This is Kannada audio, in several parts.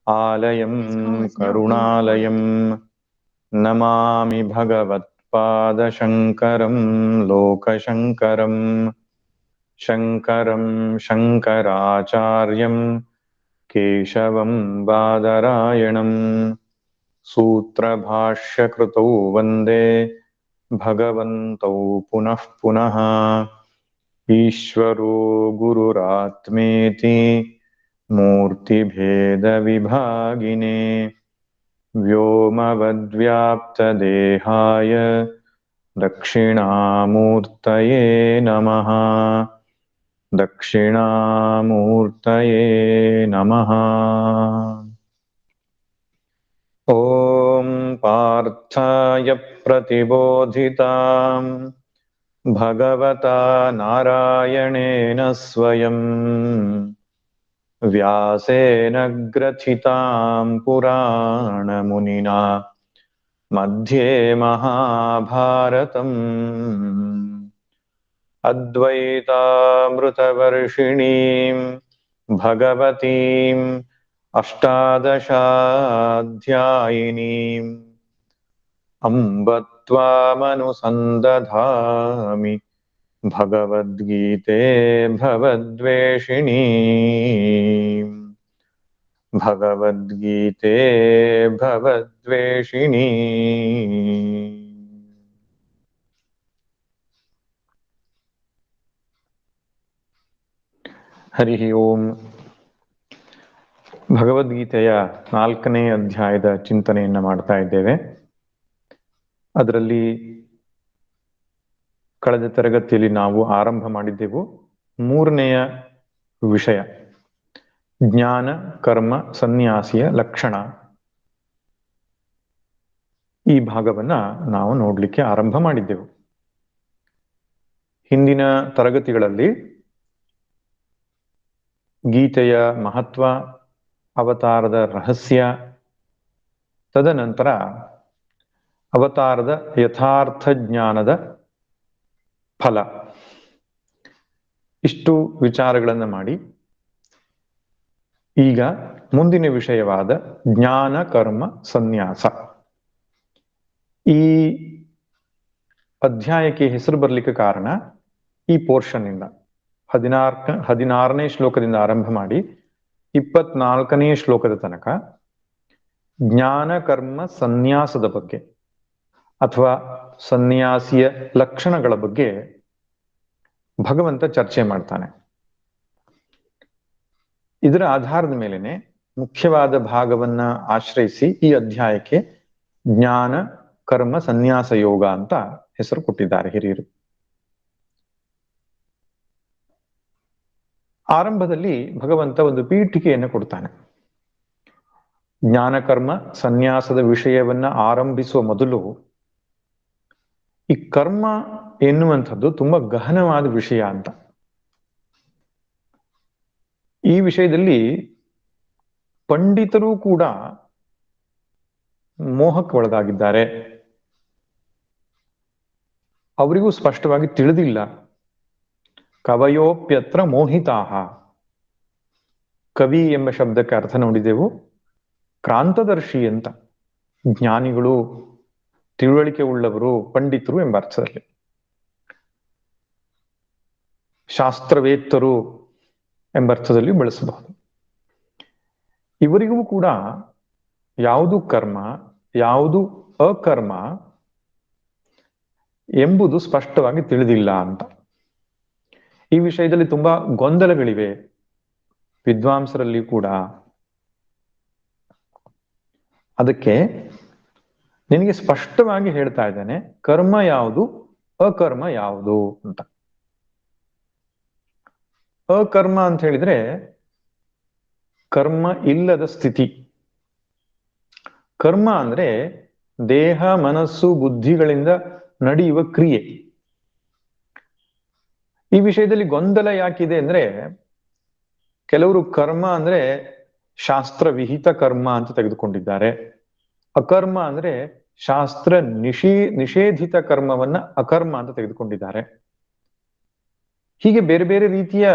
आलयं करुणालयं नमामि भगवत्पादशङ्करं लोकशङ्करं शङ्करं शङ्कराचार्यं केशवं बादरायणं सूत्रभाष्यकृतौ वन्दे भगवन्तौ पुनः पुनः ईश्वरो गुरुरात्मेति मूर्तिभेदविभागिने व्योमवद्व्याप्तदेहाय दक्षिणामूर्तये नमः। दक्षिणामूर्तये नमः। ॐ पार्थाय प्रतिबोधितां भगवता नारायणेन स्वयं व्यासेन ग्रथितां पुराणमुनिना मध्ये महाभारतम् अद्वैतामृतवर्षिणीं भगवतीम् अष्टादशाध्यायिनीम् अम्ब त्वामनुसन्दधामि भगवद्गीते भवद्वेषिणी भगवद्गीते भवद्वेषिणी। ಹರಿ ಓಂ. ಭಗವದ್ಗೀತೆಯ 4ನೇ ಅಧ್ಯಾಯದ ಚಿಂತನೆಯನ್ನು ಮಾಡ್ತಾ ಇದ್ದೇವೆ. ಅದರಲ್ಲಿ ಕಳೆದ ತರಗತಿಯಲ್ಲಿ ನಾವು ಆರಂಭ ಮಾಡಿದ್ದೆವು 3ನೆಯ ವಿಷಯ, ಜ್ಞಾನ ಕರ್ಮ ಸನ್ಯಾಸಿಯ ಲಕ್ಷಣ. ಈ ಭಾಗವನ್ನ ನಾವು ನೋಡಲಿಕ್ಕೆ ಆರಂಭ ಮಾಡಿದ್ದೆವು. ಹಿಂದಿನ ತರಗತಿಗಳಲ್ಲಿ ಗೀತೆಯ ಮಹತ್ವ, ಅವತಾರದ ರಹಸ್ಯ, ತದನಂತರ ಅವತಾರದ ಯಥಾರ್ಥ ಜ್ಞಾನದ ಫಲ, ಇಷ್ಟು ವಿಚಾರಗಳನ್ನು ಮಾಡಿ ಈಗ ಮುಂದಿನ ವಿಷಯವಾದ ಜ್ಞಾನ ಕರ್ಮ ಸನ್ಯಾಸ, ಈ ಅಧ್ಯಾಯಕ್ಕೆ ಹೆಸರು ಬರಲಿಕ್ಕೆ ಕಾರಣ ಈ ಪೋರ್ಷನ್ ಇಂದ 16ನೇ ಶ್ಲೋಕದಿಂದ ಆರಂಭ ಮಾಡಿ 24ನೇ ಶ್ಲೋಕದ ತನಕ ಜ್ಞಾನ ಕರ್ಮ ಸನ್ಯಾಸದ ಬಗ್ಗೆ ಅಥವಾ ಸನ್ಯಾಸಿಯ ಲಕ್ಷಣಗಳ ಬಗ್ಗೆ ಭಗವಂತ ಚರ್ಚೆ ಮಾಡ್ತಾನೆ. ಇದರ ಆಧಾರದ ಮೇಲೆನೆ ಮುಖ್ಯವಾದ ಭಾಗವನ್ನ ಆಶ್ರಯಿಸಿ ಈ ಅಧ್ಯಾಯಕ್ಕೆ ಜ್ಞಾನ ಕರ್ಮ ಸನ್ಯಾಸ ಯೋಗ ಅಂತ ಹೆಸರು ಕೊಟ್ಟಿದ್ದಾರೆ ಹಿರಿಯರು. ಆರಂಭದಲ್ಲಿ ಭಗವಂತ ಒಂದು ಪೀಠಿಕೆಯನ್ನು ಕೊಡ್ತಾನೆ. ಜ್ಞಾನ ಕರ್ಮ ಸನ್ಯಾಸದ ವಿಷಯವನ್ನ ಆರಂಭಿಸುವ ಮೊದಲು ಈ ಕರ್ಮ ಎನ್ನುವಂಥದ್ದು ತುಂಬಾ ಗಹನವಾದ ವಿಷಯ ಅಂತ. ಈ ವಿಷಯದಲ್ಲಿ ಪಂಡಿತರು ಕೂಡ ಮೋಹಕ್ಕೆ ಒಳಗಾಗಿದ್ದಾರೆ. ಅವರಿಗೂ ಸ್ಪಷ್ಟವಾಗಿ ತಿಳಿದಿಲ್ಲ. ಕವಯೋಪ್ಯತ್ರ ಮೋಹಿತಾಹ. ಕವಿ ಎಂಬ ಶಬ್ದಕ್ಕೆ ಅರ್ಥ ನೋಡಿದೆವು, ಕ್ರಾಂತದರ್ಶಿ ಅಂತ. ಜ್ಞಾನಿಗಳು, ತಿಳುವಳಿಕೆ ಉಳ್ಳವರು, ಪಂಡಿತರು ಎಂಬ ಅರ್ಥದಲ್ಲಿ. ಶಾಸ್ತ್ರವೇತ್ತರು ಎಂಬ ಅರ್ಥದಲ್ಲಿ ಬಳಸಬಹುದು. ಇವರಿಗೂ ಕೂಡ ಯಾವುದು ಕರ್ಮ ಯಾವುದು ಅಕರ್ಮ ಎಂಬುದು ಸ್ಪಷ್ಟವಾಗಿ ತಿಳಿದಿಲ್ಲ ಅಂತ. ಈ ವಿಷಯದಲ್ಲಿ ತುಂಬಾ ಗೊಂದಲಗಳಿವೆ ವಿದ್ವಾಂಸರಲ್ಲಿ ಕೂಡ. ಅದಕ್ಕೆ ನಿನಗೆ ಸ್ಪಷ್ಟವಾಗಿ ಹೇಳ್ತಾ ಇದ್ದಾನೆ, ಕರ್ಮ ಯಾವುದು ಅಕರ್ಮ ಯಾವುದು ಅಂತ. ಅಕರ್ಮ ಅಂತ ಹೇಳಿದ್ರೆ ಕರ್ಮ ಇಲ್ಲದ ಸ್ಥಿತಿ. ಕರ್ಮ ಅಂದ್ರೆ ದೇಹ ಮನಸ್ಸು ಬುದ್ಧಿಗಳಿಂದ ನಡೆಯುವ ಕ್ರಿಯೆ. ಈ ವಿಷಯದಲ್ಲಿ ಗೊಂದಲ ಯಾಕಿದೆ ಅಂದ್ರೆ, ಕೆಲವರು ಕರ್ಮ ಅಂದ್ರೆ ಶಾಸ್ತ್ರ ವಿಹಿತ ಕರ್ಮ ಅಂತ ತೆಗೆದುಕೊಂಡಿದ್ದಾರೆ. ಅಕರ್ಮ ಅಂದ್ರೆ ಶಾಸ್ತ್ರ ನಿಷೇಧಿತ ಕರ್ಮವನ್ನ ಅಕರ್ಮ ಅಂತ ತೆಗೆದುಕೊಂಡಿದ್ದಾರೆ. ಹೀಗೆ ಬೇರೆ ಬೇರೆ ರೀತಿಯ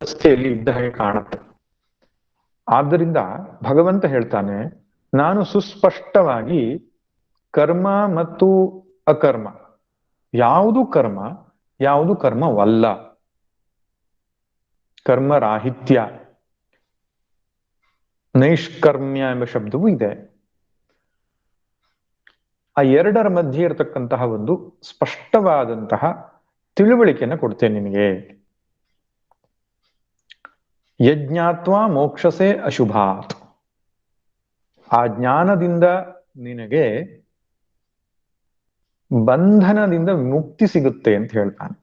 ವ್ಯವಸ್ಥೆಯಲ್ಲಿ ಇದ್ದ ಹಾಗೆ ಕಾಣುತ್ತೆ. ಆದ್ದರಿಂದ ಭಗವಂತ ಹೇಳ್ತಾನೆ, ನಾನು ಸುಸ್ಪಷ್ಟವಾಗಿ ಕರ್ಮ ಮತ್ತು ಅಕರ್ಮ, ಯಾವುದು ಕರ್ಮ ಯಾವುದು ಕರ್ಮವಲ್ಲ, ಕರ್ಮರಾಹಿತ್ಯ, ನೈಷ್ಕರ್ಮ್ಯ ಎಂಬ ಶಬ್ದವೂ ಇದೆ. ಆ ಎರಡರ ಮಧ್ಯೆ ಇರತಕ್ಕಂತಹ ಒಂದು ಸ್ಪಷ್ಟವಾದಂತಹ ತಿಳುವಳಿಕೆಯನ್ನು ಕೊಡ್ತೇನೆ ನಿನಗೆ. ಯಜ್ಞಾತ್ವಾ ಮೋಕ್ಷಸೆ ಅಶುಭಾತ್, ಆ ಜ್ಞಾನದಿಂದ ನಿನಗೆ ಬಂಧನದಿಂದ ಮುಕ್ತಿ ಸಿಗುತ್ತೆ ಅಂತ ಹೇಳ್ತಾನೆ.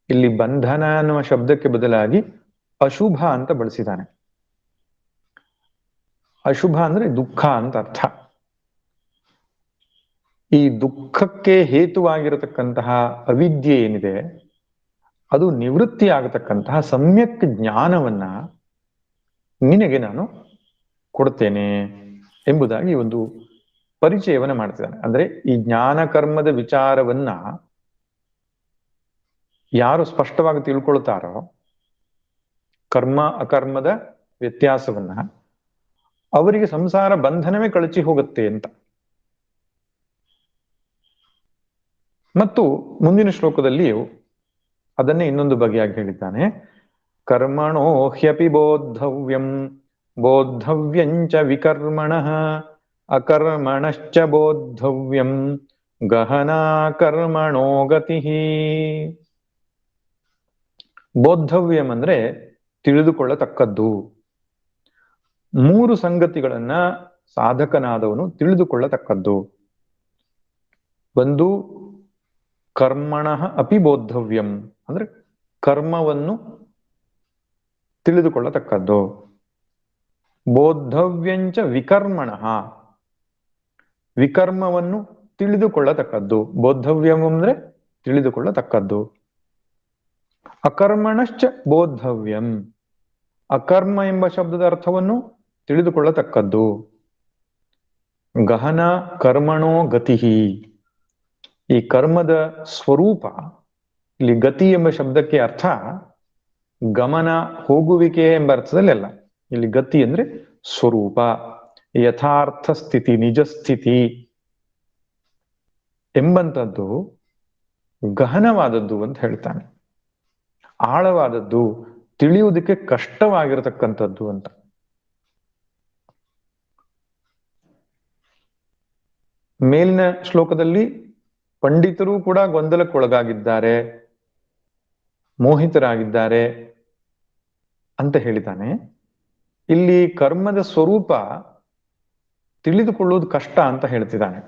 ಇಲ್ಲಿ ಬಂಧನ ಅನ್ನುವ ಶಬ್ದಕ್ಕೆ ಬದಲಾಗಿ ಅಶುಭ ಅಂತ ಬಳಸಿದ್ದಾನೆ. ಅಶುಭ ಅಂದ್ರೆ ದುಃಖ ಅಂತ ಅರ್ಥ. ಈ ದುಃಖಕ್ಕೆ ಹೇತುವಾಗಿರತಕ್ಕಂತಹ ಅವಿದ್ಯೆ ಏನಿದೆ, ಅದು ನಿವೃತ್ತಿ ಆಗತಕ್ಕಂತಹ ಸಮ್ಯಕ್ ಜ್ಞಾನವನ್ನ ನಿನಗೆ ನಾನು ಕೊಡ್ತೇನೆ ಎಂಬುದಾಗಿ ಒಂದು ಪರಿಚಯವನ್ನ ಮಾಡ್ತಿದ್ದಾನೆ. ಅಂದ್ರೆ ಈ ಜ್ಞಾನ ಕರ್ಮದ ವಿಚಾರವನ್ನ ಯಾರು ಸ್ಪಷ್ಟವಾಗಿ ತಿಳ್ಕೊಳ್ತಾರೋ, ಕರ್ಮ ಅಕರ್ಮದ ವ್ಯತ್ಯಾಸವನ್ನ, ಅವರಿಗೆ ಸಂಸಾರ ಬಂಧನವೇ ಕಳಚಿ ಹೋಗುತ್ತೆ ಅಂತ. ಮತ್ತು ಮುಂದಿನ ಶ್ಲೋಕದಲ್ಲಿಯೂ ಅದನ್ನೇ ಇನ್ನೊಂದು ಬಗೆಯಾಗಿ ಹೇಳಿದ್ದಾನೆ. ಕರ್ಮಣೋ ಹ್ಯಪಿ ಬೋದ್ಧವ್ಯಂ ಬೋದ್ಧವ್ಯಂಚ ವಿಕರ್ಮಣಃ ಅಕರ್ಮಣಶ್ಚ ಬೋದ್ಧವ್ಯಂ ಗಹನಾ ಕರ್ಮಣೋ ಗತಿಃ. ಬೋದ್ಧವ್ಯಂ ಅಂದ್ರೆ ತಿಳಿದುಕೊಳ್ಳತಕ್ಕದ್ದು. ಮೂರು ಸಂಗತಿಗಳನ್ನ ಸಾಧಕನಾದವನು ತಿಳಿದುಕೊಳ್ಳತಕ್ಕದ್ದು. ಒಂದು ಕರ್ಮಣಃ ಅಪಿ ಬೋದ್ಧವ್ಯಂ ಅಂದ್ರೆ ಕರ್ಮವನ್ನು ತಿಳಿದುಕೊಳ್ಳತಕ್ಕದ್ದು. ಬೋದ್ಧವ್ಯಂಚ ವಿಕರ್ಮಣಃ, ವಿಕರ್ಮವನ್ನು ತಿಳಿದುಕೊಳ್ಳತಕ್ಕದ್ದು. ಬೋದ್ಧವ್ಯಂ ಅಂದ್ರೆ ತಿಳಿದುಕೊಳ್ಳತಕ್ಕದ್ದು. ಅಕರ್ಮಣಶ್ಚ ಬೋದ್ಧವ್ಯಂ, ಅಕರ್ಮ ಎಂಬ ಶಬ್ದದ ಅರ್ಥವನ್ನು ತಿಳಿದುಕೊಳ್ಳತಕ್ಕದ್ದು. ಗಹನ ಕರ್ಮಣೋ ಗತಿಹಿ, ಈ ಕರ್ಮದ ಸ್ವರೂಪ. ಇಲ್ಲಿ ಗತಿ ಎಂಬ ಶಬ್ದಕ್ಕೆ ಅರ್ಥ ಗಮನ, ಹೋಗುವಿಕೆ ಎಂಬ ಅರ್ಥದಲ್ಲಿ ಅಲ್ಲ. ಇಲ್ಲಿ ಗತಿ ಅಂದ್ರೆ ಸ್ವರೂಪ, ಯಥಾರ್ಥ ಸ್ಥಿತಿ, ನಿಜ ಸ್ಥಿತಿ ಎಂಬಂಥದ್ದು ಗಹನವಾದದ್ದು ಅಂತ ಹೇಳ್ತಾನೆ. ಆಳವಾದದ್ದು, ತಿಳಿಯುವುದಕ್ಕೆ ಕಷ್ಟವಾಗಿರತಕ್ಕಂಥದ್ದು ಅಂತ. ಮೇಲಿನ ಶ್ಲೋಕದಲ್ಲಿ ಪಂಡಿತರು ಕೂಡ ಗೊಂದಲಕ್ಕೊಳಗಾಗಿದ್ದಾರೆ, ಮೋಹಿತರಾಗಿದ್ದಾರೆ ಅಂತ ಹೇಳಿದ್ದಾನೆ. ಇಲ್ಲಿ ಕರ್ಮದ ಸ್ವರೂಪ ತಿಳಿದುಕೊಳ್ಳುವುದು ಕಷ್ಟ ಅಂತ ಹೇಳ್ತಿದ್ದಾನೆ.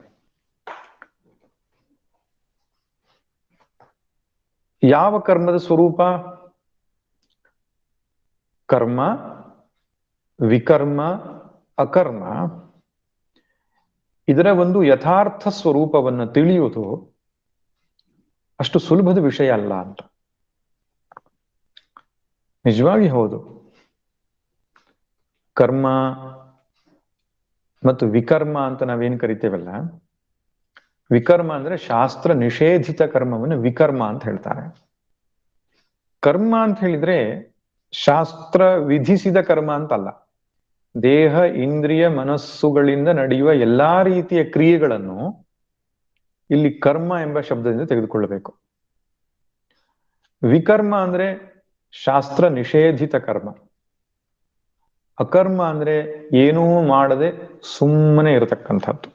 ಯಾವ ಕರ್ಮದ ಸ್ವರೂಪ? ಕರ್ಮ, ವಿಕರ್ಮ, ಅಕರ್ಮ, ಇದರ ಒಂದು ಯಥಾರ್ಥ ಸ್ವರೂಪವನ್ನು ತಿಳಿಯುವುದು ಅಷ್ಟು ಸುಲಭದ ವಿಷಯ ಅಲ್ಲ ಅಂತ. ನಿಜವಾಗಿ ಹೌದು. ಕರ್ಮ ಮತ್ತು ವಿಕರ್ಮ ಅಂತ ನಾವೇನ್ ಕರಿತೇವಲ್ಲ, ವಿಕರ್ಮ ಅಂದ್ರೆ ಶಾಸ್ತ್ರ ನಿಷೇಧಿತ ಕರ್ಮವನ್ನು ವಿಕರ್ಮ ಅಂತ ಹೇಳ್ತಾರೆ. ಕರ್ಮ ಅಂತ ಹೇಳಿದ್ರೆ ಶಾಸ್ತ್ರ ವಿಧಿಸಿದ ಕರ್ಮ ಅಂತಲ್ಲ. ದೇಹ, ಇಂದ್ರಿಯ, ಮನಸ್ಸುಗಳಿಂದ ನಡೆಯುವ ಎಲ್ಲಾ ರೀತಿಯ ಕ್ರಿಯೆಗಳನ್ನು ಇಲ್ಲಿ ಕರ್ಮ ಎಂಬ ಶಬ್ದದಿಂದ ತೆಗೆದುಕೊಳ್ಳಬೇಕು. ವಿಕರ್ಮ ಅಂದ್ರೆ ಶಾಸ್ತ್ರ ನಿಷೇಧಿತ ಕರ್ಮ. ಅಕರ್ಮ ಅಂದ್ರೆ ಏನೂ ಮಾಡದೆ ಸುಮ್ಮನೆ ಇರತಕ್ಕಂಥದ್ದು,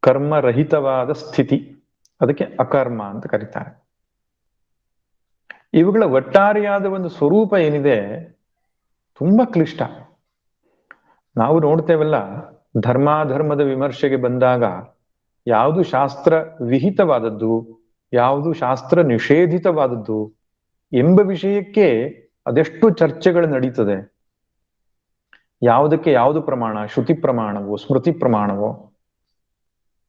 ಕರ್ಮರಹಿತವಾದ ಸ್ಥಿತಿ. ಅದಕ್ಕೆ ಅಕರ್ಮ ಅಂತ ಕರೀತಾರೆ. ಇವುಗಳ ಒಟ್ಟಾರೆಯಾದ ಒಂದು ಸ್ವರೂಪ ಏನಿದೆ ತುಂಬಾ ಕ್ಲಿಷ್ಟ. ನಾವು ನೋಡ್ತೇವಲ್ಲ, ಧರ್ಮಾಧರ್ಮದ ವಿಮರ್ಶೆಗೆ ಬಂದಾಗ ಯಾವುದು ಶಾಸ್ತ್ರ ವಿಹಿತವಾದದ್ದು, ಯಾವುದು ಶಾಸ್ತ್ರ ನಿಷೇಧಿತವಾದದ್ದು ಎಂಬ ವಿಷಯಕ್ಕೆ ಅದೆಷ್ಟು ಚರ್ಚೆಗಳು ನಡೀತದೆ. ಯಾವುದಕ್ಕೆ ಯಾವುದು ಪ್ರಮಾಣ, ಶ್ರುತಿ ಪ್ರಮಾಣವೋ ಸ್ಮೃತಿ ಪ್ರಮಾಣವೋ.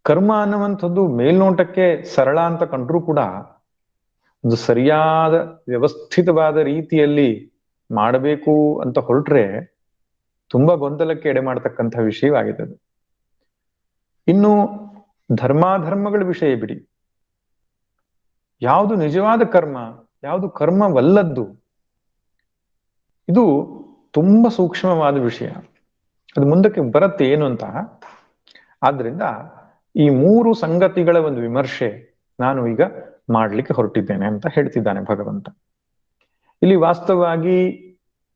ಕರ್ಮ ಅನ್ನುವಂಥದ್ದು ಮೇಲ್ನೋಟಕ್ಕೆ ಸರಳ ಅಂತ ಕಂಡ್ರೂ ಕೂಡ ಒಂದು ಸರಿಯಾದ ವ್ಯವಸ್ಥಿತವಾದ ರೀತಿಯಲ್ಲಿ ಮಾಡಬೇಕು ಅಂತ ಹೊರಟ್ರೆ ತುಂಬಾ ಗೊಂದಲಕ್ಕೆ ಎಡೆ ಮಾಡತಕ್ಕಂಥ ವಿಷಯವಾಗಿದೆ. ಇನ್ನು ಧರ್ಮಾಧರ್ಮಗಳ ವಿಷಯ ಬಿಡಿ, ಯಾವುದು ನಿಜವಾದ ಕರ್ಮ, ಯಾವುದು ಕರ್ಮವಲ್ಲದ್ದು ಇದು ತುಂಬಾ ಸೂಕ್ಷ್ಮವಾದ ವಿಷಯ. ಅದು ಮುಂದಕ್ಕೆ ಬರುತ್ತೆ ಏನು ಅಂತ. ಆದ್ರಿಂದ ಈ ಮೂರು ಸಂಗತಿಗಳ ಒಂದು ವಿಮರ್ಶೆ ನಾನು ಈಗ ಮಾಡ್ಲಿಕ್ಕೆ ಹೊರಟಿದ್ದೇನೆ ಅಂತ ಹೇಳ್ತಿದ್ದಾನೆ ಭಗವಂತ. ಇಲ್ಲಿ ವಾಸ್ತವವಾಗಿ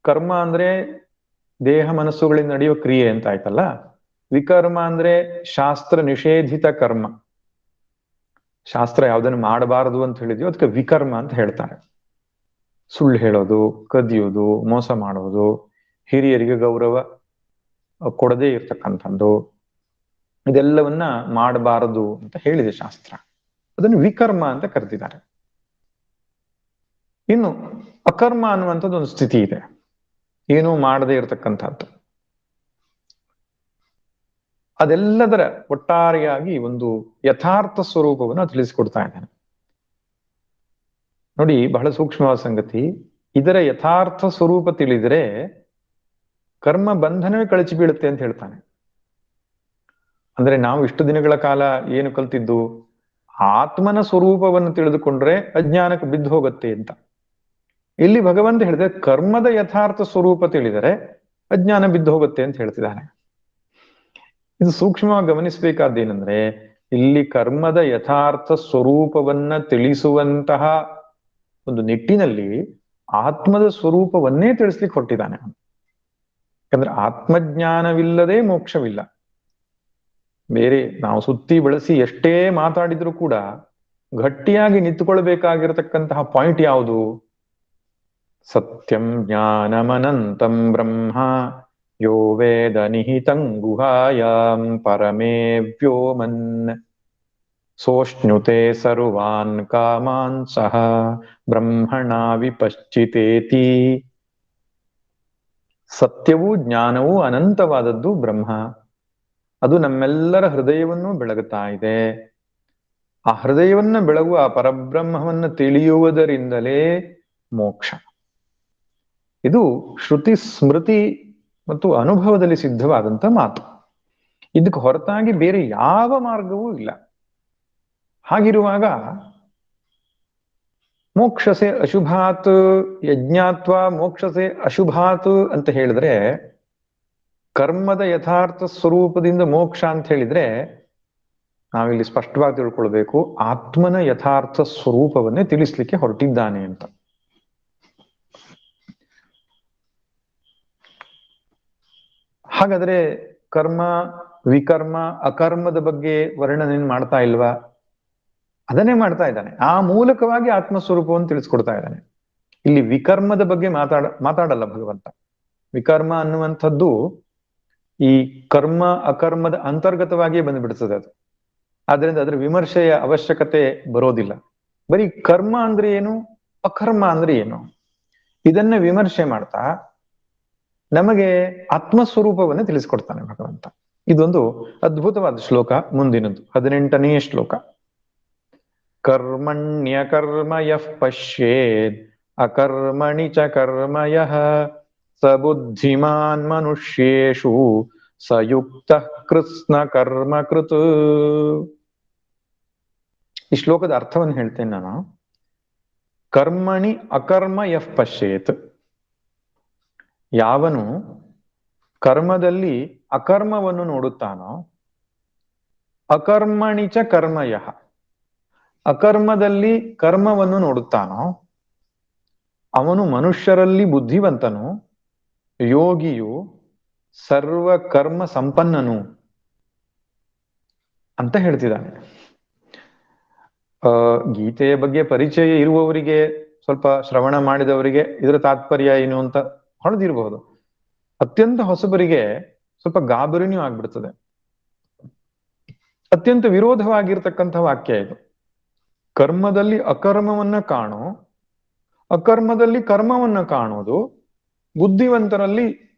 ಕರ್ಮ ಅಂದ್ರೆ ದೇಹ ಮನಸ್ಸುಗಳಿಂದ ನಡೆಯೋ ಕ್ರಿಯೆ ಅಂತ ಆಯ್ತಲ್ಲ. ವಿಕರ್ಮ ಅಂದ್ರೆ ಶಾಸ್ತ್ರ ನಿಷೇಧಿತ ಕರ್ಮ. ಶಾಸ್ತ್ರ ಯಾವ್ದನ್ನು ಮಾಡಬಾರದು ಅಂತ ಹೇಳಿದ್ಯೋ ಅದಕ್ಕೆ ವಿಕರ್ಮ ಅಂತ ಹೇಳ್ತಾರೆ. ಸುಳ್ಳು ಹೇಳೋದು, ಕದಿಯೋದು, ಮೋಸ ಮಾಡೋದು, ಹಿರಿಯರಿಗೆ ಗೌರವ ಕೊಡದೇ ಇರ್ತಕ್ಕಂಥದ್ದು, ಇದೆಲ್ಲವನ್ನ ಮಾಡಬಾರದು ಅಂತ ಹೇಳಿದೆ ಶಾಸ್ತ್ರ. ಅದನ್ನು ವಿಕರ್ಮ ಅಂತ ಕರೆದಿದ್ದಾರೆ. ಇನ್ನು ಅಕರ್ಮ ಅನ್ನುವಂಥದ್ದು ಒಂದು ಸ್ಥಿತಿ ಇದೆ, ಏನೂ ಮಾಡದೇ ಇರತಕ್ಕಂಥದ್ದು. ಅದೆಲ್ಲದರ ಒಟ್ಟಾರೆಯಾಗಿ ಒಂದು ಯಥಾರ್ಥ ಸ್ವರೂಪವನ್ನು ತಿಳಿಸಿಕೊಡ್ತಾ ಇದ್ದಾನೆ. ನೋಡಿ, ಬಹಳ ಸೂಕ್ಷ್ಮವಾದ ಸಂಗತಿ. ಇದರ ಯಥಾರ್ಥ ಸ್ವರೂಪ ತಿಳಿದರೆ ಕರ್ಮ ಬಂಧನವೇ ಕಳಚಿ ಬೀಳುತ್ತೆ ಅಂತ ಹೇಳ್ತಾನೆ. ಅಂದ್ರೆ ನಾವು ಇಷ್ಟು ದಿನಗಳ ಕಾಲ ಏನು ಕಲ್ತಿದ್ದು, ಆತ್ಮನ ಸ್ವರೂಪವನ್ನು ತಿಳಿದುಕೊಂಡ್ರೆ ಅಜ್ಞಾನಕ್ಕೆ ಬಿದ್ದು ಹೋಗುತ್ತೆ ಅಂತ. ಇಲ್ಲಿ ಭಗವಂತ ಹೇಳಿದ್ರೆ ಕರ್ಮದ ಯಥಾರ್ಥ ಸ್ವರೂಪ ತಿಳಿದರೆ ಅಜ್ಞಾನ ಬಿದ್ದು ಹೋಗುತ್ತೆ ಅಂತ ಹೇಳ್ತಿದ್ದಾನೆ. ಇದು ಸೂಕ್ಷ್ಮವಾಗಿ ಗಮನಿಸಬೇಕಾದ್ದೇನೆಂದ್ರೆ, ಇಲ್ಲಿ ಕರ್ಮದ ಯಥಾರ್ಥ ಸ್ವರೂಪವನ್ನ ತಿಳಿಸುವಂತಹ ಒಂದು ನಿಟ್ಟಿನಲ್ಲಿ ಆತ್ಮದ ಸ್ವರೂಪವನ್ನೇ ತಿಳಿಸ್ಲಿಕ್ಕೆ ಹೊರಟಿದ್ದಾನೆ. ಯಾಕಂದ್ರೆ ಆತ್ಮಜ್ಞಾನವಿಲ್ಲದೆ ಮೋಕ್ಷವಿಲ್ಲ. ಬೇರೆ ನಾವು ಸುತ್ತಿ ಬಳಸಿ ಎಷ್ಟೇ ಮಾತಾಡಿದ್ರು ಕೂಡ ಗಟ್ಟಿಯಾಗಿ ನಿಂತುಕೊಳ್ಬೇಕಾಗಿರತಕ್ಕಂತಹ ಪಾಯಿಂಟ್ ಯಾವುದು? ಸತ್ಯಂ ಜ್ಞಾನಮನಂತಂ ಬ್ರಹ್ಮ ಯೋ ವೇದ ನಿಹಿತಂ ಗುಹಾಯಾಂ ಪರಮೇ ವ್ಯೋಮನ್ ಸೋಷ್ಣುತೆ ಸರ್ವಾನ್ ಕಾಮಾನ್ ಸಹ ಬ್ರಹ್ಮಣ ವಿಪಶ್ಚಿತೇತಿ. ಸತ್ಯವೂ ಜ್ಞಾನವೂ ಅನಂತವಾದದ್ದು ಬ್ರಹ್ಮ. ಅದು ನಮ್ಮೆಲ್ಲರ ಹೃದಯವನ್ನು ಬೆಳಗುತ್ತಾ ಇದೆ. ಆ ಹೃದಯವನ್ನ ಬೆಳಗುವ ಆ ಪರಬ್ರಹ್ಮವನ್ನ ತಿಳಿಯುವುದರಿಂದಲೇ ಮೋಕ್ಷ. ಇದು ಶ್ರುತಿ ಸ್ಮೃತಿ ಮತ್ತು ಅನುಭವದಲ್ಲಿ ಸಿದ್ಧವಾದಂತ ಮಾತು. ಇದಕ್ಕೆ ಹೊರತಾಗಿ ಬೇರೆ ಯಾವ ಮಾರ್ಗವೂ ಇಲ್ಲ. ಹಾಗಿರುವಾಗ ಮೋಕ್ಷಸೆ ಅಶುಭಾತ್ ಯಜ್ಞಾತ್ವ ಮೋಕ್ಷಸೆ ಅಶುಭಾತ್ ಅಂತ ಹೇಳಿದ್ರೆ, ಕರ್ಮದ ಯಥಾರ್ಥ ಸ್ವರೂಪದಿಂದ ಮೋಕ್ಷ ಅಂತ ಹೇಳಿದ್ರೆ ನಾವಿಲ್ಲಿ ಸ್ಪಷ್ಟವಾಗಿ ತಿಳ್ಕೊಳ್ಬೇಕು, ಆತ್ಮನ ಯಥಾರ್ಥ ಸ್ವರೂಪವನ್ನೇ ತಿಳಿಸ್ಲಿಕ್ಕೆ ಹೊರಟಿದ್ದಾನೆ ಅಂತ. ಹಾಗಾದ್ರೆ ಕರ್ಮ, ವಿಕರ್ಮ, ಅಕರ್ಮದ ಬಗ್ಗೆ ವರ್ಣನೆ ಮಾಡ್ತಾ ಇಲ್ವಾ? ಅದನ್ನೇ ಮಾಡ್ತಾ ಇದ್ದಾನೆ. ಆ ಮೂಲಕವಾಗಿ ಆತ್ಮಸ್ವರೂಪವನ್ನು ತಿಳಿಸ್ಕೊಡ್ತಾ ಇದ್ದಾನೆ. ಇಲ್ಲಿ ವಿಕರ್ಮದ ಬಗ್ಗೆ ಮಾತಾಡಲ್ಲ ಭಗವಂತ. ವಿಕರ್ಮ ಅನ್ನುವಂಥದ್ದು ಈ ಕರ್ಮ ಅಕರ್ಮದ ಅಂತರ್ಗತವಾಗಿಯೇ ಬಂದ್ಬಿಡ್ತದೆ ಅದು. ಆದ್ರಿಂದ ಅದರ ವಿಮರ್ಶೆಯ ಅವಶ್ಯಕತೆ ಬರೋದಿಲ್ಲ. ಬರೀ ಕರ್ಮ ಅಂದ್ರೆ ಏನು, ಅಕರ್ಮ ಅಂದ್ರೆ ಏನು, ಇದನ್ನ ವಿಮರ್ಶೆ ಮಾಡ್ತಾ ನಮಗೆ ಆತ್ಮಸ್ವರೂಪವನ್ನು ತಿಳಿಸ್ಕೊಡ್ತಾನೆ ಭಗವಂತ. ಇದೊಂದು ಅದ್ಭುತವಾದ ಶ್ಲೋಕ. ಮುಂದಿನದು 18ನೇ ಶ್ಲೋಕ. ಕರ್ಮಣ್ಯ ಕರ್ಮ ಯಃ ಪಶ್ಯೇದ್ ಅಕರ್ಮಣಿ ಚ ಕರ್ಮ ಯಃ ಸ ಬುದ್ಧಿಮಾನ್ ಮನುಷ್ಯೇಷು ಸಯುಕ್ತ ಕೃತ್ಸ್ನ ಕರ್ಮ ಕೃತ್. ಈ ಶ್ಲೋಕದ ಅರ್ಥವನ್ನು ಹೇಳ್ತೇನೆ ನಾನು. ಕರ್ಮಣಿ ಅಕರ್ಮ ಯಃ ಪಶ್ಯೇತ್, ಯಾವನು ಕರ್ಮದಲ್ಲಿ ಅಕರ್ಮವನ್ನು ನೋಡುತ್ತಾನೋ, ಅಕರ್ಮಣಿ ಚ ಕರ್ಮಯಃ, ಅಕರ್ಮದಲ್ಲಿ ಕರ್ಮವನ್ನು ನೋಡುತ್ತಾನೋ, ಅವನು ಮನುಷ್ಯರಲ್ಲಿ ಬುದ್ಧಿವಂತನು, ಯೋಗಿಯು, ಸರ್ವ ಕರ್ಮ ಸಂಪನ್ನನು ಅಂತ ಹೇಳ್ತಿದ್ದಾನೆ. ಗೀತೆಯ ಬಗ್ಗೆ ಪರಿಚಯ ಇರುವವರಿಗೆ, ಸ್ವಲ್ಪ ಶ್ರವಣ ಮಾಡಿದವರಿಗೆ ಇದರ ತಾತ್ಪರ್ಯ ಏನು ಅಂತ ಹೊಳೆದಿರಬಹುದು. ಅತ್ಯಂತ ಹೊಸಬರಿಗೆ ಸ್ವಲ್ಪ ಗಾಬರಿನೂ ಆಗ್ಬಿಡ್ತದೆ. ಅತ್ಯಂತ ವಿರೋಧವಾಗಿರ್ತಕ್ಕಂಥ ವಾಕ್ಯ ಇದು. ಕರ್ಮದಲ್ಲಿ ಅಕರ್ಮವನ್ನ ಕಾಣು, ಅಕರ್ಮದಲ್ಲಿ ಕರ್ಮವನ್ನ ಕಾಣುವುದು, ಬುದ್ಧಿವಂತರಲ್ಲಿ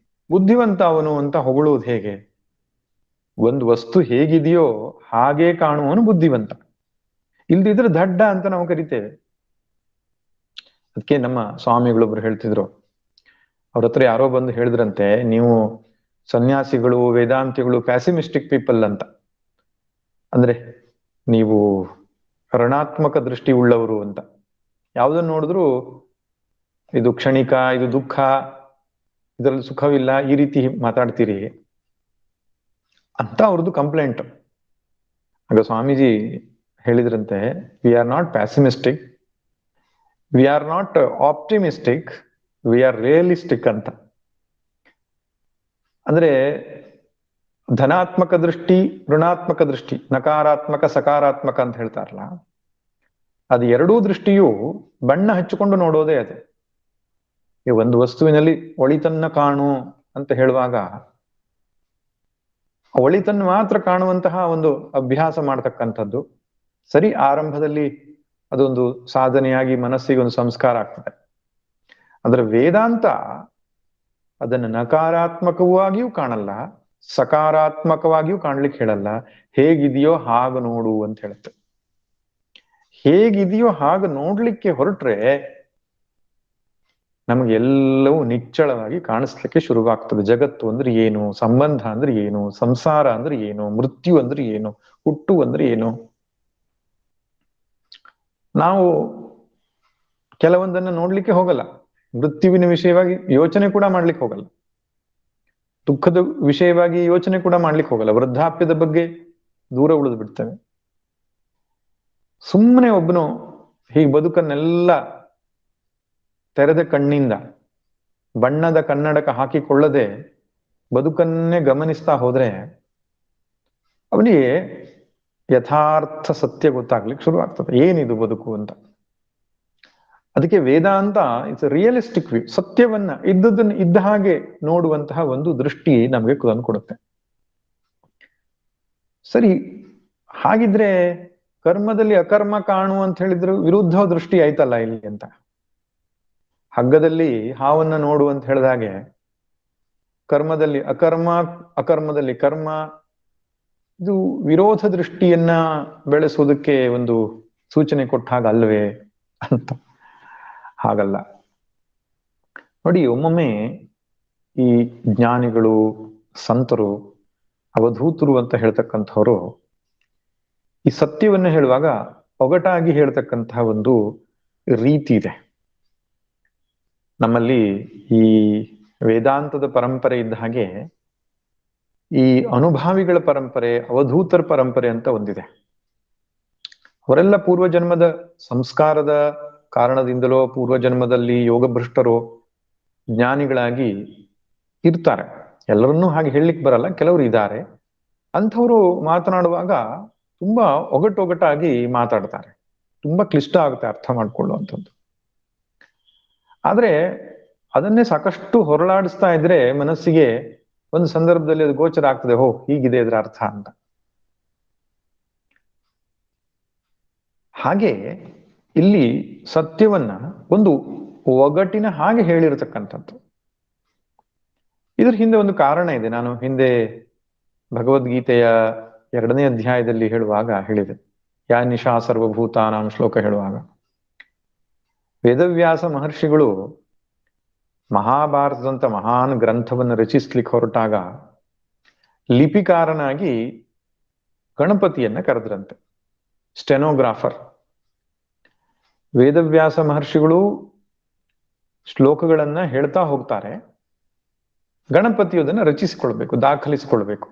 ಬುದ್ಧಿವಂತ ಅವನು ಅಂತ ಹೊಗಳುವುದು ಹೇಗೆ? ಒಂದು ವಸ್ತು ಹೇಗಿದೆಯೋ ಹಾಗೆ ಕಾಣುವವನು ಬುದ್ಧಿವಂತ. ಇಲ್ದಿದ್ರೆ ದಡ್ಡ ಅಂತ ನಾವು ಕರಿತೇವೆ. ಅದಕ್ಕೆ ನಮ್ಮ ಸ್ವಾಮಿಗಳೊಬ್ರು ಹೇಳ್ತಿದ್ರು, ಅವ್ರ ಹತ್ರ ಯಾರೋ ಬಂದು ಹೇಳಿದ್ರಂತೆ, ನೀವು ಸನ್ಯಾಸಿಗಳು ವೇದಾಂತಿಗಳು ಪ್ಯಾಸಿಮಿಸ್ಟಿಕ್ ಪೀಪಲ್ ಅಂತ. ಅಂದ್ರೆ ನೀವು ಋಣಾತ್ಮಕ ದೃಷ್ಟಿ ಉಳ್ಳವರು ಅಂತ. ಯಾವುದನ್ನು ನೋಡಿದ್ರು ಇದು ಕ್ಷಣಿಕ, ಇದು ದುಃಖ, ಇದರಲ್ಲಿ ಸುಖವಿಲ್ಲ, ಈ ರೀತಿ ಮಾತಾಡ್ತೀರಿ ಅಂತ ಅವ್ರದ್ದು ಕಂಪ್ಲೇಂಟ್. ಆಗ ಸ್ವಾಮೀಜಿ ಹೇಳಿದ್ರಂತೆ, we are not pessimistic, we are not optimistic, we are realistic ಅಂತ. ಅಂದ್ರೆ ಧನಾತ್ಮಕ ದೃಷ್ಟಿ, ಋಣಾತ್ಮಕ ದೃಷ್ಟಿ, ನಕಾರಾತ್ಮಕ ಸಕಾರಾತ್ಮಕ ಅಂತ ಹೇಳ್ತಾರಲ್ಲ, ಅದು ಎರಡೂ ದೃಷ್ಟಿಯು ಬಣ್ಣ ಹಚ್ಚಿಕೊಂಡು ನೋಡೋದೇ ಅದೇ. ಈ ಒಂದು ವಸ್ತುವಿನಲ್ಲಿ ಒಳಿತನ್ನ ಕಾಣು ಅಂತ ಹೇಳುವಾಗ ಒಳಿತನ್ನು ಮಾತ್ರ ಕಾಣುವಂತಹ ಒಂದು ಅಭ್ಯಾಸ ಮಾಡ್ತಕ್ಕಂಥದ್ದು ಸರಿ. ಆರಂಭದಲ್ಲಿ ಅದೊಂದು ಸಾಧನೆಯಾಗಿ ಮನಸ್ಸಿಗೆ ಒಂದು ಸಂಸ್ಕಾರ ಆಗ್ತದೆ. ಅದರ ವೇದಾಂತ ಅದನ್ನು ನಕಾರಾತ್ಮಕವಾಗಿಯೂ ಕಾಣಲ್ಲ, ಸಕಾರಾತ್ಮಕವಾಗಿಯೂ ಕಾಣ್ಲಿಕ್ಕೆ ಹೇಳಲ್ಲ. ಹೇಗಿದೆಯೋ ಹಾಗೆ ನೋಡು ಅಂತ ಹೇಳುತ್ತೆ. ಹೇಗಿದೆಯೋ ಹಾಗೆ ನೋಡ್ಲಿಕ್ಕೆ ಹೊರಟ್ರೆ ನಮಗೆಲ್ಲವೂ ನಿಚ್ಚಳವಾಗಿ ಕಾಣಿಸ್ಲಿಕ್ಕೆ ಶುರುವಾಗ್ತದೆ. ಜಗತ್ತು ಅಂದ್ರೆ ಏನು, ಸಂಬಂಧ ಅಂದ್ರೆ ಏನು, ಸಂಸಾರ ಅಂದ್ರೆ ಏನು, ಮೃತ್ಯು ಅಂದ್ರೆ ಏನು, ಹುಟ್ಟು ಅಂದ್ರೆ ಏನು. ನಾವು ಕೆಲವೊಂದನ್ನು ನೋಡ್ಲಿಕ್ಕೆ ಹೋಗಲ್ಲ, ಮೃತ್ಯುವಿನ ವಿಷಯವಾಗಿ ಯೋಚನೆ ಕೂಡ ಮಾಡ್ಲಿಕ್ಕೆ ಹೋಗಲ್ಲ, ದುಃಖದ ವಿಷಯವಾಗಿ ಯೋಚನೆ ಕೂಡ ಮಾಡ್ಲಿಕ್ಕೆ ಹೋಗಲ್ಲ, ವೃದ್ಧಾಪ್ಯದ ಬಗ್ಗೆ ದೂರ ಉಳಿದು ಬಿಡ್ತೇವೆ. ಸುಮ್ಮನೆ ಒಬ್ಬನು ಹೀಗೆ ಬದುಕನ್ನೆಲ್ಲ ತೆರೆದ ಕಣ್ಣಿಂದ ಬಣ್ಣದ ಕನ್ನಡಕ ಹಾಕಿಕೊಳ್ಳದೆ ಬದುಕನ್ನೇ ಗಮನಿಸ್ತಾ ಹೋದ್ರೆ ಅವನಿಗೆ ಯಥಾರ್ಥ ಸತ್ಯ ಗೊತ್ತಾಗ್ಲಿಕ್ಕೆ ಶುರು ಆಗ್ತದೆ, ಏನಿದು ಬದುಕು ಅಂತ. ಅದಕ್ಕೆ ವೇದಾಂತ ಇಟ್ಸ್ ರಿಯಲಿಸ್ಟಿಕ್ ವ್ಯೂ, ಸತ್ಯವನ್ನ ಇದ್ದದನ್ನು ಇದ್ದ ಹಾಗೆ ನೋಡುವಂತಹ ಒಂದು ದೃಷ್ಟಿ ನಮಗೆ ಕೊಡುತ್ತೆ. ಸರಿ, ಹಾಗಿದ್ರೆ ಕರ್ಮದಲ್ಲಿ ಅಕರ್ಮ ಕಾಣು ಅಂತ ಹೇಳಿದ್ರು ವಿರುದ್ಧ ದೃಷ್ಟಿ ಆಯ್ತಲ್ಲ ಇಲ್ಲಿ ಅಂತ. ಹಗ್ಗದಲ್ಲಿ ಹಾವನ್ನ ನೋಡು ಅಂತ ಹೇಳಿದಾಗೆ ಕರ್ಮದಲ್ಲಿ ಅಕರ್ಮ, ಅಕರ್ಮದಲ್ಲಿ ಕರ್ಮ, ಇದು ವಿರೋಧ ದೃಷ್ಟಿಯನ್ನ ಬೆಳೆಸೋದಕ್ಕೆ ಒಂದು ಸೂಚನೆ ಕೊಟ್ಟ ಹಾಗಲ್ವೇ ಅಂತ. ಹಾಗಲ್ಲ ನೋಡಿ. ಒಮ್ಮೊಮ್ಮೆ ಈ ಜ್ಞಾನಿಗಳು, ಸಂತರು, ಅವಧೂತರು ಅಂತ ಹೇಳ್ತಕ್ಕಂಥವ್ರು ಈ ಸತ್ಯವನ್ನ ಹೇಳುವಾಗ ಒಗಟಾಗಿ ಹೇಳ್ತಕ್ಕಂತಹ ಒಂದು ರೀತಿ ಇದೆ. ನಮ್ಮಲ್ಲಿ ಈ ವೇದಾಂತದ ಪರಂಪರೆ ಇದ್ದ ಹಾಗೆ ಈ ಅನುಭಾವಿಗಳ ಪರಂಪರೆ, ಅವಧೂತರ ಪರಂಪರೆ ಅಂತ ಒಂದಿದೆ. ಅವರೆಲ್ಲ ಪೂರ್ವಜನ್ಮದ ಸಂಸ್ಕಾರದ ಕಾರಣದಿಂದಲೋ ಪೂರ್ವಜನ್ಮದಲ್ಲಿ ಯೋಗಭ್ರಷ್ಟರೋ ಜ್ಞಾನಿಗಳಾಗಿ ಇರ್ತಾರೆ. ಎಲ್ಲರನ್ನೂ ಹಾಗೆ ಹೇಳಲಿಕ್ಕೆ ಬರಲ್ಲ, ಕೆಲವರು ಇದ್ದಾರೆ. ಅಂಥವ್ರು ಮಾತನಾಡುವಾಗ ತುಂಬಾ ಒಗಟೊಗಟಾಗಿ ಮಾತಾಡ್ತಾರೆ, ತುಂಬಾ ಕ್ಲಿಷ್ಟ ಆಗುತ್ತೆ ಅರ್ಥ ಮಾಡ್ಕೊಳ್ಳುವಂಥದ್ದು. ಆದ್ರೆ ಅದನ್ನೇ ಸಾಕಷ್ಟು ಹೊರಳಾಡಿಸ್ತಾ ಇದ್ರೆ ಮನಸ್ಸಿಗೆ ಒಂದು ಸಂದರ್ಭದಲ್ಲಿ ಅದು ಗೋಚರ ಆಗ್ತದೆ, ಹೋ ಹೀಗಿದೆ ಇದರ ಅರ್ಥ ಅಂತ. ಹಾಗೆ ಇಲ್ಲಿ ಸತ್ಯವನ್ನ ಒಂದು ಒಗಟಿನ ಹಾಗೆ ಹೇಳಿರತಕ್ಕಂಥದ್ದು. ಇದ್ರ ಹಿಂದೆ ಒಂದು ಕಾರಣ ಇದೆ. ನಾನು ಹಿಂದೆ ಭಗವದ್ಗೀತೆಯ 2ನೇ ಅಧ್ಯಾಯದಲ್ಲಿ ಹೇಳುವಾಗ ಹೇಳಿದೆ, ಯಾ ನಿಶಾ ಸರ್ವಭೂತಾನಾಂ ಶ್ಲೋಕ ಹೇಳುವಾಗ ವೇದವ್ಯಾಸ ಮಹರ್ಷಿಗಳು ಮಹಾಭಾರತದಂತ ಮಹಾನ್ ಗ್ರಂಥವನ್ನು ರಚಿಸ್ಲಿಕ್ಕೆ ಹೊರಟಾಗ ಲಿಪಿಕಾರನಾಗಿ ಗಣಪತಿಯನ್ನ ಕರೆದ್ರಂತೆ, ಸ್ಟೆನೋಗ್ರಾಫರ್. ವೇದವ್ಯಾಸ ಮಹರ್ಷಿಗಳು ಶ್ಲೋಕಗಳನ್ನ ಹೇಳ್ತಾ ಹೋಗ್ತಾರೆ, ಗಣಪತಿಯದನ್ನ ರಚಿಸಿಕೊಳ್ಬೇಕು, ದಾಖಲಿಸಿಕೊಳ್ಬೇಕು.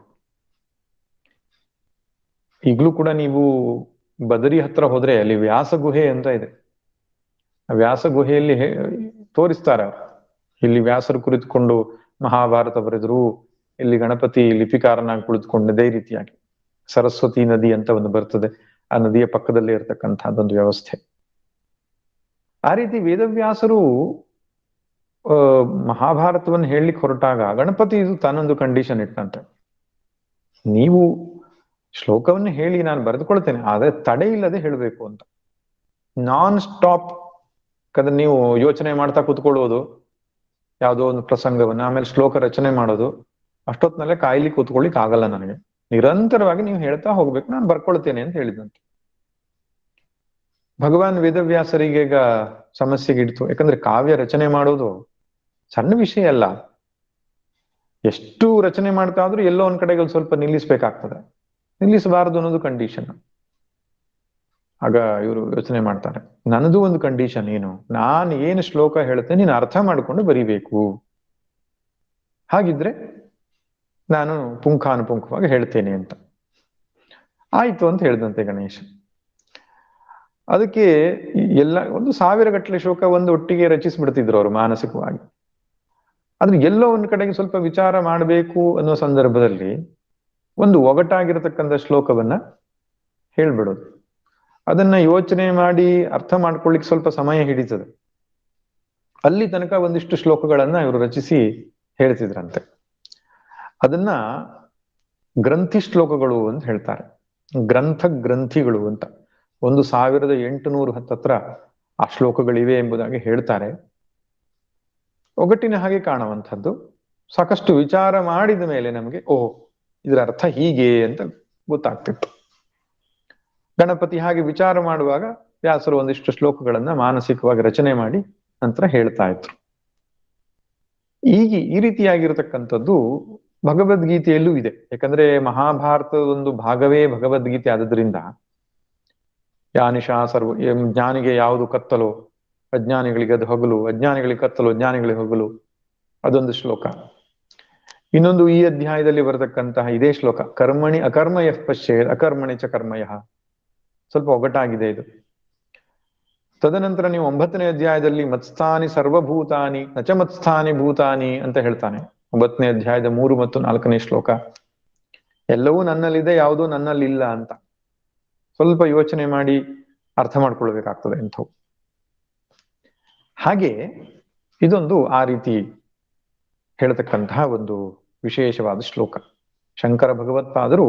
ಈಗಲೂ ಕೂಡ ನೀವು ಬದರಿ ಹತ್ರ ಹೋದ್ರೆ ಅಲ್ಲಿ ವ್ಯಾಸ ಗುಹೆ ಅಂತ ಇದೆ. ವ್ಯಾಸ ಗುಹೆಯಲ್ಲಿ ತೋರಿಸ್ತಾರೆ, ಇಲ್ಲಿ ವ್ಯಾಸರು ಕುಳಿತುಕೊಂಡು ಮಹಾಭಾರತ ಬರೆದ್ರು, ಇಲ್ಲಿ ಗಣಪತಿ ಲಿಪಿಕಾರನಾಗಿ ಕುಳಿತುಕೊಂಡಿದೆ. ಈ ರೀತಿಯಾಗಿ ಸರಸ್ವತಿ ನದಿ ಅಂತ ಒಂದು ಬರ್ತದೆ, ಆ ನದಿಯ ಪಕ್ಕದಲ್ಲೇ ಇರತಕ್ಕಂತಹದ್ದೊಂದು ವ್ಯವಸ್ಥೆ. ಆ ರೀತಿ ವೇದವ್ಯಾಸರು ಮಹಾಭಾರತವನ್ನು ಹೇಳಲಿಕ್ಕೆ ಹೊರಟಾಗ ಗಣಪತಿ ಇದು ತಾನೊಂದು ಕಂಡೀಷನ್ ಇಟ್ಟಂತೆ, ನೀವು ಶ್ಲೋಕವನ್ನು ಹೇಳಿ ನಾನು ಬರೆದುಕೊಳ್ತೇನೆ, ಆದ್ರೆ ತಡೆ ಇಲ್ಲದೆ ಹೇಳಬೇಕು ಅಂತ. ನಾನ್ ಸ್ಟಾಪ್ ಕದ ನೀವು ಯೋಚನೆ ಮಾಡ್ತಾ ಕೂತ್ಕೊಳ್ಳೋದು ಯಾವುದೋ ಒಂದು ಪ್ರಸಂಗವನ್ನ, ಆಮೇಲೆ ಶ್ಲೋಕ ರಚನೆ ಮಾಡೋದು, ಅಷ್ಟೊತ್ನಲ್ಲೇ ಕಾಯ್ಲಿ ಕೂತ್ಕೊಳ್ಳಿಕ್ ಆಗಲ್ಲ ನನಗೆ, ನಿರಂತರವಾಗಿ ನೀವು ಹೇಳ್ತಾ ಹೋಗ್ಬೇಕು, ನಾನು ಬರ್ಕೊಳ್ತೇನೆ ಅಂತ ಹೇಳಿದಂತೆ. ಭಗವಾನ್ ವೇದವ್ಯಾಸರಿಗೆ ಈಗ ಸಮಸ್ಯೆಗಿಡ್ತು. ಯಾಕಂದ್ರೆ ಕಾವ್ಯ ರಚನೆ ಮಾಡೋದು ಸಣ್ಣ ವಿಷಯ ಅಲ್ಲ. ಎಷ್ಟು ರಚನೆ ಮಾಡ್ತಾ ಆದ್ರೂ ಎಲ್ಲೋ ಒಂದ್ ಕಡೆಗೆ ಸ್ವಲ್ಪ ನಿಲ್ಲಿಸ್ಬೇಕಾಗ್ತದೆ, ನಿಲ್ಲಿಸಬಾರದು ಅನ್ನೋದು ಕಂಡೀಷನ್. ಆಗ ಇವರು ಯೋಚನೆ ಮಾಡ್ತಾರೆ, ನನ್ನದು ಒಂದು ಕಂಡೀಷನ್ ಏನು, ನಾನು ಏನು ಶ್ಲೋಕ ಹೇಳ್ತೇನೆ ನೀನು ಅರ್ಥ ಮಾಡ್ಕೊಂಡು ಬರಿಬೇಕು. ಹಾಗಿದ್ರೆ ನಾನು ಪುಂಖಾನುಪುಂಖವಾಗಿ ಹೇಳ್ತೇನೆ ಅಂತ. ಆಯ್ತು ಅಂತ ಹೇಳಿದಂತೆ ಗಣೇಶ. ಅದಕ್ಕೆ ಎಲ್ಲ 1000 ಗಟ್ಟಲೆ ಶ್ಲೋಕ ಒಂದು ಒಟ್ಟಿಗೆ ರಚಿಸ್ಬಿಡ್ತಿದ್ರು ಅವರು ಮಾನಸಿಕವಾಗಿ. ಆದ್ರೆ ಎಲ್ಲೋ ಒಂದು ಕಡೆಗೆ ಸ್ವಲ್ಪ ವಿಚಾರ ಮಾಡಬೇಕು ಅನ್ನೋ ಸಂದರ್ಭದಲ್ಲಿ ಒಂದು ಒಗಟಾಗಿರತಕ್ಕಂಥ ಶ್ಲೋಕವನ್ನ ಹೇಳ್ಬಿಡೋದು. ಅದನ್ನ ಯೋಚನೆ ಮಾಡಿ ಅರ್ಥ ಮಾಡ್ಕೊಳ್ಳಿಕ್ಕೆ ಸ್ವಲ್ಪ ಸಮಯ ಹಿಡಿತದೆ. ಅಲ್ಲಿ ತನಕ ಒಂದಿಷ್ಟು ಶ್ಲೋಕಗಳನ್ನ ಇವರು ರಚಿಸಿ ಹೇಳ್ತಿದ್ರಂತೆ. ಅದನ್ನ ಗ್ರಂಥಿ ಶ್ಲೋಕಗಳು ಅಂತ ಹೇಳ್ತಾರೆ. ಗ್ರಂಥಿಗಳು ಅಂತ 1800 ಹತ್ತತ್ರ ಆ ಶ್ಲೋಕಗಳಿವೆ ಎಂಬುದಾಗಿ ಹೇಳ್ತಾರೆ. ಒಗಟಿನ ಹಾಗೆ ಕಾಣುವಂಥದ್ದು. ಸಾಕಷ್ಟು ವಿಚಾರ ಮಾಡಿದ ಮೇಲೆ ನಮಗೆ ಇದರ ಅರ್ಥ ಹೀಗೆ ಅಂತ ಗೊತ್ತಾಗ್ತಿತ್ತು. ಗಣಪತಿ ಹಾಗೆ ವಿಚಾರ ಮಾಡುವಾಗ ವ್ಯಾಸರು ಒಂದಿಷ್ಟು ಶ್ಲೋಕಗಳನ್ನ ಮಾನಸಿಕವಾಗಿ ರಚನೆ ಮಾಡಿ ನಂತರ ಹೇಳ್ತಾ ಇದ್ರು. ಈ ರೀತಿಯಾಗಿರತಕ್ಕಂಥದ್ದು ಭಗವದ್ಗೀತೆಯಲ್ಲೂ ಇದೆ. ಯಾಕಂದ್ರೆ ಮಹಾಭಾರತದ ಒಂದು ಭಾಗವೇ ಭಗವದ್ಗೀತೆ ಆದ್ರಿಂದ ಯಾನಿಶಾ ಸರ್ವ ಜ್ಞಾನಿಗೆ ಯಾವುದು ಕತ್ತಲು ಅಜ್ಞಾನಿಗಳಿಗೆ ಅದು ಹಗಲು, ಅಜ್ಞಾನಿಗಳಿಗೆ ಕತ್ತಲು ಅಜ್ಞಾನಿಗಳಿಗೆ ಹಗಲು, ಅದೊಂದು ಶ್ಲೋಕ. ಇನ್ನೊಂದು ಈ ಅಧ್ಯಾಯದಲ್ಲಿ ಬರತಕ್ಕಂತಹ ಇದೇ ಶ್ಲೋಕ, ಕರ್ಮಣಿ ಅಕರ್ಮಯ ಪಶ್ಯೇತ್ ಅಕರ್ಮಣಿ ಚ ಕರ್ಮಯ, ಸ್ವಲ್ಪ ಒಗಟಾಗಿದೆ ಇದು. ತದನಂತರ ನೀವು 9ನೇ ಅಧ್ಯಾಯದಲ್ಲಿ ಮತ್ಸ್ಥಾನಿ ಸರ್ವಭೂತಾನಿ ನಚ ಮತ್ಸ್ಥಾನಿ ಭೂತಾನಿ ಅಂತ ಹೇಳ್ತಾನೆ. 9ನೇ ಅಧ್ಯಾಯದ 3 ಮತ್ತು 4ನೇ ಶ್ಲೋಕ. ಎಲ್ಲವೂ ನನ್ನಲ್ಲಿದೆ, ಯಾವುದೂ ನನ್ನಲ್ಲಿಲ್ಲ ಅಂತ ಸ್ವಲ್ಪ ಯೋಚನೆ ಮಾಡಿ ಅರ್ಥ ಮಾಡ್ಕೊಳ್ಬೇಕಾಗ್ತದೆ ಇಂಥವು. ಹಾಗೆ ಇದೊಂದು ಆ ರೀತಿ ಹೇಳ್ತಕ್ಕಂತಹ ಒಂದು ವಿಶೇಷವಾದ ಶ್ಲೋಕ. ಶಂಕರ ಭಗವತ್ಪಾದರು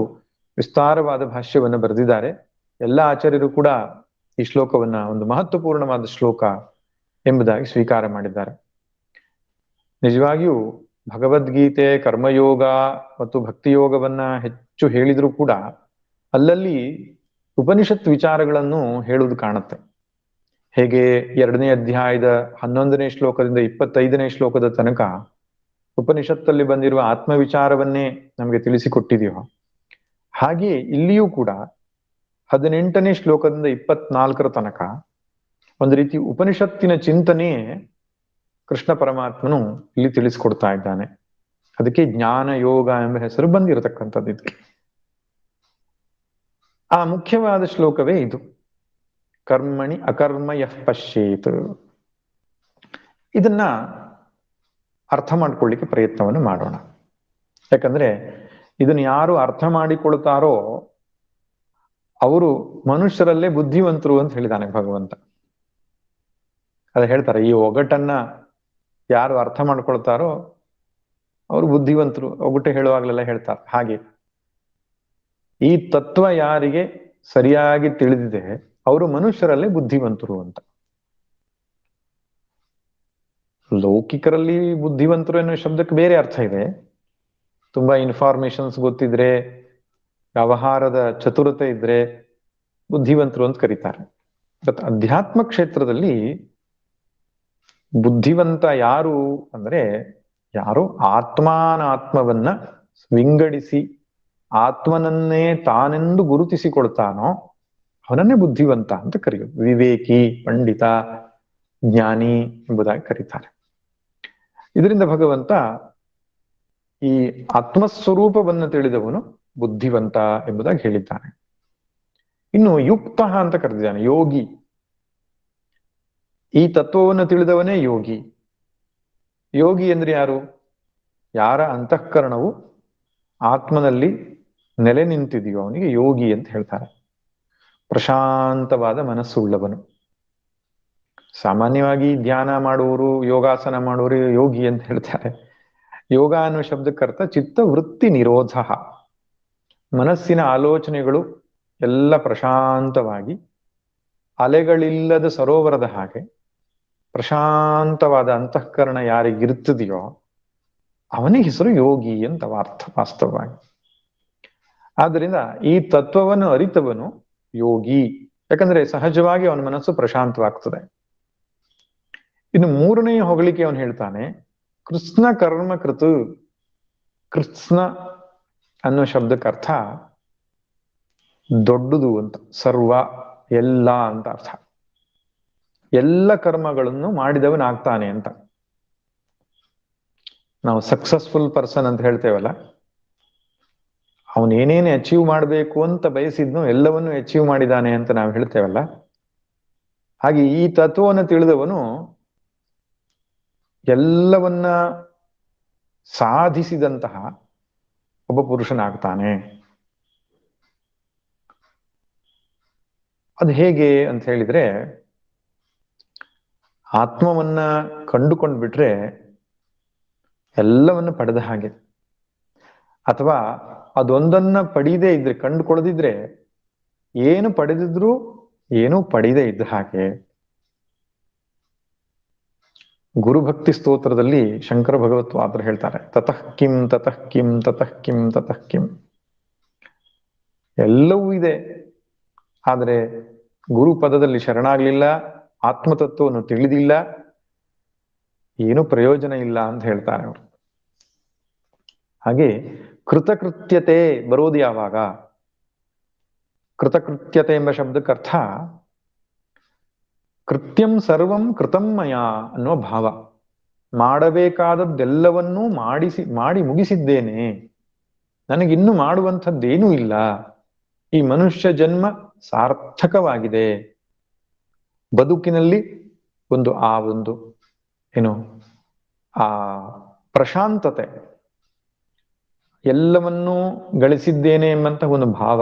ವಿಸ್ತಾರವಾದ ಭಾಷ್ಯವನ್ನು ಬರೆದಿದ್ದಾರೆ. ಎಲ್ಲ ಆಚಾರ್ಯರು ಕೂಡ ಈ ಶ್ಲೋಕವನ್ನ ಒಂದು ಮಹತ್ವಪೂರ್ಣವಾದ ಶ್ಲೋಕ ಎಂಬುದಾಗಿ ಸ್ವೀಕಾರ ಮಾಡಿದ್ದಾರೆ. ನಿಜವಾಗಿಯೂ ಭಗವದ್ಗೀತೆ ಕರ್ಮಯೋಗ ಮತ್ತು ಭಕ್ತಿಯೋಗವನ್ನ ಹೆಚ್ಚು ಹೇಳಿದ್ರೂ ಕೂಡ ಅಲ್ಲಲ್ಲಿ ಉಪನಿಷತ್ ವಿಚಾರಗಳನ್ನು ಹೇಳುವುದು ಕಾಣುತ್ತೆ. ಹೇಗೆ 2ನೇ ಅಧ್ಯಾಯದ 11ನೇ ಶ್ಲೋಕದಿಂದ 25ನೇ ಶ್ಲೋಕದ ತನಕ ಉಪನಿಷತ್ತಲ್ಲಿ ಬಂದಿರುವ ಆತ್ಮವಿಚಾರವನ್ನೇ ನಮಗೆ ತಿಳಿಸಿಕೊಟ್ಟಿದೆಯೋ, ಹಾಗೆಯೇ ಇಲ್ಲಿಯೂ ಕೂಡ 18ನೇ ಶ್ಲೋಕದಿಂದ 24ರ ತನಕ ಒಂದು ರೀತಿ ಉಪನಿಷತ್ತಿನ ಚಿಂತನೆಯೇ ಕೃಷ್ಣ ಪರಮಾತ್ಮನು ಇಲ್ಲಿ ತಿಳಿಸ್ಕೊಡ್ತಾ ಇದ್ದಾನೆ. ಅದಕ್ಕೆ ಜ್ಞಾನ ಯೋಗ ಎಂಬ ಹೆಸರು ಬಂದಿರತಕ್ಕಂಥದ್ದು ಇದಕ್ಕೆ. ಆ ಮುಖ್ಯವಾದ ಶ್ಲೋಕವೇ ಇದು, ಕರ್ಮಣಿ ಅಕರ್ಮ ಯಃ ಪಶ್ಯೇತ್. ಇದನ್ನ ಅರ್ಥ ಮಾಡ್ಕೊಳ್ಳಿಕ್ಕೆ ಪ್ರಯತ್ನವನ್ನು ಮಾಡೋಣ. ಯಾಕಂದ್ರೆ ಇದನ್ನು ಯಾರು ಅರ್ಥ ಮಾಡಿಕೊಳ್ತಾರೋ ಅವರು ಮನುಷ್ಯರಲ್ಲೇ ಬುದ್ಧಿವಂತರು ಅಂತ ಹೇಳಿದಾನೆ ಭಗವಂತ. ಅದ ಹೇಳ್ತಾರೆ, ಈ ಒಗಟನ್ನ ಯಾರು ಅರ್ಥ ಮಾಡ್ಕೊಳ್ತಾರೋ ಅವರು ಬುದ್ಧಿವಂತರು. ಒಗಟು ಹೇಳುವಾಗಲೆಲ್ಲ ಹೇಳ್ತಾರೆ ಹಾಗೆ. ಈ ತತ್ವ ಯಾರಿಗೆ ಸರಿಯಾಗಿ ತಿಳಿದಿದೆ ಅವರು ಮನುಷ್ಯರಲ್ಲೇ ಬುದ್ಧಿವಂತರು ಅಂತ. ಲೌಕಿಕರಲ್ಲಿ ಬುದ್ಧಿವಂತರು ಅನ್ನೋ ಶಬ್ದಕ್ಕೆ ಬೇರೆ ಅರ್ಥ ಇದೆ. ತುಂಬಾ ಇನ್ಫಾರ್ಮೇಶನ್ಸ್ ಗೊತ್ತಿದ್ರೆ, ವ್ಯವಹಾರದ ಚತುರತೆ ಇದ್ರೆ ಬುದ್ಧಿವಂತರು ಅಂತ ಕರೀತಾರೆ. ಬಟ್ ಅಧ್ಯಾತ್ಮ ಕ್ಷೇತ್ರದಲ್ಲಿ ಬುದ್ಧಿವಂತ ಯಾರು ಅಂದ್ರೆ, ಯಾರು ಆತ್ಮಾನಾತ್ಮವನ್ನ ವಿಂಗಡಿಸಿ ಆತ್ಮನನ್ನೇ ತಾನೆಂದು ಗುರುತಿಸಿಕೊಳ್ತಾನೋ ಅವನನ್ನೇ ಬುದ್ಧಿವಂತ ಅಂತ ಕರೆಯೋದು. ವಿವೇಕಿ, ಪಂಡಿತ, ಜ್ಞಾನಿ ಎಂಬುದಾಗಿ ಕರೀತಾರೆ. ಇದರಿಂದ ಭಗವಂತ ಈ ಆತ್ಮಸ್ವರೂಪವನ್ನು ತಿಳಿದವನು ಬುದ್ಧಿವಂತ ಎಂಬುದಾಗಿ ಹೇಳಿದ್ದಾನೆ. ಇನ್ನು ಯುಕ್ತ ಅಂತ ಕರೆದಿದ್ದಾನೆ, ಯೋಗಿ. ಈ ತತ್ವವನ್ನು ತಿಳಿದವನೇ ಯೋಗಿ. ಯೋಗಿ ಅಂದ್ರೆ ಯಾರು? ಯಾರ ಅಂತಃಕರಣವು ಆತ್ಮನಲ್ಲಿ ನೆಲೆ ನಿಂತಿದೆಯೋ ಅವನಿಗೆ ಯೋಗಿ ಅಂತ ಹೇಳ್ತಾರೆ. ಪ್ರಶಾಂತವಾದ ಮನಸ್ಸು ಉಳ್ಳವನು. ಸಾಮಾನ್ಯವಾಗಿ ಧ್ಯಾನ ಮಾಡುವವರು, ಯೋಗಾಸನ ಮಾಡುವವರು ಯೋಗಿ ಅಂತ ಹೇಳ್ತಾರೆ. ಯೋಗ ಅನ್ನೋ ಶಬ್ದಕ್ಕರ್ಥ ಚಿತ್ತ ವೃತ್ತಿ ನಿರೋಧ. ಮನಸ್ಸಿನ ಆಲೋಚನೆಗಳು ಎಲ್ಲ ಪ್ರಶಾಂತವಾಗಿ ಅಲೆಗಳಿಲ್ಲದ ಸರೋವರದ ಹಾಗೆ ಪ್ರಶಾಂತವಾದ ಅಂತಃಕರಣ ಯಾರಿಗಿರ್ತದೆಯೋ ಅವನಿಗೆ ಹೆಸರು ಯೋಗಿ ಅಂತ ಅರ್ಥ ವಾಸ್ತವವಾಗಿ. ಆದ್ದರಿಂದ ಈ ತತ್ವವನ್ನು ಅರಿತವನು ಯೋಗಿ. ಯಾಕಂದ್ರೆ ಸಹಜವಾಗಿ ಅವನ ಮನಸ್ಸು ಪ್ರಶಾಂತವಾಗ್ತದೆ. ಇನ್ನು 3ನೇ ಹೊಗಳಿಕೆ ಅವನು ಹೇಳ್ತಾನೆ, ಕೃಷ್ಣ ಕರ್ಮ ಕೃತು. ಕೃಷ್ಣ ಅನ್ನೋ ಶಬ್ದಕ್ಕರ್ಥ ದೊಡ್ಡದು ಅಂತ, ಸರ್ವ, ಎಲ್ಲ ಅಂತ ಅರ್ಥ. ಎಲ್ಲ ಕರ್ಮಗಳನ್ನು ಮಾಡಿದವನಾಗ್ತಾನೆ ಅಂತ. ನಾವು ಸಕ್ಸಸ್ಫುಲ್ ಪರ್ಸನ್ ಅಂತ ಹೇಳ್ತೇವಲ್ಲ, ಅವನು ಏನೇನು ಅಚೀವ್ ಮಾಡಬೇಕು ಅಂತ ಬಯಸಿದ್ನೋ ಎಲ್ಲವನ್ನೂ ಅಚೀವ್ ಮಾಡಿದಾನೆ ಅಂತ ನಾವು ಹೇಳ್ತೇವಲ್ಲ, ಹಾಗೆ ಈ ತತ್ವವನ್ನು ತಿಳಿದವನು ಎಲ್ಲವನ್ನ ಸಾಧಿಸಿದಂತಹ ಒಬ್ಬ ಪುರುಷನಾಗ್ತಾನೆ. ಅದು ಹೇಗೆ ಅಂತ ಹೇಳಿದ್ರೆ, ಆತ್ಮವನ್ನ ಕಂಡುಕೊಂಡ್ಬಿಟ್ರೆ ಎಲ್ಲವನ್ನು ಪಡೆದ ಹಾಗೆ, ಅಥವಾ ಅದೊಂದನ್ನ ಪಡೀದೇ ಇದ್ರೆ, ಕಂಡುಕೊಳ್ಳದಿದ್ರೆ ಏನು ಪಡೆದಿದ್ರು ಏನು ಪಡೀದೇ ಇದ್ದ ಹಾಗೆ. ಗುರುಭಕ್ತಿ ಸ್ತೋತ್ರದಲ್ಲಿ ಶಂಕರ ಭಗವತ್ಪಾದರು ಹೇಳ್ತಾರೆ, ತತಃ ಕಿಂ ತತಃ ಕಿಂ ತತಃ ಕಿಂ ತತಃ ಕಿಂ. ಎಲ್ಲವೂ ಇದೆ, ಆದರೆ ಗುರು ಪದದಲ್ಲಿ ಶರಣಾಗ್ಲಿಲ್ಲ, ಆತ್ಮತತ್ವವನ್ನು ತಿಳಿದಿಲ್ಲ, ಏನು ಪ್ರಯೋಜನ ಇಲ್ಲ ಅಂತ ಹೇಳ್ತಾರೆ ಅವರು. ಹಾಗೆ ಕೃತಕೃತ್ಯತೆ ಬರೋದು ಯಾವಾಗ? ಕೃತಕೃತ್ಯತೆ ಎಂಬ ಶಬ್ದಕ್ಕೆ ಅರ್ಥ ಕೃತ್ಯಂ ಸರ್ವಂ ಕೃತಂ ಮಯ ಅನ್ನೋ ಭಾವ. ಮಾಡಬೇಕಾದದ್ದೆಲ್ಲವನ್ನೂ ಮಾಡಿ ಮುಗಿಸಿದ್ದೇನೆ, ನನಗಿನ್ನು ಮಾಡುವಂಥದ್ದೇನೂ ಇಲ್ಲ, ಈ ಮನುಷ್ಯ ಜನ್ಮ ಸಾರ್ಥಕವಾಗಿದೆ. ಬದುಕಿನಲ್ಲಿ ಒಂದು ಏನು ಆ ಪ್ರಶಾಂತತೆ, ಎಲ್ಲವನ್ನೂ ಗಳಿಸಿದ್ದೇನೆ ಎಂಬಂತಹ ಒಂದು ಭಾವ,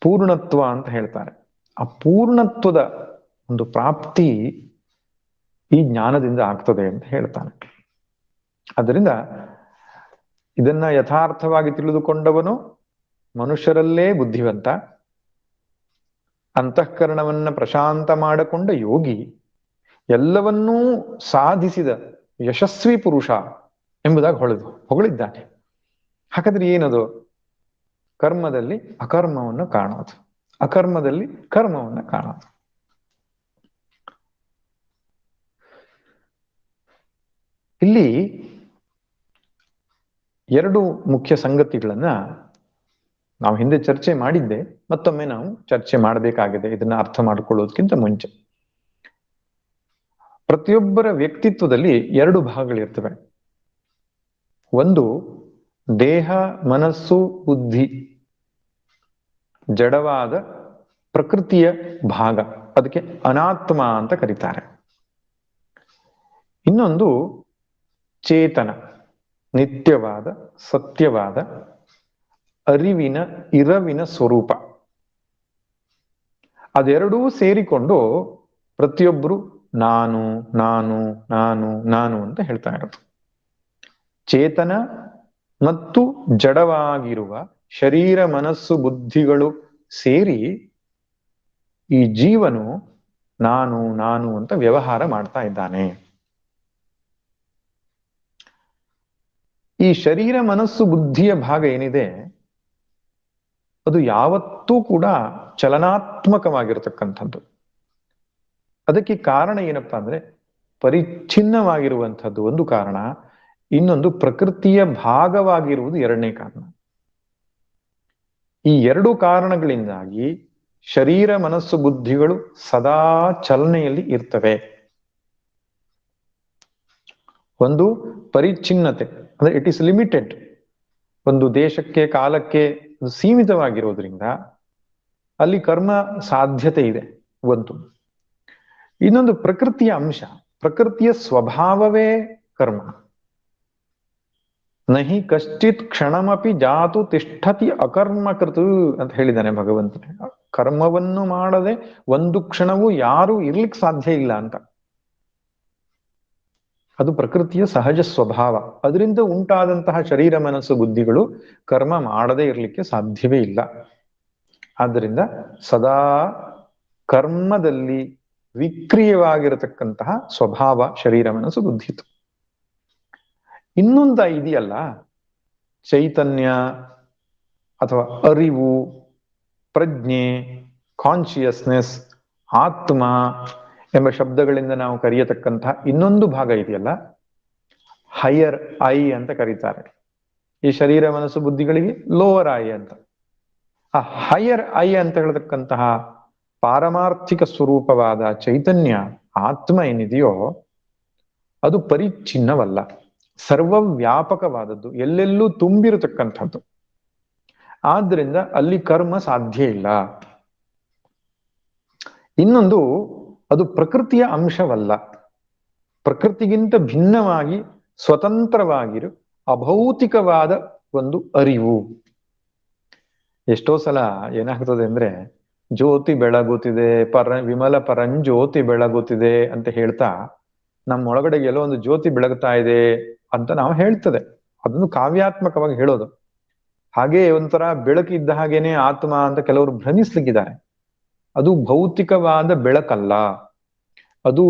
ಪೂರ್ಣತ್ವ ಅಂತ ಹೇಳ್ತಾರೆ. ಆ ಪೂರ್ಣತ್ವದ ಒಂದು ಪ್ರಾಪ್ತಿ ಈ ಜ್ಞಾನದಿಂದ ಆಗ್ತದೆ ಅಂತ ಹೇಳ್ತಾನೆ. ಅದರಿಂದ ಇದನ್ನ ಯಥಾರ್ಥವಾಗಿ ತಿಳಿದುಕೊಂಡವನು ಮನುಷ್ಯರಲ್ಲೇ ಬುದ್ಧಿವಂತ, ಅಂತಃಕರಣವನ್ನ ಪ್ರಶಾಂತ ಮಾಡಿಕೊಂಡ ಯೋಗಿ, ಎಲ್ಲವನ್ನೂ ಸಾಧಿಸಿದ ಯಶಸ್ವಿ ಪುರುಷ ಎಂಬುದಾಗಿ ಹೊಗಳಿದ್ದಾನೆ. ಹಾಗಾದ್ರೆ ಏನದು? ಕರ್ಮದಲ್ಲಿ ಅಕರ್ಮವನ್ನು ಕಾಣೋದು, ಅಕರ್ಮದಲ್ಲಿ ಕರ್ಮವನ್ನು ಕಾಣೋದು. ಇಲ್ಲಿ ಎರಡು ಮುಖ್ಯ ಸಂಗತಿಗಳನ್ನ ನಾವು ಹಿಂದೆ ಚರ್ಚೆ ಮಾಡಿದ್ದೆ, ಮತ್ತೊಮ್ಮೆ ನಾವು ಚರ್ಚೆ ಮಾಡಬೇಕಾಗಿದೆ ಇದನ್ನ ಅರ್ಥ ಮಾಡಿಕೊಳ್ಳೋದಕ್ಕಿಂತ ಮುಂಚೆ. ಪ್ರತಿಯೊಬ್ಬರ ವ್ಯಕ್ತಿತ್ವದಲ್ಲಿ ಎರಡು ಭಾಗಗಳಿರ್ತವೆ. ಒಂದು ದೇಹ, ಮನಸ್ಸು, ಬುದ್ಧಿ, ಜಡವಾದ ಪ್ರಕೃತಿಯ ಭಾಗ, ಅದಕ್ಕೆ ಅನಾತ್ಮ ಅಂತ ಕರೀತಾರೆ. ಇನ್ನೊಂದು ಚೇತನ, ನಿತ್ಯವಾದ, ಸತ್ಯವಾದ, ಅರಿವಿನ ಇರವಿನ ಸ್ವರೂಪ. ಅದೆರಡೂ ಸೇರಿಕೊಂಡು ಪ್ರತಿಯೊಬ್ಬರು ನಾನು ನಾನು ನಾನು ನಾನು ಅಂತ ಹೇಳ್ತಾ ಇರೋದು. ಚೇತನ ಮತ್ತು ಜಡವಾಗಿರುವ ಶರೀರ, ಮನಸ್ಸು, ಬುದ್ಧಿಗಳು ಸೇರಿ ಈ ಜೀವನು ನಾನು ನಾನು ಅಂತ ವ್ಯವಹಾರ ಮಾಡ್ತಾ ಇದ್ದಾನೆ. ಈ ಶರೀರ, ಮನಸ್ಸು, ಬುದ್ಧಿಯ ಭಾಗ ಏನಿದೆ ಅದು ಯಾವತ್ತೂ ಕೂಡ ಚಲನಾತ್ಮಕವಾಗಿರತಕ್ಕಂಥದ್ದು. ಅದಕ್ಕೆ ಕಾರಣ ಏನಪ್ಪಾ ಅಂದ್ರೆ ಪರಿಚ್ಛಿನ್ನವಾಗಿರುವಂಥದ್ದು ಒಂದು ಕಾರಣ, ಇನ್ನೊಂದು ಪ್ರಕೃತಿಯ ಭಾಗವಾಗಿರುವುದು ಎರಡನೇ ಕಾರಣ. ಈ ಎರಡು ಕಾರಣಗಳಿಂದಾಗಿ ಶರೀರ, ಮನಸ್ಸು, ಬುದ್ಧಿಗಳು ಸದಾ ಚಲನೆಯಲ್ಲಿ ಇರ್ತವೆ. ಒಂದು ಪರಿಚ್ಛಿನ್ನತೆ ಅಂದ್ರೆ ಇಟ್ ಇಸ್ ಲಿಮಿಟೆಡ್, ಒಂದು ದೇಶಕ್ಕೆ ಕಾಲಕ್ಕೆ ಸೀಮಿತವಾಗಿರೋದ್ರಿಂದ ಅಲ್ಲಿ ಕರ್ಮ ಸಾಧ್ಯತೆ ಇದೆ ಒಂದು. ಇನ್ನೊಂದು ಪ್ರಕೃತಿಯ ಅಂಶ, ಪ್ರಕೃತಿಯ ಸ್ವಭಾವವೇ ಕರ್ಮ. ನಹಿ ಕಶ್ಚಿತ್ ಕ್ಷಣಮಪಿ ಜಾತು ತಿಷ್ಠತಿ ಅಕರ್ಮಕೃತ್ ಅಂತ ಹೇಳಿದ್ದಾನೆ ಭಗವಂತನೇ. ಕರ್ಮವನ್ನು ಮಾಡದೆ ಒಂದು ಕ್ಷಣವೂ ಯಾರು ಇರ್ಲಿಕ್ಕೆ ಸಾಧ್ಯ ಇಲ್ಲ ಅಂತ. ಅದು ಪ್ರಕೃತಿಯ ಸಹಜ ಸ್ವಭಾವ. ಅದರಿಂದ ಉಂಟಾದಂತಹ ಶರೀರ, ಮನಸ್ಸು, ಬುದ್ಧಿಗಳು ಕರ್ಮ ಮಾಡದೇ ಇರಲಿಕ್ಕೆ ಸಾಧ್ಯವೇ ಇಲ್ಲ. ಆದ್ದರಿಂದ ಸದಾ ಕರ್ಮದಲ್ಲಿ ವಿಕ್ರಿಯವಾಗಿರತಕ್ಕಂತಹ ಸ್ವಭಾವ ಶರೀರ, ಮನಸ್ಸು, ಬುದ್ಧಿತು. ಇನ್ನೊಂದು ಇದೆಯಲ್ಲ, ಚೈತನ್ಯ ಅಥವಾ ಅರಿವು, ಪ್ರಜ್ಞೆ, ಕಾನ್ಶಿಯಸ್ನೆಸ್, ಆತ್ಮ ಎಂಬ ಶಬ್ದಗಳಿಂದ ನಾವು ಕರೆಯತಕ್ಕಂತಹ ಇನ್ನೊಂದು ಭಾಗ ಇದೆಯಲ್ಲ, ಹೈಯರ್ ಐ ಅಂತ ಕರೀತಾರೆ. ಈ ಶರೀರ, ಮನಸ್ಸು, ಬುದ್ಧಿಗಳಿಗೆ ಲೋವರ್ ಐ ಅಂತ. ಆ ಹೈಯರ್ ಐ ಅಂತ ಹೇಳತಕ್ಕಂತಹ ಪಾರಮಾರ್ಥಿಕ ಸ್ವರೂಪವಾದ ಚೈತನ್ಯ, ಆತ್ಮ ಏನಿದೆಯೋ ಅದು ಪರಿಚ್ಛಿನ್ನವಲ್ಲ, ಸರ್ವವ್ಯಾಪಕವಾದದ್ದು, ಎಲ್ಲೆಲ್ಲೂ ತುಂಬಿರತಕ್ಕಂಥದ್ದು. ಆದ್ರಿಂದ ಅಲ್ಲಿ ಕರ್ಮ ಸಾಧ್ಯ ಇಲ್ಲ. ಇನ್ನೊಂದು, ಅದು ಪ್ರಕೃತಿಯ ಅಂಶವಲ್ಲ, ಪ್ರಕೃತಿಗಿಂತ ಭಿನ್ನವಾಗಿ ಸ್ವತಂತ್ರವಾಗಿರು ಅಭೌತಿಕವಾದ ಒಂದು ಅರಿವು. ಎಷ್ಟೋ ಸಲ ಏನಾಗ್ತದೆ ಅಂದ್ರೆ, ಜ್ಯೋತಿ ಬೆಳಗುತ್ತಿದೆ, ವಿಮಲ ಪರಂಜ್ಯೋತಿ ಬೆಳಗುತ್ತಿದೆ ಅಂತ ಹೇಳ್ತಾ ನಮ್ಮೊಳಗಡೆ ಎಲ್ಲೋ ಒಂದು ಜ್ಯೋತಿ ಬೆಳಗ್ತಾ ಇದೆ ಅಂತ ನಾವು ಹೇಳ್ತದೆ. ಅದನ್ನು ಕಾವ್ಯಾತ್ಮಕವಾಗಿ ಹೇಳೋದು. ಹಾಗೆ ಒಂಥರ ಬೆಳಕಿದ್ದ ಹಾಗೇನೆ ಆತ್ಮ ಅಂತ ಕೆಲವರು ಭ್ರಮಿಸ್ಲಿಕ್ಕಿದ್ದಾರೆ. ಅದು ಭೌತಿಕವಾದ ಬೆಳಕಲ್ಲ, ಅದು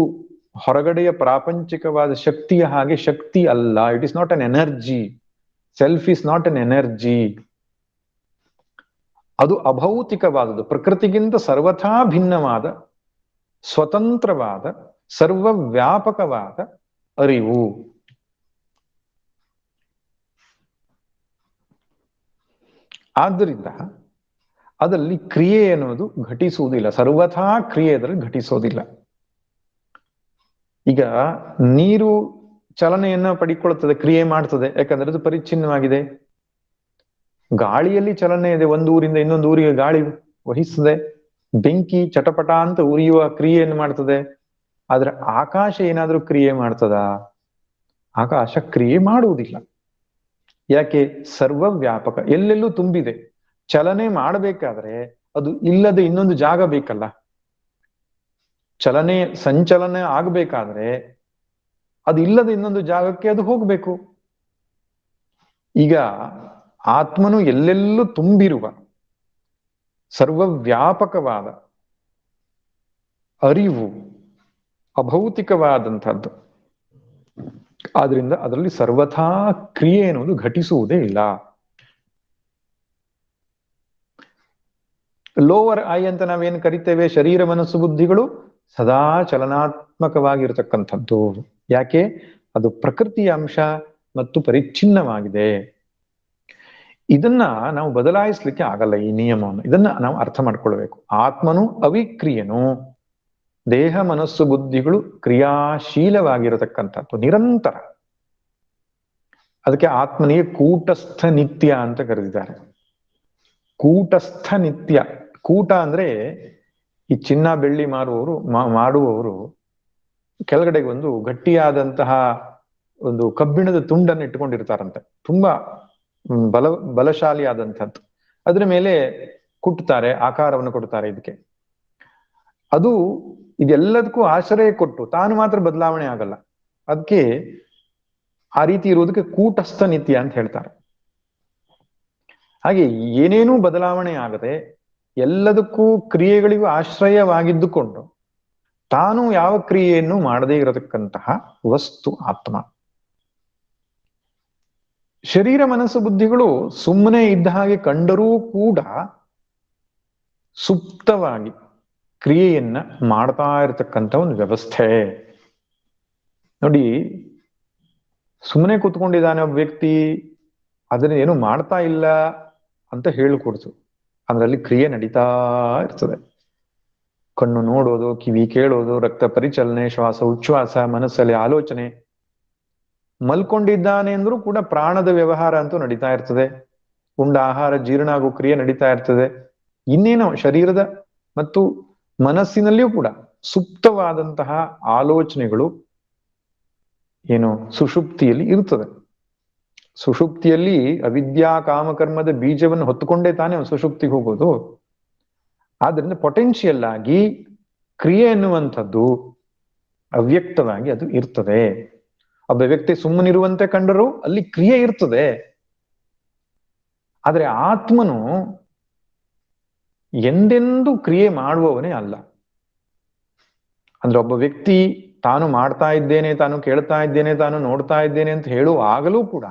ಹೊರಗಡೆಯ ಪ್ರಾಪಂಚಿಕವಾದ ಶಕ್ತಿಯ ಹಾಗೆ ಶಕ್ತಿ ಅಲ್ಲ. It is not an energy. Self is not an energy. ಅದು ಅಭೌತಿಕವಾದದ್ದು, ಪ್ರಕೃತಿಗಿಂತ ಸರ್ವಥಾ ಭಿನ್ನವಾದ, ಸ್ವತಂತ್ರವಾದ, ಸರ್ವವ್ಯಾಪಕವಾದ ಅರಿವು. ಆದ್ದರಿಂದ ಅದರಲ್ಲಿ ಕ್ರಿಯೆ ಎನ್ನುವುದು ಘಟಿಸುವುದಿಲ್ಲ, ಸರ್ವಥಾ ಕ್ರಿಯೆ ಅದರಲ್ಲಿ ಘಟಿಸೋದಿಲ್ಲ. ಈಗ ನೀರು ಚಲನೆಯನ್ನ ಪಡಿಕೊಳ್ಳುತ್ತದೆ, ಕ್ರಿಯೆ ಮಾಡ್ತದೆ, ಯಾಕಂದ್ರೆ ಅದು ಪರಿಚ್ಛಿನ್ನವಾಗಿದೆ. ಗಾಳಿಯಲ್ಲಿ ಚಲನೆ ಇದೆ, ಒಂದು ಊರಿಂದ ಇನ್ನೊಂದು ಊರಿಗೆ ಗಾಳಿ ವಹಿಸ್ತದೆ. ಬೆಂಕಿ ಚಟಪಟ ಅಂತ ಉರಿಯುವ ಕ್ರಿಯೆಯನ್ನು ಮಾಡ್ತದೆ. ಆದ್ರೆ ಆಕಾಶ ಏನಾದ್ರೂ ಕ್ರಿಯೆ ಮಾಡ್ತದ? ಆಕಾಶ ಕ್ರಿಯೆ ಮಾಡುವುದಿಲ್ಲ. ಯಾಕೆ? ಸರ್ವವ್ಯಾಪಕ, ಎಲ್ಲೆಲ್ಲೂ ತುಂಬಿದೆ. ಚಲನೆ ಮಾಡಬೇಕಾದ್ರೆ ಅದು ಇಲ್ಲದೆ ಇನ್ನೊಂದು ಜಾಗ ಬೇಕಲ್ಲ. ಚಲನೆ ಸಂಚಲನೆ ಆಗ್ಬೇಕಾದ್ರೆ ಅದು ಇಲ್ಲದೆ ಇನ್ನೊಂದು ಜಾಗಕ್ಕೆ ಅದು ಹೋಗ್ಬೇಕು. ಈಗ ಆತ್ಮನು ಎಲ್ಲೆಲ್ಲೂ ತುಂಬಿರುವ ಸರ್ವವ್ಯಾಪಕವಾದ ಅರಿವು, ಅಭೌತಿಕವಾದಂಥದ್ದು. ಆದ್ರಿಂದ ಅದರಲ್ಲಿ ಸರ್ವಥಾ ಕ್ರಿಯೆ ಎನ್ನುವುದು ಘಟಿಸುವುದೇ ಇಲ್ಲ. ಲೋವರ್ ಐ ಅಂತ ನಾವೇನು ಕರಿತೇವೆ, ಶರೀರ ಮನಸ್ಸು ಬುದ್ಧಿಗಳು ಸದಾ ಚಲನಾತ್ಮಕವಾಗಿರತಕ್ಕಂಥದ್ದು. ಯಾಕೆ? ಅದು ಪ್ರಕೃತಿಯ ಅಂಶ ಮತ್ತು ಪರಿಚ್ಛಿನ್ನವಾಗಿದೆ. ಇದನ್ನ ನಾವು ಬದಲಾಯಿಸ್ಲಿಕ್ಕೆ ಆಗಲ್ಲ, ಈ ನಿಯಮವನ್ನು. ಇದನ್ನ ನಾವು ಅರ್ಥ ಮಾಡ್ಕೊಳ್ಬೇಕು. ಆತ್ಮನು ಅವಿಕ್ರಿಯನು, ದೇಹ ಮನಸ್ಸು ಬುದ್ಧಿಗಳು ಕ್ರಿಯಾಶೀಲವಾಗಿರತಕ್ಕಂಥದ್ದು, ನಿರಂತರ. ಅದಕ್ಕೆ ಆತ್ಮನಿಗೆ ಕೂಟಸ್ಥ ನಿತ್ಯ ಅಂತ ಕರೆದಿದ್ದಾರೆ. ಕೂಟಸ್ಥ ನಿತ್ಯ. ಕೂಟ ಅಂದ್ರೆ ಈ ಚಿನ್ನ ಬೆಳ್ಳಿ ಮಾಡುವವರು ಕೆಳಗಡೆ ಒಂದು ಗಟ್ಟಿಯಾದಂತಹ ಒಂದು ಕಬ್ಬಿಣದ ತುಂಡನ್ನು ಇಟ್ಕೊಂಡಿರ್ತಾರಂತೆ, ತುಂಬಾ ಬಲಶಾಲಿ ಆದಂಥದ್ದು. ಅದ್ರ ಮೇಲೆ ಕುಟ್ತಾರೆ, ಆಕಾರವನ್ನು ಕೊಡ್ತಾರೆ ಇದಕ್ಕೆ. ಅದು ಇದೆಲ್ಲದಕ್ಕೂ ಆಶ್ರಯ ಕೊಟ್ಟು ತಾನು ಮಾತ್ರ ಬದಲಾವಣೆ ಆಗಲ್ಲ. ಅದಕ್ಕೆ ಆ ರೀತಿ ಇರುವುದಕ್ಕೆ ಕೂಟಸ್ಥ ನಿತ್ಯ ಅಂತ ಹೇಳ್ತಾರೆ. ಹಾಗೆ ಏನೇನೂ ಬದಲಾವಣೆ ಆಗದೆ ಎಲ್ಲದಕ್ಕೂ ಕ್ರಿಯೆಗಳಿಗೂ ಆಶ್ರಯವಾಗಿದ್ದುಕೊಂಡು ತಾನು ಯಾವ ಕ್ರಿಯೆಯನ್ನು ಮಾಡದೇ ಇರತಕ್ಕಂತಹ ವಸ್ತು ಆತ್ಮ. ಶರೀರ ಮನಸ್ಸು ಬುದ್ಧಿಗಳು ಸುಮ್ಮನೆ ಇದ್ದ ಹಾಗೆ ಕಂಡರೂ ಕೂಡ ಸುಪ್ತವಾಗಿ ಕ್ರಿಯೆಯನ್ನ ಮಾಡ್ತಾ ಇರತಕ್ಕಂಥ ಒಂದು ವ್ಯವಸ್ಥೆ. ನೋಡಿ, ಸುಮ್ಮನೆ ಕೂತ್ಕೊಂಡಿದ್ದಾನೆ ಒಬ್ಬ ವ್ಯಕ್ತಿ, ಅದನ್ನ ಏನು ಮಾಡ್ತಾ ಇಲ್ಲ ಅಂತ ಹೇಳಿಕೊಡ್ತು, ಅದರಲ್ಲಿ ಕ್ರಿಯೆ ನಡೀತಾ ಇರ್ತದೆ. ಕಣ್ಣು ನೋಡೋದು, ಕಿವಿ ಕೇಳೋದು, ರಕ್ತ ಪರಿಚಲನೆ, ಶ್ವಾಸ ಉಚ್ಛ್ವಾಸ, ಮನಸ್ಸಲ್ಲಿ ಆಲೋಚನೆ. ಮಲ್ಕೊಂಡಿದ್ದಾನೆ ಅಂದ್ರೂ ಕೂಡ ಪ್ರಾಣದ ವ್ಯವಹಾರ ಅಂತೂ ನಡೀತಾ ಇರ್ತದೆ. ಉಂಡ ಆಹಾರ ಜೀರ್ಣ ಆಗೋ ಕ್ರಿಯೆ ನಡೀತಾ ಇರ್ತದೆ. ಇನ್ನೇನೋ ಶರೀರದ ಮತ್ತು ಮನಸ್ಸಿನಲ್ಲಿಯೂ ಕೂಡ ಸುಪ್ತವಾದಂತಹ ಆಲೋಚನೆಗಳು ಏನು ಸುಷುಪ್ತಿಯಲ್ಲಿ ಇರುತ್ತದೆ. ಸುಷುಪ್ತಿಯಲ್ಲಿ ಅವಿದ್ಯಾ ಕಾಮಕರ್ಮದ ಬೀಜವನ್ನು ಹೊತ್ತುಕೊಂಡೇ ತಾನೇ ಅವನು ಸುಷುಪ್ತಿಗೆ ಹೋಗೋದು. ಆದ್ರಿಂದ ಪೊಟೆನ್ಷಿಯಲ್ ಆಗಿ ಕ್ರಿಯೆ ಎನ್ನುವಂಥದ್ದು ಅವ್ಯಕ್ತವಾಗಿ ಅದು ಇರ್ತದೆ. ಒಬ್ಬ ವ್ಯಕ್ತಿ ಸುಮ್ಮನಿರುವಂತೆ ಕಂಡರೂ ಅಲ್ಲಿ ಕ್ರಿಯೆ ಇರ್ತದೆ. ಆದ್ರೆ ಆತ್ಮನು ಎಂದೆಂದೂ ಕ್ರಿಯೆ ಮಾಡುವವನೇ ಅಲ್ಲ. ಅಂದ್ರೆ ಒಬ್ಬ ವ್ಯಕ್ತಿ ತಾನು ಮಾಡ್ತಾ ಇದ್ದೇನೆ, ತಾನು ಕೇಳ್ತಾ ಇದ್ದೇನೆ, ತಾನು ನೋಡ್ತಾ ಇದ್ದೇನೆ ಅಂತ ಹೇಳುವಾಗಲೂ ಕೂಡ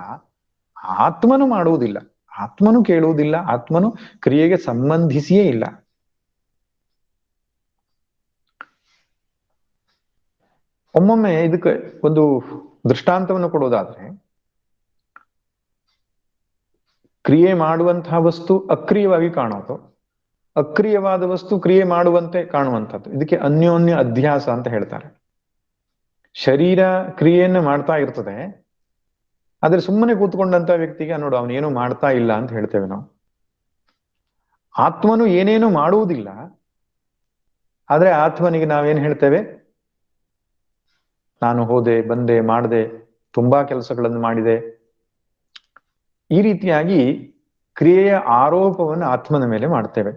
ಆತ್ಮನು ಮಾಡುವುದಿಲ್ಲ, ಆತ್ಮನು ಕೇಳುವುದಿಲ್ಲ, ಆತ್ಮನು ಕ್ರಿಯೆಗೆ ಸಂಬಂಧಿಸಿಯೇ ಇಲ್ಲ. ಒಮ್ಮೊಮ್ಮೆ ಇದಕ್ಕೆ ಒಂದು ದೃಷ್ಟಾಂತವನ್ನು ಕೊಡೋದಾದ್ರೆ, ಕ್ರಿಯೆ ಮಾಡುವಂತಹ ವಸ್ತು ಅಕ್ರಿಯವಾಗಿ ಕಾಣೋದು, ಅಕ್ರಿಯವಾದ ವಸ್ತು ಕ್ರಿಯೆ ಮಾಡುವಂತೆ ಕಾಣುವಂಥದ್ದು. ಇದಕ್ಕೆ ಅನ್ಯೋನ್ಯ ಅಧ್ಯಾಸ ಅಂತ ಹೇಳ್ತಾರೆ. ಶರೀರ ಕ್ರಿಯೆಯನ್ನು ಮಾಡ್ತಾ ಇರ್ತದೆ, ಆದ್ರೆ ಸುಮ್ಮನೆ ಕೂತ್ಕೊಂಡಂತ ವ್ಯಕ್ತಿಗೆ ನೋಡು ಅವನೇನು ಮಾಡ್ತಾ ಇಲ್ಲ ಅಂತ ಹೇಳ್ತೇವೆ ನಾವು. ಆತ್ಮನು ಏನೇನು ಮಾಡುವುದಿಲ್ಲ, ಆದ್ರೆ ಆತ್ಮನಿಗೆ ನಾವೇನ್ ಹೇಳ್ತೇವೆ, ನಾನು ಹೋದೆ ಬಂದೆ ಮಾಡಿದೆ, ತುಂಬಾ ಕೆಲಸಗಳನ್ನು ಮಾಡಿದೆ. ಈ ರೀತಿಯಾಗಿ ಕ್ರಿಯೆಯ ಆರೋಪವನ್ನು ಆತ್ಮನ ಮೇಲೆ ಮಾಡ್ತೇವೆ.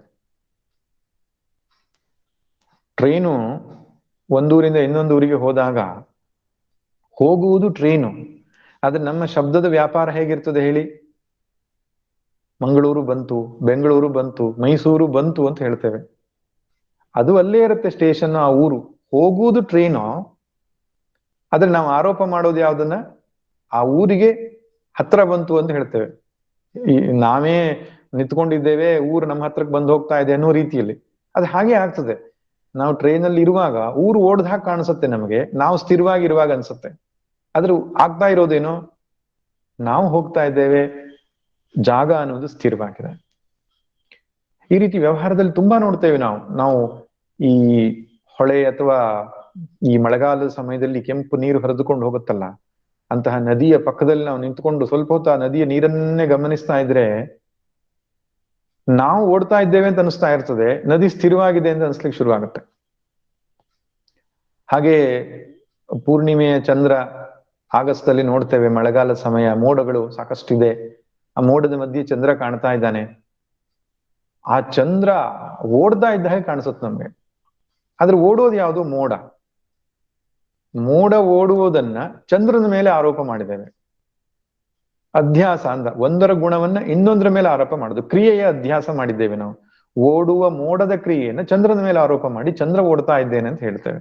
ಟ್ರೈನು ಒಂದೂರಿಂದ ಇನ್ನೊಂದು ಊರಿಗೆ ಹೋದಾಗ ಹೋಗುವುದು ಟ್ರೈನು, ಆದ್ರೆ ನಮ್ಮ ಶಬ್ದದ ವ್ಯಾಪಾರ ಹೇಗಿರ್ತದೆ ಹೇಳಿ? ಮಂಗಳೂರು ಬಂತು, ಬೆಂಗಳೂರು ಬಂತು, ಮೈಸೂರು ಬಂತು ಅಂತ ಹೇಳ್ತೇವೆ. ಅದು ಅಲ್ಲೇ ಇರುತ್ತೆ ಸ್ಟೇಷನ್, ಆ ಊರು. ಹೋಗುವುದು ಟ್ರೈನು, ಆದ್ರೆ ನಾವು ಆರೋಪ ಮಾಡೋದು ಯಾವ್ದನ್ನ? ಆ ಊರಿಗೆ ಹತ್ರ ಬಂತು ಅಂತ ಹೇಳ್ತೇವೆ. ನಾವೇ ನಿಂತ್ಕೊಂಡಿದ್ದೇವೆ, ಊರು ನಮ್ಮ ಹತ್ರಕ್ಕೆ ಬಂದು ಹೋಗ್ತಾ ಇದೆ ಅನ್ನೋ ರೀತಿಯಲ್ಲಿ. ಅದು ಹಾಗೆ ಆಗ್ತದೆ. ನಾವು ಟ್ರೈನಲ್ಲಿ ಇರುವಾಗ ಊರು ಓಡ್ದ ಹಾಗೆ ಕಾಣಿಸುತ್ತೆ ನಮಗೆ, ನಾವು ಸ್ಥಿರವಾಗಿರುವಾಗ ಅನ್ಸುತ್ತೆ. ಆದ್ರೂ ಆಗ್ತಾ ಇರೋದೇನು? ನಾವು ಹೋಗ್ತಾ ಇದ್ದೇವೆ, ಜಾಗ ಅನ್ನೋದು ಸ್ಥಿರವಾಗಿದೆ. ಈ ರೀತಿ ವ್ಯವಹಾರದಲ್ಲಿ ತುಂಬಾ ನೋಡ್ತೇವೆ ನಾವು ಈ ಹೊಳೆ ಅಥವಾ ಈ ಮಳೆಗಾಲದ ಸಮಯದಲ್ಲಿ ಕೆಂಪು ನೀರು ಹರಿದುಕೊಂಡು ಹೋಗುತ್ತಲ್ಲ, ಅಂತಹ ನದಿಯ ಪಕ್ಕದಲ್ಲಿ ನಾವು ನಿಂತ್ಕೊಂಡು ಸ್ವಲ್ಪ ಹೊತ್ತು ಆ ನದಿಯ ನೀರನ್ನೇ ಗಮನಿಸ್ತಾ ಇದ್ರೆ ನಾವು ಓಡ್ತಾ ಇದ್ದೇವೆ ಅಂತ ಅನಿಸ್ತಾ ಇರ್ತದೆ, ನದಿ ಸ್ಥಿರವಾಗಿದೆ ಅಂತ ಅನ್ಸ್ಲಿಕ್ಕೆ ಶುರುವಾಗುತ್ತೆ. ಹಾಗೆ ಪೂರ್ಣಿಮೆಯ ಚಂದ್ರ ಆಗಸ್ಟ್ ಅಲ್ಲಿ ನೋಡ್ತೇವೆ, ಮಳೆಗಾಲ ಸಮಯ, ಮೋಡಗಳು ಸಾಕಷ್ಟಿದೆ, ಆ ಮೋಡದ ಮಧ್ಯೆ ಚಂದ್ರ ಕಾಣ್ತಾ ಇದ್ದಾನೆ. ಆ ಚಂದ್ರ ಓಡ್ತಾ ಇದ್ದ ಹಾಗೆ ಕಾಣಿಸುತ್ತೆ ನಮ್ಗೆ. ಆದ್ರೆ ಓಡೋದು ಯಾವುದು? ಮೋಡ. ಮೋಡ ಓಡುವುದನ್ನ ಚಂದ್ರನ ಮೇಲೆ ಆರೋಪ ಮಾಡಿದ್ದೇವೆ. ಅಧ್ಯಾಸ ಅಂತ ಒಂದರ ಗುಣವನ್ನ ಇನ್ನೊಂದರ ಮೇಲೆ ಆರೋಪ ಮಾಡುದು, ಕ್ರಿಯೆಯ ಅಧ್ಯಾಸ ಮಾಡಿದ್ದೇವೆ ನಾವು. ಓಡುವ ಮೋಡದ ಕ್ರಿಯೆಯನ್ನ ಚಂದ್ರನ ಮೇಲೆ ಆರೋಪ ಮಾಡಿ ಚಂದ್ರ ಓಡ್ತಾ ಇದ್ದೇನೆ ಅಂತ ಹೇಳ್ತೇವೆ.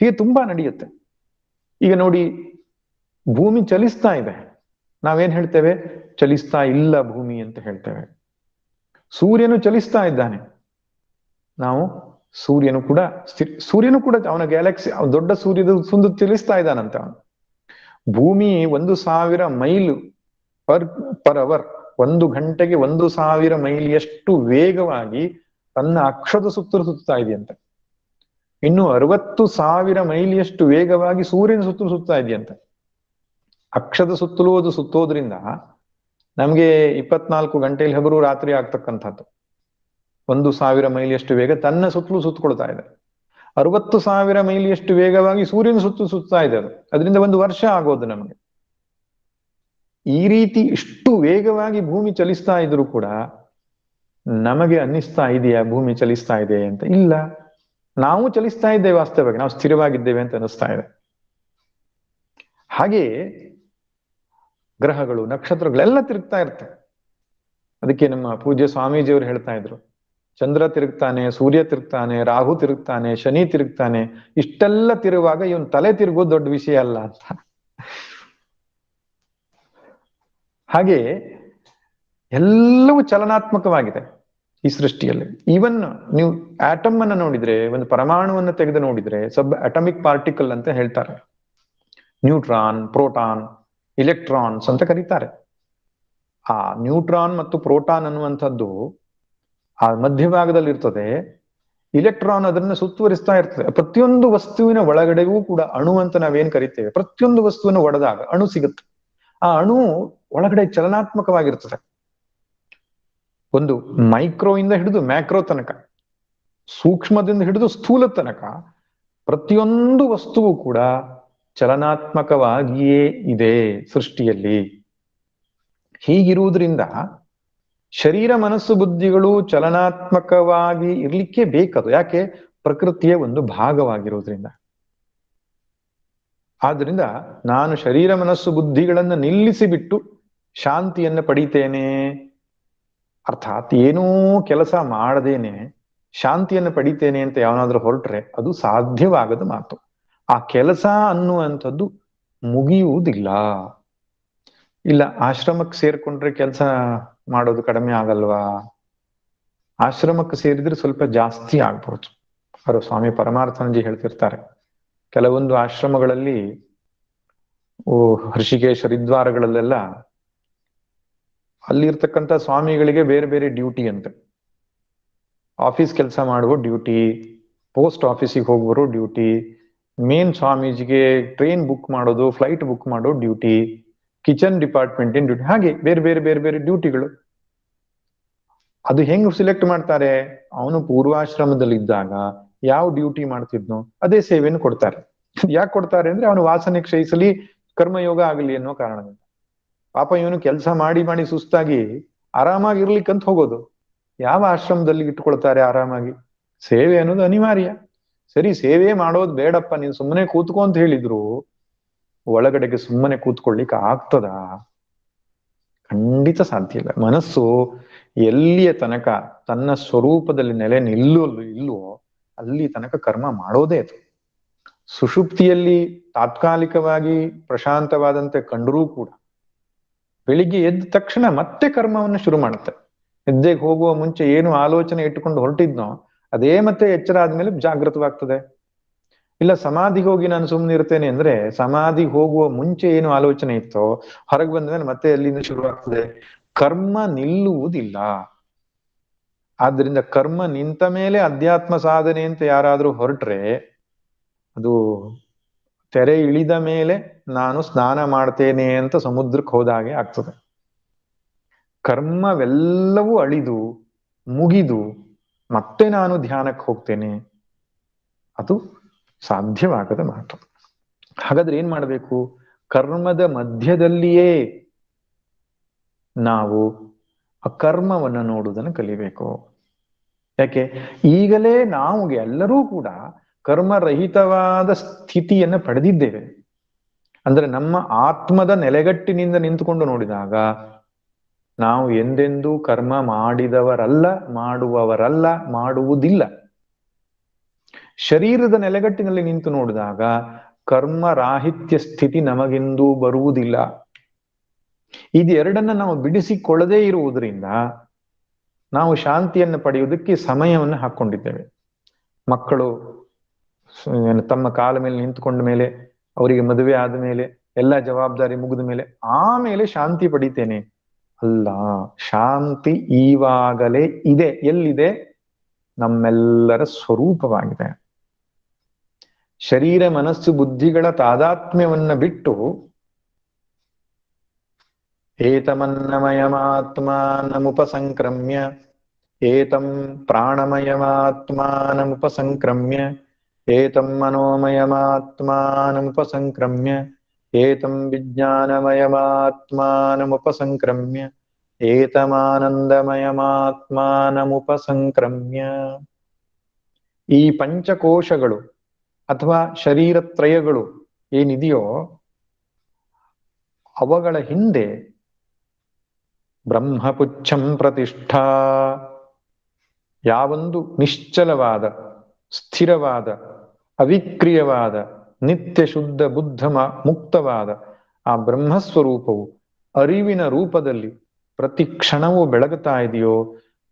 ಹೀಗೆ ತುಂಬಾ ನಡೆಯುತ್ತೆ. ಈಗ ನೋಡಿ, ಭೂಮಿ ಚಲಿಸ್ತಾ ಇದೆ, ನಾವೇನ್ ಹೇಳ್ತೇವೆ? ಚಲಿಸ್ತಾ ಇಲ್ಲ ಭೂಮಿ ಅಂತ ಹೇಳ್ತೇವೆ. ಸೂರ್ಯನು ಚಲಿಸ್ತಾ ಇದ್ದಾನೆ, ನಾವು ಸೂರ್ಯನು ಕೂಡ ಅವನ ಗ್ಯಾಲಕ್ಸಿ, ದೊಡ್ಡ ಸೂರ್ಯದ ಸುಂದು ಚಲಿಸ್ತಾ ಇದ್ದಾನಂತ ಅವನು. ಭೂಮಿ 1,000 ಮೈಲ್ ಪರ್ ಅವರ್, 1 ಗಂಟೆಗೆ 1,000 ಮೈಲಿಯಷ್ಟು ವೇಗವಾಗಿ ತನ್ನ ಅಕ್ಷದ ಸುತ್ತಲೂ ಸುತ್ತಾ ಇದೆಯಂತೆ. ಇನ್ನು 60,000 ಮೈಲಿಯಷ್ಟು ವೇಗವಾಗಿ ಸೂರ್ಯನ ಸುತ್ತಲೂ ಸುತ್ತಾ ಇದೆಯಂತೆ. ಅಕ್ಷದ ಸುತ್ತಲೂ ಅದು ಸುತ್ತೋದ್ರಿಂದ ನಮ್ಗೆ 24 ಗಂಟೆಯಲ್ಲಿ ಹಗಲು ರಾತ್ರಿ ಆಗ್ತಕ್ಕಂಥದ್ದು. 1,000 ಮೈಲಿಯಷ್ಟು ವೇಗ ತನ್ನ ಸುತ್ತಲೂ ಸುತ್ತಕೊಳ್ತಾ ಇದೆ. 60,000 ಮೈಲಿಯಷ್ಟು ವೇಗವಾಗಿ ಸೂರ್ಯನ ಸುತ್ತಲೂ ಸುತ್ತಾ ಇದೆ ಅದು. ಅದರಿಂದ 1 ವರ್ಷ ಆಗೋದು ನಮಗೆ. ಈ ರೀತಿ ಇಷ್ಟು ವೇಗವಾಗಿ ಭೂಮಿ ಚಲಿಸ್ತಾ ಇದ್ರು ಕೂಡ ನಮಗೆ ಅನ್ನಿಸ್ತಾ ಇದೆಯಾ ಭೂಮಿ ಚಲಿಸ್ತಾ ಇದೆ ಅಂತ? ಇಲ್ಲ, ನಾವು ಚಲಿಸ್ತಾ ಇದ್ದೇವೆ, ವಾಸ್ತವವಾಗಿ ನಾವು ಸ್ಥಿರವಾಗಿದ್ದೇವೆ ಅಂತ ಅನಿಸ್ತಾ ಇದೆ. ಹಾಗೆ ಗ್ರಹಗಳು, ನಕ್ಷತ್ರಗಳೆಲ್ಲ ತಿರುಗ್ತಾ ಇರ್ತವೆ. ಅದಕ್ಕೆ ನಮ್ಮ ಪೂಜ್ಯ ಸ್ವಾಮೀಜಿಯವರು ಹೇಳ್ತಾ ಇದ್ರು, ಚಂದ್ರ ತಿರುಗ್ತಾನೆ, ಸೂರ್ಯ ತಿರುಗ್ತಾನೆ, ರಾಹು ತಿರುಗ್ತಾನೆ, ಶನಿ ತಿರುಗ್ತಾನೆ, ಇಷ್ಟೆಲ್ಲ ತಿರುವಾಗ ಇವನ್ ತಲೆ ತಿರುಗೋದು ದೊಡ್ಡ ವಿಷಯ ಅಲ್ಲ ಅಂತ. ಹಾಗೆ ಎಲ್ಲವೂ ಚಲನಾತ್ಮಕವಾಗಿದೆ ಈ ಸೃಷ್ಟಿಯಲ್ಲಿ. ಈವನ್ ನೀವು ಆಟಮ್ ಅನ್ನ ನೋಡಿದ್ರೆ, ಒಂದು ಪರಮಾಣುವನ್ನು ತೆಗೆದು ನೋಡಿದ್ರೆ, ಸಬ್ ಅಟಮಿಕ್ ಪಾರ್ಟಿಕಲ್ ಅಂತ ಹೇಳ್ತಾರೆ. ನ್ಯೂಟ್ರಾನ್, ಪ್ರೋಟಾನ್, ಇಲೆಕ್ಟ್ರಾನ್ಸ್ ಅಂತ ಕರೀತಾರೆ. ಆ ನ್ಯೂಟ್ರಾನ್ ಮತ್ತು ಪ್ರೋಟಾನ್ ಅನ್ನುವಂಥದ್ದು ಆ ಮಧ್ಯಭಾಗದಲ್ಲಿ ಇರ್ತದೆ. ಇಲೆಕ್ಟ್ರಾನ್ ಅದನ್ನ ಸುತ್ತುವರಿಸ್ತಾ ಇರ್ತದೆ. ಪ್ರತಿಯೊಂದು ವಸ್ತುವಿನ ಒಳಗಡೆಗೂ ಕೂಡ ಅಣು ಅಂತ ನಾವೇನ್ ಕರಿತೇವೆ, ಪ್ರತಿಯೊಂದು ವಸ್ತುವನ್ನು ಒಡೆದಾಗ ಅಣು ಸಿಗುತ್ತೆ. ಆ ಅಣು ಒಳಗಡೆ ಚಲನಾತ್ಮಕವಾಗಿರ್ತದೆ. ಒಂದು ಮೈಕ್ರೋ ಇಂದ ಹಿಡಿದು ಮ್ಯಾಕ್ರೋ ತನಕ, ಸೂಕ್ಷ್ಮದಿಂದ ಹಿಡಿದು ಸ್ಥೂಲ ತನಕ ಪ್ರತಿಯೊಂದು ವಸ್ತುವು ಕೂಡ ಚಲನಾತ್ಮಕವಾಗಿಯೇ ಇದೆ ಸೃಷ್ಟಿಯಲ್ಲಿ. ಹೀಗಿರುವುದರಿಂದ ಶರೀರ, ಮನಸ್ಸು, ಬುದ್ಧಿಗಳು ಚಲನಾತ್ಮಕವಾಗಿ ಇರ್ಲಿಕ್ಕೆ ಬೇಕದು. ಯಾಕೆ? ಪ್ರಕೃತಿಯ ಒಂದು ಭಾಗವಾಗಿರುವುದರಿಂದ. ಆದ್ರಿಂದ ನಾನು ಶರೀರ, ಮನಸ್ಸು, ಬುದ್ಧಿಗಳನ್ನ ನಿಲ್ಲಿಸಿಬಿಟ್ಟು ಶಾಂತಿಯನ್ನ ಪಡಿತೇನೆ, ಅರ್ಥಾತ್ ಏನೂ ಕೆಲಸ ಮಾಡದೇನೆ ಶಾಂತಿಯನ್ನು ಪಡಿತೇನೆ ಅಂತ ಯಾವನಾದ್ರೂ ಹೊರಟ್ರೆ ಅದು ಸಾಧ್ಯವಾಗದ ಮಾತು. ಆ ಕೆಲಸ ಅನ್ನುವಂಥದ್ದು ಮುಗಿಯುವುದಿಲ್ಲ. ಇಲ್ಲ, ಆಶ್ರಮಕ್ಕೆ ಸೇರ್ಕೊಂಡ್ರೆ ಕೆಲಸ ಮಾಡೋದು ಕಡಿಮೆ ಆಗಲ್ವಾ? ಆಶ್ರಮಕ್ಕೆ ಸೇರಿದ್ರೆ ಸ್ವಲ್ಪ ಜಾಸ್ತಿ ಆಗ್ಬೋದು. ಅವರು ಸ್ವಾಮಿ ಪರಮಾರ್ಥನಜಿ ಹೇಳ್ತಿರ್ತಾರೆ, ಕೆಲವೊಂದು ಆಶ್ರಮಗಳಲ್ಲಿ, ಹೃಷಿಕೇಶ ಹರಿದ್ವಾರಗಳಲ್ಲೆಲ್ಲ ಅಲ್ಲಿರ್ತಕ್ಕಂಥ ಸ್ವಾಮಿಗಳಿಗೆ ಬೇರೆ ಬೇರೆ ಡ್ಯೂಟಿ ಅಂತೆ. ಆಫೀಸ್ ಕೆಲಸ ಮಾಡುವ ಡ್ಯೂಟಿ, ಪೋಸ್ಟ್ ಆಫೀಸಿಗೆ ಹೋಗುವರು ಡ್ಯೂಟಿ, ಮೇನ್ ಸ್ವಾಮೀಜಿಗೆ ಟ್ರೈನ್ ಬುಕ್ ಮಾಡೋದು, ಫ್ಲೈಟ್ ಬುಕ್ ಮಾಡೋ ಡ್ಯೂಟಿ, ಕಿಚನ್ ಡಿಪಾರ್ಟ್ಮೆಂಟ್ ಡ್ಯೂಟಿ, ಹಾಗೆ ಬೇರೆ ಬೇರೆ ಬೇರೆ ಬೇರೆ ಡ್ಯೂಟಿಗಳು. ಅದು ಹೆಂಗ್ ಸಿಲೆಕ್ಟ್ ಮಾಡ್ತಾರೆ? ಅವನು ಪೂರ್ವಾಶ್ರಮದಲ್ಲಿದ್ದಾಗ ಯಾವ ಡ್ಯೂಟಿ ಮಾಡ್ತಿದ್ನೋ ಅದೇ ಸೇವೆಯನ್ನು ಕೊಡ್ತಾರೆ. ಯಾಕೆ ಕೊಡ್ತಾರೆ ಅಂದ್ರೆ ಅವನು ವಾಸನೆ ಕ್ಷಯಿಸಲಿ, ಕರ್ಮಯೋಗ ಆಗಲಿ ಅನ್ನೋ ಕಾರಣದಿಂದ. ಪಾಪ ಇವನು ಕೆಲಸ ಮಾಡಿ ಮಾಡಿ ಸುಸ್ತಾಗಿ ಆರಾಮಾಗಿರ್ಲಿಕ್ಕಂತ ಹೋಗೋದು. ಯಾವ ಆಶ್ರಮದಲ್ಲಿ ಇಟ್ಕೊಳ್ತಾರೆ ಆರಾಮಾಗಿ? ಸೇವೆ ಅನ್ನೋದು ಅನಿವಾರ್ಯ. ಸರಿ, ಸೇವೆ ಮಾಡೋದು ಬೇಡಪ್ಪ, ನೀನ್ ಸುಮ್ಮನೆ ಕೂತ್ಕೊ ಅಂತ ಹೇಳಿದ್ರು ಒಳಗಡೆಗೆ ಸುಮ್ಮನೆ ಕೂತ್ಕೊಳ್ಳಿಕ್ಕೆ ಆಗ್ತದ? ಖಂಡಿತ ಸಾಧ್ಯ ಇಲ್ಲ. ಮನಸ್ಸು ಎಲ್ಲಿಯ ತನಕ ತನ್ನ ಸ್ವರೂಪದಲ್ಲಿ ನೆಲೆ ಇಲ್ವೋ ಅಲ್ಲಿ ತನಕ ಕರ್ಮ ಮಾಡೋದೇ ಅದು. ಸುಷುಪ್ತಿಯಲ್ಲಿ ತಾತ್ಕಾಲಿಕವಾಗಿ ಪ್ರಶಾಂತವಾದಂತೆ ಕಂಡರೂ ಕೂಡ ಬೆಳಿಗ್ಗೆ ಎದ್ದ ತಕ್ಷಣ ಮತ್ತೆ ಕರ್ಮವನ್ನು ಶುರು ಮಾಡುತ್ತೆ. ನಿದ್ದೆಗೆ ಹೋಗುವ ಮುಂಚೆ ಏನು ಆಲೋಚನೆ ಇಟ್ಟುಕೊಂಡು ಹೊರಟಿದ್ನೋ ಅದೇ ಮತ್ತೆ ಎಚ್ಚರ ಆದ್ಮೇಲೆ ಜಾಗೃತವಾಗ್ತದೆ. ಇಲ್ಲ ಸಮಾಧಿಗೆ ಹೋಗಿ ನಾನು ಸುಮ್ಮನೆ ಇರ್ತೇನೆ ಅಂದ್ರೆ ಸಮಾಧಿಗೆ ಹೋಗುವ ಮುಂಚೆ ಏನು ಆಲೋಚನೆ ಇತ್ತೋ ಹೊರಗೆ ಬಂದ್ಮೇಲೆ ಮತ್ತೆ ಎಲ್ಲಿಂದ ಶುರುವಾಗ್ತದೆ. ಕರ್ಮ ನಿಲ್ಲುವುದಿಲ್ಲ. ಆದ್ರಿಂದ ಕರ್ಮ ನಿಂತ ಮೇಲೆ ಅಧ್ಯಾತ್ಮ ಸಾಧನೆ ಅಂತ ಯಾರಾದ್ರೂ ಹೊರಟ್ರೆ ಅದು ತೆರೆ ಇಳಿದ ಮೇಲೆ ನಾನು ಸ್ನಾನ ಮಾಡ್ತೇನೆ ಅಂತ ಸಮುದ್ರಕ್ಕೆ ಹೋದಾಗೆ ಆಗ್ತದೆ. ಕರ್ಮವೆಲ್ಲವೂ ಅಳಿದು ಮುಗಿದು ಮತ್ತೆ ನಾನು ಧ್ಯಾನಕ್ಕೆ ಹೋಗ್ತೇನೆ, ಅದು ಸಾಧ್ಯವಾಗದ ಮಾತು. ಹಾಗಾದ್ರೆ ಏನ್ ಮಾಡಬೇಕು? ಕರ್ಮದ ಮಧ್ಯದಲ್ಲಿಯೇ ನಾವು ಅಕರ್ಮವನ್ನು ನೋಡುವುದನ್ನು ಕಲಿಬೇಕು. ಯಾಕೆ? ಈಗಲೇ ನಾವು ಎಲ್ಲರೂ ಕೂಡ ಕರ್ಮರಹಿತವಾದ ಸ್ಥಿತಿಯನ್ನು ಪಡೆದಿದ್ದೇವೆ. ಅಂದ್ರೆ ನಮ್ಮ ಆತ್ಮದ ನೆಲೆಗಟ್ಟಿನಿಂದ ನಿಂತುಕೊಂಡು ನೋಡಿದಾಗ ನಾವು ಎಂದೆಂದೂ ಕರ್ಮ ಮಾಡಿದವರಲ್ಲ, ಮಾಡುವವರಲ್ಲ, ಮಾಡುವುದಿಲ್ಲ. ಶರೀರದ ನೆಲೆಗಟ್ಟಿನಲ್ಲಿ ನಿಂತು ನೋಡಿದಾಗ ಕರ್ಮ ರಾಹಿತ್ಯ ಸ್ಥಿತಿ ನಮಗೆಂದೂ ಬರುವುದಿಲ್ಲ. ಇದೆರಡನ್ನ ನಾವು ಬಿಡಿಸಿಕೊಳ್ಳದೇ ಇರುವುದರಿಂದ ನಾವು ಶಾಂತಿಯನ್ನು ಪಡೆಯುವುದಕ್ಕೆ ಸಮಯವನ್ನು ಹಾಕೊಂಡಿದ್ದೇವೆ. ಮಕ್ಕಳು ತಮ್ಮ ಕಾಲ ಮೇಲೆ ನಿಂತುಕೊಂಡ ಮೇಲೆ, ಅವರಿಗೆ ಮದುವೆ ಆದ ಮೇಲೆ, ಎಲ್ಲ ಜವಾಬ್ದಾರಿ ಮುಗಿದ ಮೇಲೆ ಆಮೇಲೆ ಶಾಂತಿ ಪಡಿತೇನೆ ಅಲ್ಲ. ಶಾಂತಿ ಈವಾಗಲೇ ಇದೆ. ಎಲ್ಲಿದೆ? ನಮ್ಮೆಲ್ಲರ ಸ್ವರೂಪವಾಗಿದೆ. ಶರೀರ ಮನಸ್ಸು ಬುದ್ಧಿಗಳ ತಾದಾತ್ಮ್ಯವನ್ನ ಬಿಟ್ಟು ಏತಮನ್ನಮಯಮಾತ್ಮಾನಮುಪಸಂಕ್ರಮ್ಯ ಏತಂ ಪ್ರಾಣಮಯಮಾತ್ಮಾನಮುಪಸಂಕ್ರಮ್ಯ ಏತಂ ಮನೋಮಯಮಾತ್ಮಾನಮುಪಸಂಕ್ರಮ್ಯ ಏತಂ ವಿಜ್ಞಾನಮಯಮಾತ್ಮಾನಮುಪಸಂಕ್ರಮ್ಯ ಏತಮಾನಂದಮಯಮಾತ್ಮಾನಮುಪಸಂಕ್ರಮ್ಯ. ಈ ಪಂಚಕೋಶಗಳು ಅಥವಾ ಶರೀರತ್ರಯಗಳು ಏನಿದೆಯೋ ಅವುಗಳ ಹಿಂದೆ ಬ್ರಹ್ಮಪುಚ್ಛಂ ಪ್ರತಿಷ್ಠಾ, ಯಾವೊಂದು ನಿಶ್ಚಲವಾದ, ಸ್ಥಿರವಾದ, ಅವಿಕ್ರಿಯವಾದ, ನಿತ್ಯ ಶುದ್ಧ ಬುದ್ಧ ಮುಕ್ತವಾದ ಆ ಬ್ರಹ್ಮಸ್ವರೂಪವು ಅರಿವಿನ ರೂಪದಲ್ಲಿ ಪ್ರತಿ ಕ್ಷಣವೂ ಬೆಳಗುತ್ತಾ ಇದೆಯೋ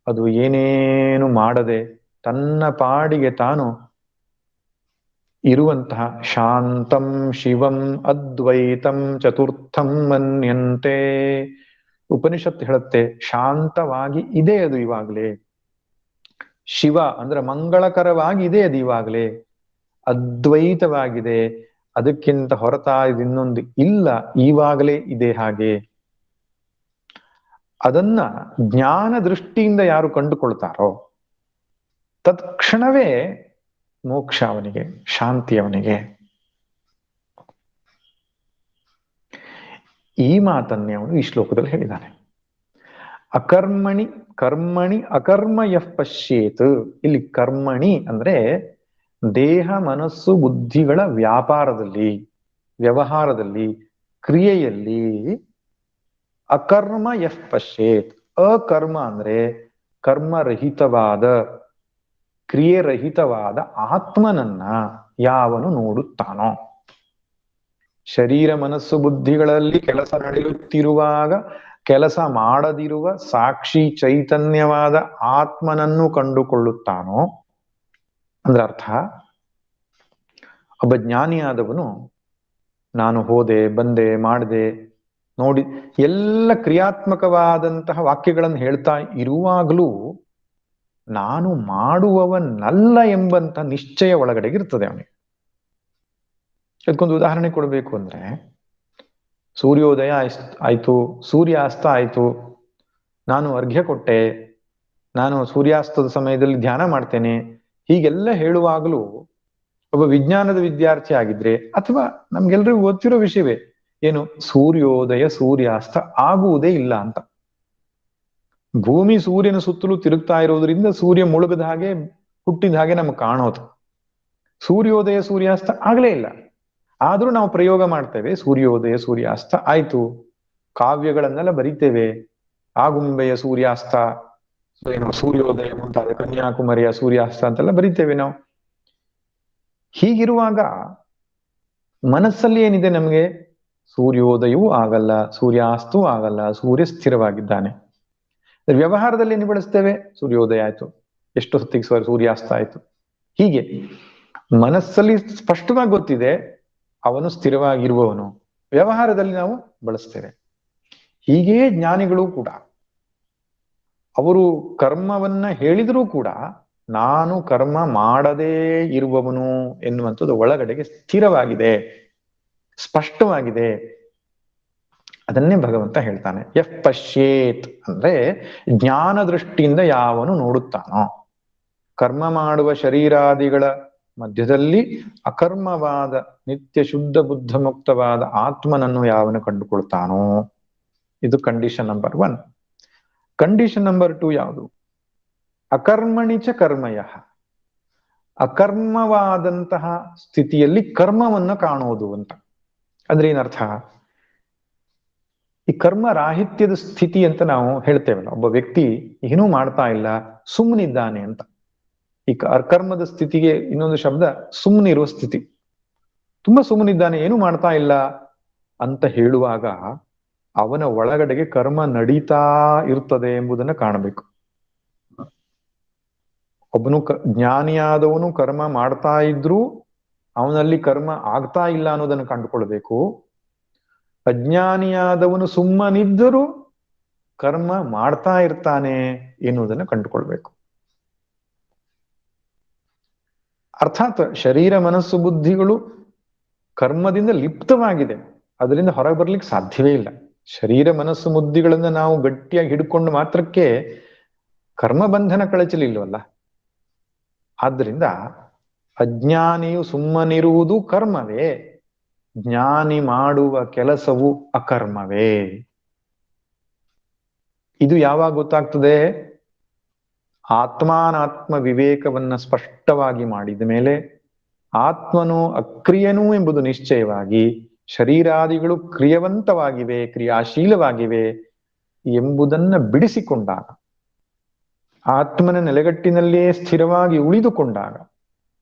ಅದು ಏನೇನು ಮಾಡದೆ ತನ್ನ ಪಾಡಿಗೆ ತಾನು ಇರುವಂತಹ ಶಾಂತಂ ಶಿವಂ ಅದ್ವೈತಂ ಚತುರ್ಥಂ ಮನ್ಯಂತೆ. ಉಪನಿಷತ್ತು ಹೇಳುತ್ತೆ ಶಾಂತವಾಗಿ ಇದೆ ಅದು ಇವಾಗಲೇ. ಶಿವ ಅಂದ್ರೆ ಮಂಗಳಕರವಾಗಿ ಇದೆ ಅದು ಇವಾಗಲೇ. ಅದ್ವೈತವಾಗಿದೆ, ಅದಕ್ಕಿಂತ ಹೊರತಾಗಿ ಇನ್ನೊಂದು ಇಲ್ಲ, ಈವಾಗಲೇ ಇದೆ. ಹಾಗೆ ಅದನ್ನ ಜ್ಞಾನ ದೃಷ್ಟಿಯಿಂದ ಯಾರು ಕಂಡುಕೊಳ್ತಾರೋ ತತ್ಕ್ಷಣವೇ ಮೋಕ್ಷ ಅವನಿಗೆ, ಶಾಂತಿ ಅವನಿಗೆ. ಈ ಮಾತನ್ನೇ ಅವನು ಈ ಶ್ಲೋಕದಲ್ಲಿ ಹೇಳಿದ್ದಾನೆ. ಅಕರ್ಮಣಿ ಕರ್ಮಣಿ ಅಕರ್ಮ ಯಃ ಪಶ್ಯೇತ್. ಇಲ್ಲಿ ಕರ್ಮಣಿ ಅಂದ್ರೆ ದೇಹ ಮನಸ್ಸು ಬುದ್ಧಿಗಳ ವ್ಯಾಪಾರದಲ್ಲಿ, ವ್ಯವಹಾರದಲ್ಲಿ, ಕ್ರಿಯೆಯಲ್ಲಿ ಅಕರ್ಮ ಯಃ ಪಶ್ಯೇತ್. ಅಕರ್ಮ ಅಂದ್ರೆ ಕರ್ಮರಹಿತವಾದ, ಕ್ರಿಯೆರಹಿತವಾದ ಆತ್ಮನನ್ನ ಯಾವನು ನೋಡುತ್ತಾನೋ. ಶರೀರ ಮನಸ್ಸು ಬುದ್ಧಿಗಳಲ್ಲಿ ಕೆಲಸ ನಡೆಯುತ್ತಿರುವಾಗ ಕೆಲಸ ಮಾಡದಿರುವ ಸಾಕ್ಷಿ ಚೈತನ್ಯವಾದ ಆತ್ಮನನ್ನು ಕಂಡುಕೊಳ್ಳುತ್ತಾನೋ ಅಂದ್ರೆ ಅರ್ಥ, ಒಬ್ಬ ಜ್ಞಾನಿಯಾದವನು ನಾನು ಹೋದೆ ಬಂದೆ ಮಾಡಿದೆ ನೋಡಿ ಎಲ್ಲ ಕ್ರಿಯಾತ್ಮಕವಾದಂತಹ ವಾಕ್ಯಗಳನ್ನು ಹೇಳ್ತಾ ಇರುವಾಗಲೂ ನಾನು ಮಾಡುವವನಲ್ಲ ಎಂಬಂತ ನಿಶ್ಚಯ ಒಳಗಡೆಗಿರ್ತದೆ ಅವನಿಗೆ. ಅದಕ್ಕೊಂದು ಉದಾಹರಣೆ ಕೊಡಬೇಕು ಅಂದ್ರೆ, ಸೂರ್ಯೋದಯ ಆಯ್ತು, ಸೂರ್ಯಾಸ್ತ ಆಯ್ತು, ನಾನು ಅರ್ಘ್ಯ ಕೊಟ್ಟೆ, ನಾನು ಸೂರ್ಯಾಸ್ತದ ಸಮಯದಲ್ಲಿ ಧ್ಯಾನ ಮಾಡ್ತೇನೆ, ಹೀಗೆಲ್ಲ ಹೇಳುವಾಗಲೂ ಒಬ್ಬ ವಿಜ್ಞಾನದ ವಿದ್ಯಾರ್ಥಿ ಆಗಿದ್ರೆ, ಅಥವಾ ನಮ್ಗೆಲ್ರಿಗೂ ಗೊತ್ತಿರೋ ವಿಷಯವೇ ಏನು, ಸೂರ್ಯೋದಯ ಸೂರ್ಯಾಸ್ತ ಆಗುವುದೇ ಇಲ್ಲ ಅಂತ. ಭೂಮಿ ಸೂರ್ಯನ ಸುತ್ತಲೂ ತಿರುಗ್ತಾ ಇರೋದ್ರಿಂದ ಸೂರ್ಯ ಮುಳುಗದ ಹಾಗೆ ಹುಟ್ಟಿದ ಹಾಗೆ ನಮ್ಗೆ ಕಾಣೋದು. ಸೂರ್ಯೋದಯ ಸೂರ್ಯಾಸ್ತ ಆಗ್ಲೇ ಇಲ್ಲ. ಆದ್ರೂ ನಾವು ಪ್ರಯೋಗ ಮಾಡ್ತೇವೆ, ಸೂರ್ಯೋದಯ ಸೂರ್ಯಾಸ್ತ ಆಯ್ತು, ಕಾವ್ಯಗಳನ್ನೆಲ್ಲ ಬರಿತೇವೆ, ಆಗುಂಬೆಯ ಸೂರ್ಯಾಸ್ತ, ಏನು ಸೂರ್ಯೋದಯ ಮುಂತಾದ ಕನ್ಯಾಕುಮಾರಿಯ ಸೂರ್ಯಾಸ್ತ ಅಂತೆಲ್ಲ ಬರಿತೇವೆ ನಾವು. ಹೀಗಿರುವಾಗ ಮನಸ್ಸಲ್ಲಿ ಏನಿದೆ ನಮಗೆ, ಸೂರ್ಯೋದಯವೂ ಆಗಲ್ಲ, ಸೂರ್ಯಾಸ್ತವೂ ಆಗಲ್ಲ, ಸೂರ್ಯ ಸ್ಥಿರವಾಗಿದ್ದಾನೆ. ವ್ಯವಹಾರದಲ್ಲಿ ಏನು ಬಳಸ್ತೇವೆ, ಸೂರ್ಯೋದಯ ಆಯ್ತು, ಎಷ್ಟು ಹೊತ್ತಿಗೆ ಸೂರ್ಯಾಸ್ತ ಆಯ್ತು, ಹೀಗೆ ಮನಸ್ಸಲ್ಲಿ ಸ್ಪಷ್ಟವಾಗಿ ಗೊತ್ತಿದೆ ಅವನು ಸ್ಥಿರವಾಗಿರುವವನು, ವ್ಯವಹಾರದಲ್ಲಿ ನಾವು ಬಳಸ್ತೇವೆ. ಹೀಗೆ ಜ್ಞಾನಿಗಳು ಕೂಡ ಅವರು ಕರ್ಮವನ್ನ ಹೇಳಿದರೂ ಕೂಡ ನಾನು ಕರ್ಮ ಮಾಡದೇ ಇರುವವನು ಎನ್ನುವಂಥದ್ದು ಒಳಗಡೆಗೆ ಸ್ಥಿರವಾಗಿದೆ, ಸ್ಪಷ್ಟವಾಗಿದೆ. ಅದನ್ನೇ ಭಗವಂತ ಹೇಳ್ತಾನೆ, ಯಃ ಪಶ್ಯೇತ್ ಅಂದ್ರೆ ಜ್ಞಾನ ದೃಷ್ಟಿಯಿಂದ ಯಾವನು ನೋಡುತ್ತಾನೋ, ಕರ್ಮ ಮಾಡುವ ಶರೀರಾದಿಗಳ ಮಧ್ಯದಲ್ಲಿ ಅಕರ್ಮವಾದ ನಿತ್ಯ ಶುದ್ಧ ಬುದ್ಧ ಮುಕ್ತವಾದ ಆತ್ಮನನ್ನು ಯಾವನು ಕಂಡುಕೊಳ್ತಾನೋ, ಇದು ಕಂಡೀಷನ್ ನಂಬರ್ 1. ಕಂಡೀಷನ್ ನಂಬರ್ 2 ಯಾವುದು, ಅಕರ್ಮಣಿಚ ಕರ್ಮಯ, ಅಕರ್ಮವಾದಂತಹ ಸ್ಥಿತಿಯಲ್ಲಿ ಕರ್ಮವನ್ನ ಕಾಣುವುದು ಅಂತ. ಅಂದ್ರೆ ಏನರ್ಥ, ಈ ಕರ್ಮ ರಾಹಿತ್ಯದ ಸ್ಥಿತಿ ಅಂತ ನಾವು ಹೇಳ್ತೇವಲ್ಲ, ಒಬ್ಬ ವ್ಯಕ್ತಿ ಏನೂ ಮಾಡ್ತಾ ಇಲ್ಲ ಸುಮ್ಮನಿದ್ದಾನೆ ಅಂತ. ಈ ಅಕರ್ಮದ ಸ್ಥಿತಿಗೆ ಇನ್ನೊಂದು ಶಬ್ದ ಸುಮ್ಮನಿರುವ ಸ್ಥಿತಿ. ತುಂಬಾ ಸುಮ್ಮನಿದ್ದಾನೆ, ಏನೂ ಮಾಡ್ತಾ ಇಲ್ಲ ಅಂತ ಹೇಳುವಾಗ ಅವನ ಒಳಗಡೆಗೆ ಕರ್ಮ ನಡೀತಾ ಇರ್ತದೆ ಎಂಬುದನ್ನ ಕಾಣಬೇಕು. ಒಬ್ಬನು ಜ್ಞಾನಿಯಾದವನು ಕರ್ಮ ಮಾಡ್ತಾ ಇದ್ರೂ ಅವನಲ್ಲಿ ಕರ್ಮ ಆಗ್ತಾ ಇಲ್ಲ ಅನ್ನೋದನ್ನು ಕಂಡುಕೊಳ್ಬೇಕು. ಅಜ್ಞಾನಿಯಾದವನು ಸುಮ್ಮನಿದ್ದರೂ ಕರ್ಮ ಮಾಡ್ತಾ ಇರ್ತಾನೆ ಎನ್ನುವುದನ್ನು ಕಂಡುಕೊಳ್ಬೇಕು. ಅರ್ಥಾತ್ ಶರೀರ ಮನಸ್ಸು ಬುದ್ಧಿಗಳು ಕರ್ಮದಿಂದ ಲಿಪ್ತವಾಗಿದೆ, ಅದರಿಂದ ಹೊರಗೆ ಬರ್ಲಿಕ್ಕೆ ಸಾಧ್ಯವೇ ಇಲ್ಲ. ಶರೀರ ಮನಸ್ಸು ಬುದ್ಧಿಗಳನ್ನ ನಾವು ಗಟ್ಟಿಯಾಗಿ ಹಿಡ್ಕೊಂಡು ಮಾತ್ರಕ್ಕೆ ಕರ್ಮ ಬಂಧನ ಕಳಚಲಿಲ್ವಲ್ಲ. ಆದ್ರಿಂದ ಅಜ್ಞಾನಿಯು ಸುಮ್ಮನಿರುವುದು ಕರ್ಮವೇ, ಜ್ಞಾನಿ ಮಾಡುವ ಕೆಲಸವು ಅಕರ್ಮವೇ. ಇದು ಯಾವಾಗ ಗೊತ್ತಾಗ್ತದೆ, ಆತ್ಮಾನಾತ್ಮ ವಿವೇಕವನ್ನ ಸ್ಪಷ್ಟವಾಗಿ ಮಾಡಿದ ಮೇಲೆ, ಆತ್ಮನು ಅಕ್ರಿಯನೂ ಎಂಬುದು ನಿಶ್ಚಯವಾಗಿ, ಶರೀರಾದಿಗಳು ಕ್ರಿಯವಂತವಾಗಿವೆ, ಕ್ರಿಯಾಶೀಲವಾಗಿವೆ ಎಂಬುದನ್ನ ಬಿಡಿಸಿಕೊಂಡಾಗ, ಆತ್ಮನ ನೆಲೆಗಟ್ಟಿನಲ್ಲಿಯೇ ಸ್ಥಿರವಾಗಿ ಉಳಿದುಕೊಂಡಾಗ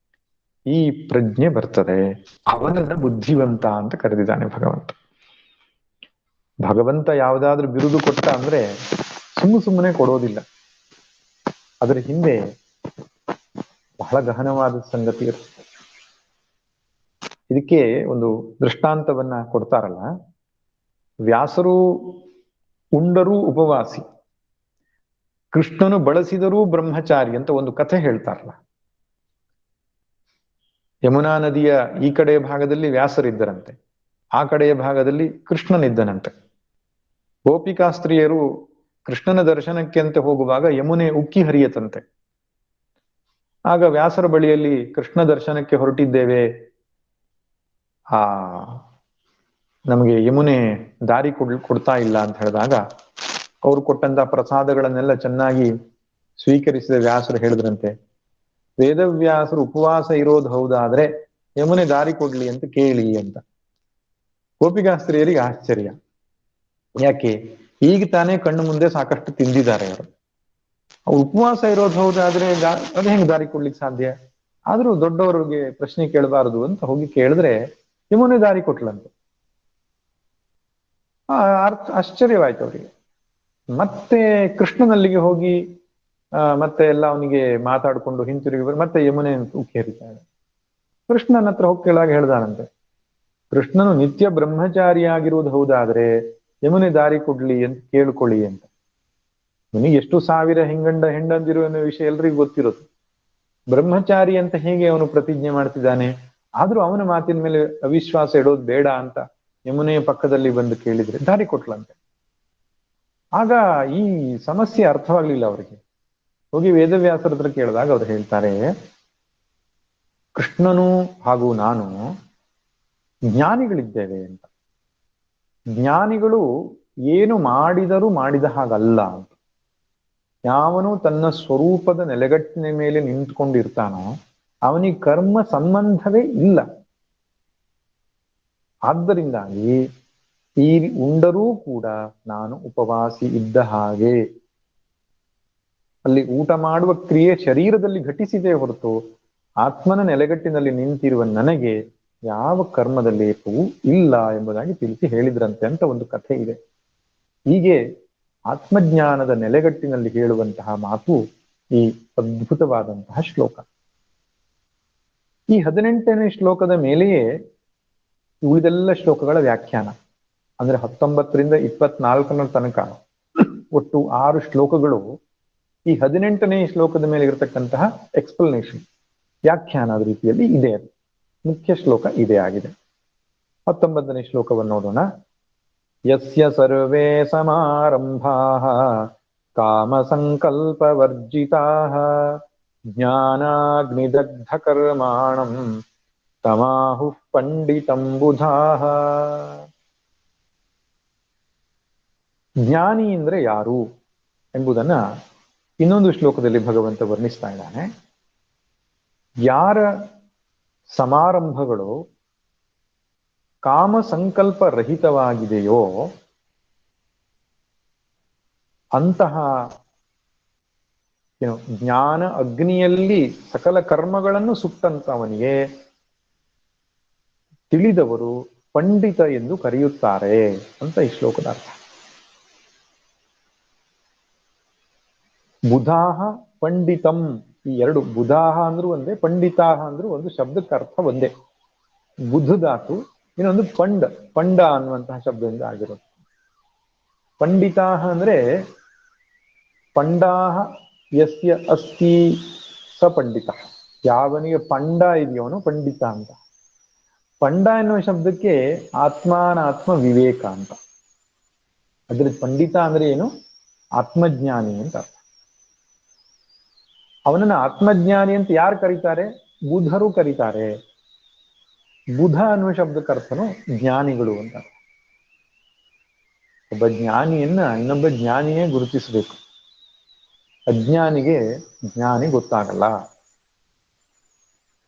ಈ ಪ್ರಜ್ಞೆ ಬರ್ತದೆ. ಅವನನ್ನ ಬುದ್ಧಿವಂತ ಅಂತ ಕರೆದಿದ್ದಾನೆ ಭಗವಂತ. ಭಗವಂತ ಯಾವುದಾದ್ರೂ ಬಿರುದು ಕೊಟ್ಟ ಅಂದ್ರೆ ಸುಮ್ಮನೆ ಕೊಡೋದಿಲ್ಲ, ಅದರ ಹಿಂದೆ ಬಹಳ ಗಹನವಾದ ಸಂಗತಿ ಇರುತ್ತೆ. ಇದಕ್ಕೆ ಒಂದು ದೃಷ್ಟಾಂತವನ್ನ ಕೊಡ್ತಾರಲ್ಲ, ವ್ಯಾಸರು ಉಂಡರೂ ಉಪವಾಸಿ, ಕೃಷ್ಣನು ಬಳಸಿದರೂ ಬ್ರಹ್ಮಚಾರಿ ಅಂತ ಒಂದು ಕಥೆ ಹೇಳ್ತಾರಲ್ಲ. ಯಮುನಾ ನದಿಯ ಈ ಕಡೆಯ ಭಾಗದಲ್ಲಿ ವ್ಯಾಸರಿದ್ದರಂತೆ, ಆ ಕಡೆಯ ಭಾಗದಲ್ಲಿ ಕೃಷ್ಣನಿದ್ದನಂತೆ. ಗೋಪಿಕಾಸ್ತ್ರೀಯರು ಕೃಷ್ಣನ ದರ್ಶನಕ್ಕೆ ಅಂತ ಹೋಗುವಾಗ ಯಮುನೆ ಉಕ್ಕಿ ಹರಿಯತಂತೆ. ಆಗ ವ್ಯಾಸರ ಬಳಿಯಲ್ಲಿ ಕೃಷ್ಣ ದರ್ಶನಕ್ಕೆ ಹೊರಟಿದ್ದೇವೆ, ಆ ನಮಗೆ ಯಮುನೆ ದಾರಿ ಕೊಡ್ತಾ ಇಲ್ಲ ಅಂತ ಹೇಳಿದಾಗ ಅವರು ಕೊಟ್ಟಂತ ಪ್ರಸಾದಗಳನ್ನೆಲ್ಲ ಚೆನ್ನಾಗಿ ಸ್ವೀಕರಿಸಿದ ವ್ಯಾಸರು ಹೇಳಿದ್ರಂತೆ, ವೇದವ್ಯಾಸರು ಉಪವಾಸ ಇರೋದು ಹೌದಾದ್ರೆ ಯಮುನೆ ದಾರಿ ಕೊಡ್ಲಿ ಅಂತ ಕೇಳಿ ಅಂತ. ಗೋಪಿಕಾಸ್ತ್ರೀಯರಿಗೆ ಆಶ್ಚರ್ಯ, ಯಾಕೆ, ಈಗ ತಾನೇ ಕಣ್ಣು ಮುಂದೆ ಸಾಕಷ್ಟು ತಿಂದಿದ್ದಾರೆ ಅವರು, ಅವ್ರು ಉಪವಾಸ ಇರೋದು ಹೌದಾದ್ರೆ ಅದು ಹೆಂಗ್ ದಾರಿ ಕೊಡ್ಲಿಕ್ಕೆ ಸಾಧ್ಯ, ಆದ್ರೂ ದೊಡ್ಡವರಿಗೆ ಪ್ರಶ್ನೆ ಕೇಳಬಾರದು ಅಂತ ಹೋಗಿ ಕೇಳಿದ್ರೆ ಯಮುನೆ ದಾರಿ ಕೊಟ್ಲಂತೆ. ಆಶ್ಚರ್ಯವಾಯ್ತು ಅವರಿಗೆ. ಮತ್ತೆ ಕೃಷ್ಣನಲ್ಲಿಗೆ ಹೋಗಿ ಮತ್ತೆ ಎಲ್ಲ ಅವನಿಗೆ ಮಾತಾಡ್ಕೊಂಡು ಹಿಂತಿರುಗಿ ಮತ್ತೆ ಯಮುನೆ ಉಕ್ಕಿ ಹರಿತಾಳೆ. ಕೃಷ್ಣನ ಹತ್ರ ಹೋಗಿ ಕೇಳಾಗ ಹೇಳ್ದಾನಂತೆ, ಕೃಷ್ಣನು ನಿತ್ಯ ಬ್ರಹ್ಮಚಾರಿಯಾಗಿರುವುದು ಹೌದಾದ್ರೆ ಯಮುನೆ ದಾರಿ ಕೊಡ್ಲಿ ಅಂತ ಕೇಳ್ಕೊಳ್ಳಿ ಅಂತ. ನಿನಗೆ ಎಷ್ಟು ಸಾವಿರ ಹೆಂಡಂದಿರು ಅನ್ನೋ ವಿಷಯ ಎಲ್ರಿಗೂ ಗೊತ್ತಿರುತ್ತೆ. ಬ್ರಹ್ಮಚಾರಿ ಅಂತ ಹೇಗೆ ಅವನು ಪ್ರತಿಜ್ಞೆ ಮಾಡ್ತಿದ್ದಾನೆ, ಆದ್ರೂ ಅವನ ಮಾತಿನ ಮೇಲೆ ಅವಿಶ್ವಾಸ ಇಡೋದು ಬೇಡ ಅಂತ ಯಮುನೆಯ ಪಕ್ಕದಲ್ಲಿ ಬಂದು ಕೇಳಿದ್ರೆ ದಾರಿ ಕೊಟ್ಲಂತೆ. ಆಗ ಈ ಸಮಸ್ಯೆ ಅರ್ಥವಾಗ್ಲಿಲ್ಲ ಅವರಿಗೆ. ಹೋಗಿ ವೇದವ್ಯಾಸರ ಹತ್ರ ಕೇಳಿದಾಗ ಅವ್ರು ಹೇಳ್ತಾರೆ, ಕೃಷ್ಣನು ಹಾಗೂ ನಾನು ಜ್ಞಾನಿಗಳಿದ್ದೇವೆ ಅಂತ. ಜ್ಞಾನಿಗಳು ಏನು ಮಾಡಿದರೂ ಮಾಡಿದ ಹಾಗಲ್ಲ ಅಂತ. ಯಾವನು ತನ್ನ ಸ್ವರೂಪದ ನೆಲೆಗಟ್ಟಿನ ಮೇಲೆ ನಿಂತ್ಕೊಂಡಿರ್ತಾನೋ ಅವನಿಗೆ ಕರ್ಮ ಸಂಬಂಧವೇ ಇಲ್ಲ. ಆದ್ದರಿಂದಾಗಿ ಈ ಉಂಡರೂ ಕೂಡ ನಾನು ಉಪವಾಸಿ ಇದ್ದ ಹಾಗೆ. ಅಲ್ಲಿ ಊಟ ಮಾಡುವ ಕ್ರಿಯೆ ಶರೀರದಲ್ಲಿ ಘಟಿಸಿದೆ ಹೊರತು ಆತ್ಮನ ನೆಲೆಗಟ್ಟಿನಲ್ಲಿ ನಿಂತಿರುವ ನನಗೆ ಯಾವ ಕರ್ಮದ ಲೇಪವೂ ಇಲ್ಲ ಎಂಬುದಾಗಿ ತಿಳಿಸಿ ಹೇಳಿದ್ರಂತೆ ಅಂತ ಒಂದು ಕಥೆ ಇದೆ. ಹೀಗೆ ಆತ್ಮಜ್ಞಾನದ ನೆಲೆಗಟ್ಟಿನಲ್ಲಿ ಹೇಳುವಂತಹ ಮಾತು ಈ ಅದ್ಭುತವಾದಂತಹ ಶ್ಲೋಕ. ಈ 18ನೇ ಶ್ಲೋಕದ ಮೇಲೆಯೇ ಉಳಿದೆಲ್ಲ ಶ್ಲೋಕಗಳ ವ್ಯಾಖ್ಯಾನ. ಅಂದ್ರೆ 19ರಿಂದ 24ರ ತನಕ ಒಟ್ಟು 6 ಶ್ಲೋಕಗಳು ಈ 18ನೇ ಶ್ಲೋಕದ ಮೇಲೆ ಇರತಕ್ಕಂತಹ ಎಕ್ಸ್ಪ್ಲನೇಷನ್, ವ್ಯಾಖ್ಯಾನದ ರೀತಿಯಲ್ಲಿ ಇದೆ. ಅದು ಮುಖ್ಯ ಶ್ಲೋಕ ಇದೇ ಆಗಿದೆ. 19ನೇ ಶ್ಲೋಕವನ್ನು ನೋಡೋಣ. ಯಸ್ಯ ಸರ್ವೇ ಸಮಾರಂಭಾಃ ಕಾಮ ಸಂಕಲ್ಪವರ್ಜಿತಾಃ ಜ್ಞಾನಾಗ್ನಿದಗ್ಧ ಕರ್ಮಾಣಂ ತಮಾಹುಃ ಪಂಡಿತಂ ಬುಧಾಃ. ಜ್ಞಾನಿ ಅಂದ್ರೆ ಯಾರು ಎಂಬುದನ್ನ ಇನ್ನೊಂದು ಶ್ಲೋಕದಲ್ಲಿ ಭಗವಂತ ವರ್ಣಿಸ್ತಾ ಇದ್ದಾನೆ. ಯಾರ ಸಮಾರಂಭಗಳು ಕಾಮ ಸಂಕಲ್ಪ ರಹಿತವಾಗಿದೆಯೋ ಅಂತಹ ಜ್ಞಾನ ಅಗ್ನಿಯಲ್ಲಿ ಸಕಲ ಕರ್ಮಗಳನ್ನು ಸುಟ್ಟಂತವನಿಗೆ ತಿಳಿದವರು ಪಂಡಿತ ಎಂದು ಕರೆಯುತ್ತಾರೆ ಅಂತ ಈ ಶ್ಲೋಕದ ಅರ್ಥ. ಬುಧಾಹ ಪಂಡಿತಂ, ಈ ಎರಡು ಬುಧಾಹ ಅಂದ್ರೂ ಒಂದೇ, ಪಂಡಿತಾಹ ಅಂದ್ರೂ ಒಂದು, ಶಬ್ದಕ್ಕೆ ಅರ್ಥ ಒಂದೇ. ಬುಧ ಧಾತು, ಇನ್ನೊಂದು ಪಂಡ ಅನ್ನುವಂತಹ ಶಬ್ದದಿಂದ ಆಗಿರೋದು. ಪಂಡಿತಾಹ ಅಂದ್ರೆ ಪಂಡಾಹ ಯಸ್ಯ ಅಸ್ತಿ ಸ ಪಂಡಿತ, ಯಾವನಿಗೆ ಪಂಡ ಇದೆಯೋನು ಪಂಡಿತ ಅಂತ. ಪಂಡ ಎನ್ನುವ ಶಬ್ದಕ್ಕೆ ಆತ್ಮಾನಾತ್ಮ ವಿವೇಕ ಅಂತ. ಅದ್ರ ಪಂಡಿತ ಅಂದ್ರೆ ಏನು? ಆತ್ಮಜ್ಞಾನಿ ಅಂತ ಅರ್ಥ. ಅವನನ್ನ ಆತ್ಮಜ್ಞಾನಿ ಅಂತ ಯಾರು ಕರೀತಾರೆ? ಬುಧರು ಕರೀತಾರೆ. ಬುಧ ಅನ್ನುವ ಶಬ್ದಕ್ಕೆ ಅರ್ಥನು ಜ್ಞಾನಿಗಳು ಅಂತ. ಒಬ್ಬ ಜ್ಞಾನಿಯನ್ನ ಇನ್ನೊಬ್ಬ ಜ್ಞಾನಿಯೇ ಗುರುತಿಸಬೇಕು. ಅಜ್ಞಾನಿಗೆ ಜ್ಞಾನಿ ಗೊತ್ತಾಗಲ್ಲ.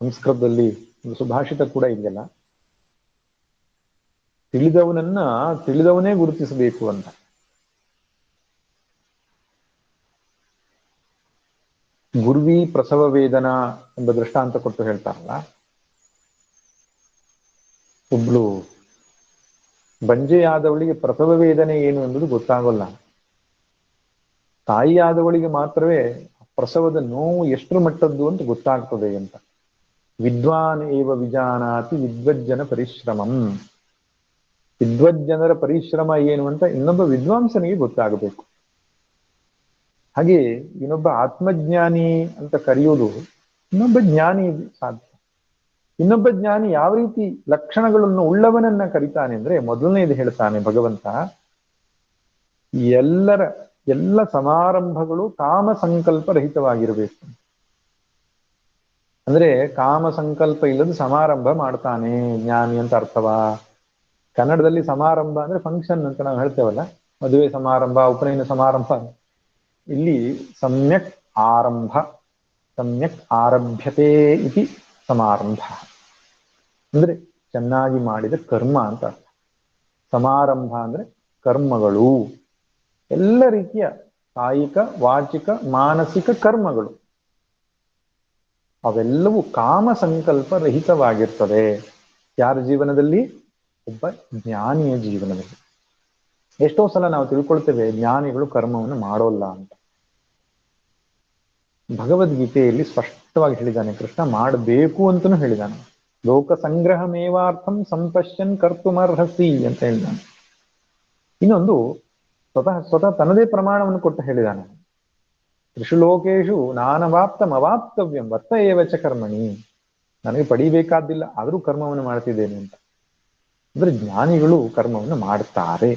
ಸಂಸ್ಕೃತದಲ್ಲಿ ಒಂದು ಸುಭಾಷಿತ ಕೂಡ ಇದೆಯಲ್ಲ, ತಿಳಿದವನನ್ನ ತಿಳಿದವನೇ ಗುರುತಿಸಬೇಕು ಅಂತ. ಗುರುವಿ ಪ್ರಸವ ವೇದನ ಎಂಬ ದೃಷ್ಟಾಂತ ಕೊಟ್ಟು ಹೇಳ್ತಾರಲ್ಲ, ಒಬ್ಳು ಬಂಜೆಯಾದವಳಿಗೆ ಪ್ರಸವ ವೇದನೆ ಏನು ಎಂಬುದು ಗೊತ್ತಾಗಲ್ಲ. ತಾಯಿಯಾದವಳಿಗೆ ಮಾತ್ರವೇ ಪ್ರಸವದ ನೋವು ಎಷ್ಟು ಮಟ್ಟದ್ದು ಅಂತ ಗೊತ್ತಾಗ್ತದೆ ಅಂತ. ವಿದ್ವಾನ್ ಏವ ವಿಜಾನಾತಿ ವಿದ್ವಜ್ಜನ ಪರಿಶ್ರಮಂ. ವಿದ್ವಜ್ಜನರ ಪರಿಶ್ರಮ ಏನು ಅಂತ ಇನ್ನೊಬ್ಬ ವಿದ್ವಾಂಸನಿಗೆ ಗೊತ್ತಾಗಬೇಕು. ಹಾಗೆ ಇನ್ನೊಬ್ಬ ಆತ್ಮಜ್ಞಾನಿ ಅಂತ ಕರೆಯೋದು ಇನ್ನೊಬ್ಬ ಜ್ಞಾನಿ ಸಾಧ್ಯ. ಇನ್ನೊಬ್ಬ ಜ್ಞಾನಿ ಯಾವ ರೀತಿ ಲಕ್ಷಣಗಳನ್ನು ಉಳ್ಳವನನ್ನ ಕರಿತಾನೆ ಅಂದ್ರೆ, ಮೊದಲನೇದು ಹೇಳ್ತಾನೆ ಭಗವಂತ, ಎಲ್ಲ ಸಮಾರಂಭಗಳು ಕಾಮ ಸಂಕಲ್ಪ ರಹಿತವಾಗಿರಬೇಕು. ಅಂದ್ರೆ ಕಾಮ ಸಂಕಲ್ಪ ಇಲ್ಲದ ಸಮಾರಂಭ ಮಾಡ್ತಾನೆ ಜ್ಞಾನಿ ಅಂತ ಅರ್ಥವಾ? ಕನ್ನಡದಲ್ಲಿ ಸಮಾರಂಭ ಅಂದ್ರೆ ಫಂಕ್ಷನ್ ಅಂತ ನಾವು ಹೇಳ್ತೇವಲ್ಲ, ಮದುವೆ ಸಮಾರಂಭ, ಉಪನಯನ ಸಮಾರಂಭ. ಇಲ್ಲಿ ಸಮ್ಯಕ್ ಆರಂಭ, ಸಮ್ಯಕ್ ಆರಭ್ಯತೆ ಇತಿ ಸಮಾರಂಭ ಅಂದ್ರೆ ಚೆನ್ನಾಗಿ ಮಾಡಿದ ಕರ್ಮ ಅಂತ ಅರ್ಥ. ಸಮಾರಂಭ ಅಂದ್ರೆ ಕರ್ಮಗಳು, ಎಲ್ಲ ರೀತಿಯ ಕಾಯಿಕ ವಾಚಿಕ ಮಾನಸಿಕ ಕರ್ಮಗಳು, ಅವೆಲ್ಲವೂ ಕಾಮ ಸಂಕಲ್ಪ ರಹಿತವಾಗಿರ್ತದೆ. ಯಾರ ಜೀವನದಲ್ಲಿ? ಒಬ್ಬ ಜ್ಞಾನಿಯ ಜೀವನದಲ್ಲಿ. ಎಷ್ಟೋ ಸಲ ನಾವು ತಿಳ್ಕೊಳ್ತೇವೆ ಜ್ಞಾನಿಗಳು ಕರ್ಮವನ್ನು ಮಾಡೋಲ್ಲ ಅಂತ. ಭಗವದ್ಗೀತೆಯಲ್ಲಿ ಸ್ಪಷ್ಟವಾಗಿ ಹೇಳಿದ್ದಾನೆ ಕೃಷ್ಣ, ಮಾಡಬೇಕು ಅಂತಲೂ ಹೇಳಿದ್ದಾನೆ. ಲೋಕ ಸಂಗ್ರಹ ಮೇವಾರ್ಥಂ ಸಂಪಶ್ಯನ್ ಕರ್ತುಮರ್ಹಸಿ ಅಂತ ಹೇಳಿದ್ದಾನೆ. ಇನ್ನೊಂದು ಸ್ವತಃ ತನ್ನದೇ ಪ್ರಮಾಣವನ್ನು ಕೊಟ್ಟು ಹೇಳಿದ್ದಾನೆ. ತ್ರಿಷು ಲೋಕೇಶು ನಾನವಾಪ್ತಂ ಅವಾಪ್ತವ್ಯಂ ವರ್ತ ಏವಚ ಕರ್ಮಣಿ. ನನಗೆ ಪಡಿಬೇಕಾದ್ದಿಲ್ಲ ಆದರೂ ಕರ್ಮವನ್ನು ಮಾಡ್ತಿದ್ದೇನೆ ಅಂತ. ಅಂದ್ರೆ ಜ್ಞಾನಿಗಳು ಕರ್ಮವನ್ನು ಮಾಡ್ತಾರೆ,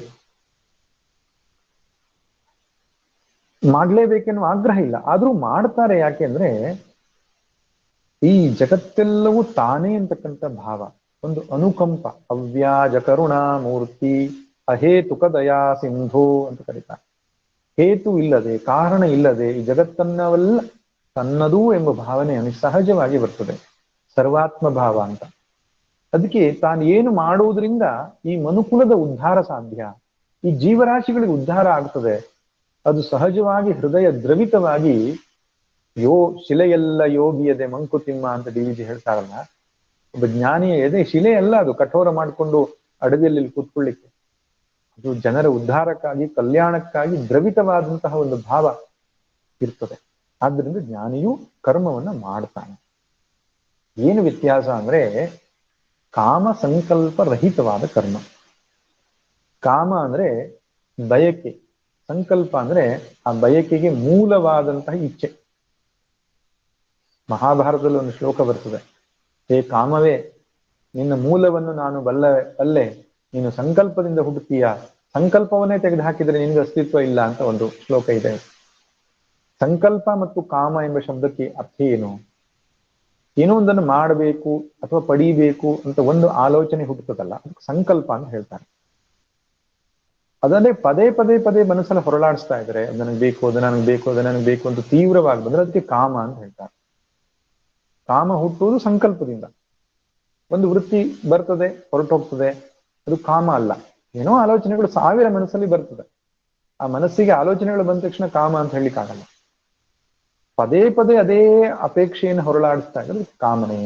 ಮಾಡ್ಲೇಬೇಕೆನ್ನುವ ಆಗ್ರಹ ಇಲ್ಲ, ಆದ್ರೂ ಮಾಡ್ತಾರೆ. ಯಾಕೆಂದ್ರೆ ಈ ಜಗತ್ತೆಲ್ಲವೂ ತಾನೇ ಅಂತಕ್ಕಂಥ ಭಾವ, ಒಂದು ಅನುಕಂಪ, ಅವ್ಯಾಜ ಕರುಣಾ ಮೂರ್ತಿ ಅಹೇತುಕ ದಯಾ ಸಿಂಧು ಅಂತ ಕರೀತಾರೆ. ಹೇತು ಇಲ್ಲದೆ, ಕಾರಣ ಇಲ್ಲದೆ ಈ ಜಗತ್ತನ್ನವೆಲ್ಲ ತನ್ನದೂ ಎಂಬ ಭಾವನೆ ಸಹಜವಾಗಿ ಬರ್ತದೆ, ಸರ್ವಾತ್ಮ ಭಾವ ಅಂತ. ಅದಕ್ಕೆ ತಾನು ಏನು ಮಾಡುವುದರಿಂದ ಈ ಮನುಕುಲದ ಉದ್ಧಾರ ಸಾಧ್ಯ, ಈ ಜೀವರಾಶಿಗಳಿಗೆ ಉದ್ಧಾರ ಆಗ್ತದೆ, ಅದು ಸಹಜವಾಗಿ ಹೃದಯ ದ್ರವಿತವಾಗಿ ಶಿಲೆಯೆಲ್ಲ ಯೋಗಿಯದೆ ಮಂಕುತಿಮ್ಮ ಅಂತ ಡಿ.ವಿ.ಜಿ ಹೇಳ್ತಾರಲ್ಲ, ಒಬ್ಬ ಜ್ಞಾನಿಯ ಎದೆ ಶಿಲೆ ಅಲ್ಲ, ಅದು ಕಠೋರ ಮಾಡಿಕೊಂಡು ಅಡವಿಯಲ್ಲಿ ಕೂತ್ಕೊಳ್ಳಿಕ್ಕೆ. ಅದು ಜನರ ಉದ್ಧಾರಕ್ಕಾಗಿ, ಕಲ್ಯಾಣಕ್ಕಾಗಿ ದ್ರವಿತವಾದಂತಹ ಒಂದು ಭಾವ ಇರ್ತದೆ. ಆದ್ದರಿಂದ ಜ್ಞಾನಿಯು ಕರ್ಮವನ್ನ ಮಾಡ್ತಾನೆ. ಏನು ವ್ಯತ್ಯಾಸ ಅಂದ್ರೆ ಕಾಮ ಸಂಕಲ್ಪ ರಹಿತವಾದ ಕರ್ಮ. ಕಾಮ ಅಂದ್ರೆ ಬಯಕೆ, ಸಂಕಲ್ಪ ಅಂದ್ರೆ ಆ ಬಯಕೆಗೆ ಮೂಲವಾದಂತಹ ಇಚ್ಛೆ. ಮಹಾಭಾರತದಲ್ಲಿ ಒಂದು ಶ್ಲೋಕ ಬರ್ತದೆ, ಹೇ ಕಾಮವೇ, ನಿನ್ನ ಮೂಲವನ್ನು ನಾನು ಬಲ್ಲೆ, ನೀನು ಸಂಕಲ್ಪದಿಂದ ಹುಟ್ಟುತ್ತೀಯ, ಸಂಕಲ್ಪವನ್ನೇ ತೆಗೆದು ಹಾಕಿದರೆ ನಿನಗೆ ಅಸ್ತಿತ್ವ ಇಲ್ಲ ಅಂತ ಒಂದು ಶ್ಲೋಕ ಇದೆ. ಸಂಕಲ್ಪ ಮತ್ತು ಕಾಮ ಎಂಬ ಶಬ್ದಕ್ಕೆ ಅರ್ಥ ಏನು? ಏನೋ ಒಂದನ್ನು ಮಾಡಬೇಕು ಅಥವಾ ಪಡೀಬೇಕು ಅಂತ ಒಂದು ಆಲೋಚನೆ ಹುಟ್ಟುತ್ತದಲ್ಲ, ಸಂಕಲ್ಪ ಅಂತ ಹೇಳ್ತಾರೆ. ಅದನ್ನೇ ಪದೇ ಪದೇ ಪದೇ ಮನಸ್ಸಲ್ಲಿ ಹೊರಳಾಡಿಸ್ತಾ ಇದ್ರೆ, ಅದು ನನಗೆ ಬೇಕು, ಅದು ನನಗೆ ಬೇಕು, ಅದು ನನಗೆ ಬೇಕು ಅಂತ ತೀವ್ರವಾಗಿ ಬಂದ್ರೆ ಅದಕ್ಕೆ ಕಾಮ ಅಂತ ಹೇಳ್ತಾರೆ. ಕಾಮ ಹುಟ್ಟುವುದು ಸಂಕಲ್ಪದಿಂದ. ಒಂದು ವೃತ್ತಿ ಬರ್ತದೆ, ಹೊರಟೋಗ್ತದೆ, ಅದು ಕಾಮ ಅಲ್ಲ. ಏನೋ ಆಲೋಚನೆಗಳು ಸಾವಿರ ಮನಸ್ಸಲ್ಲಿ ಬರ್ತದೆ, ಆ ಮನಸ್ಸಿಗೆ ಆಲೋಚನೆಗಳು ಬಂದ ತಕ್ಷಣ ಕಾಮ ಅಂತ ಹೇಳಲಿಕ್ಕಾಗಲ್ಲ. ಪದೇ ಪದೇ ಅದೇ ಅಪೇಕ್ಷೆಯನ್ನು ಹೊರಳಾಡಿಸ್ತಾ ಇದ್ರೆ ಕಾಮನೆ,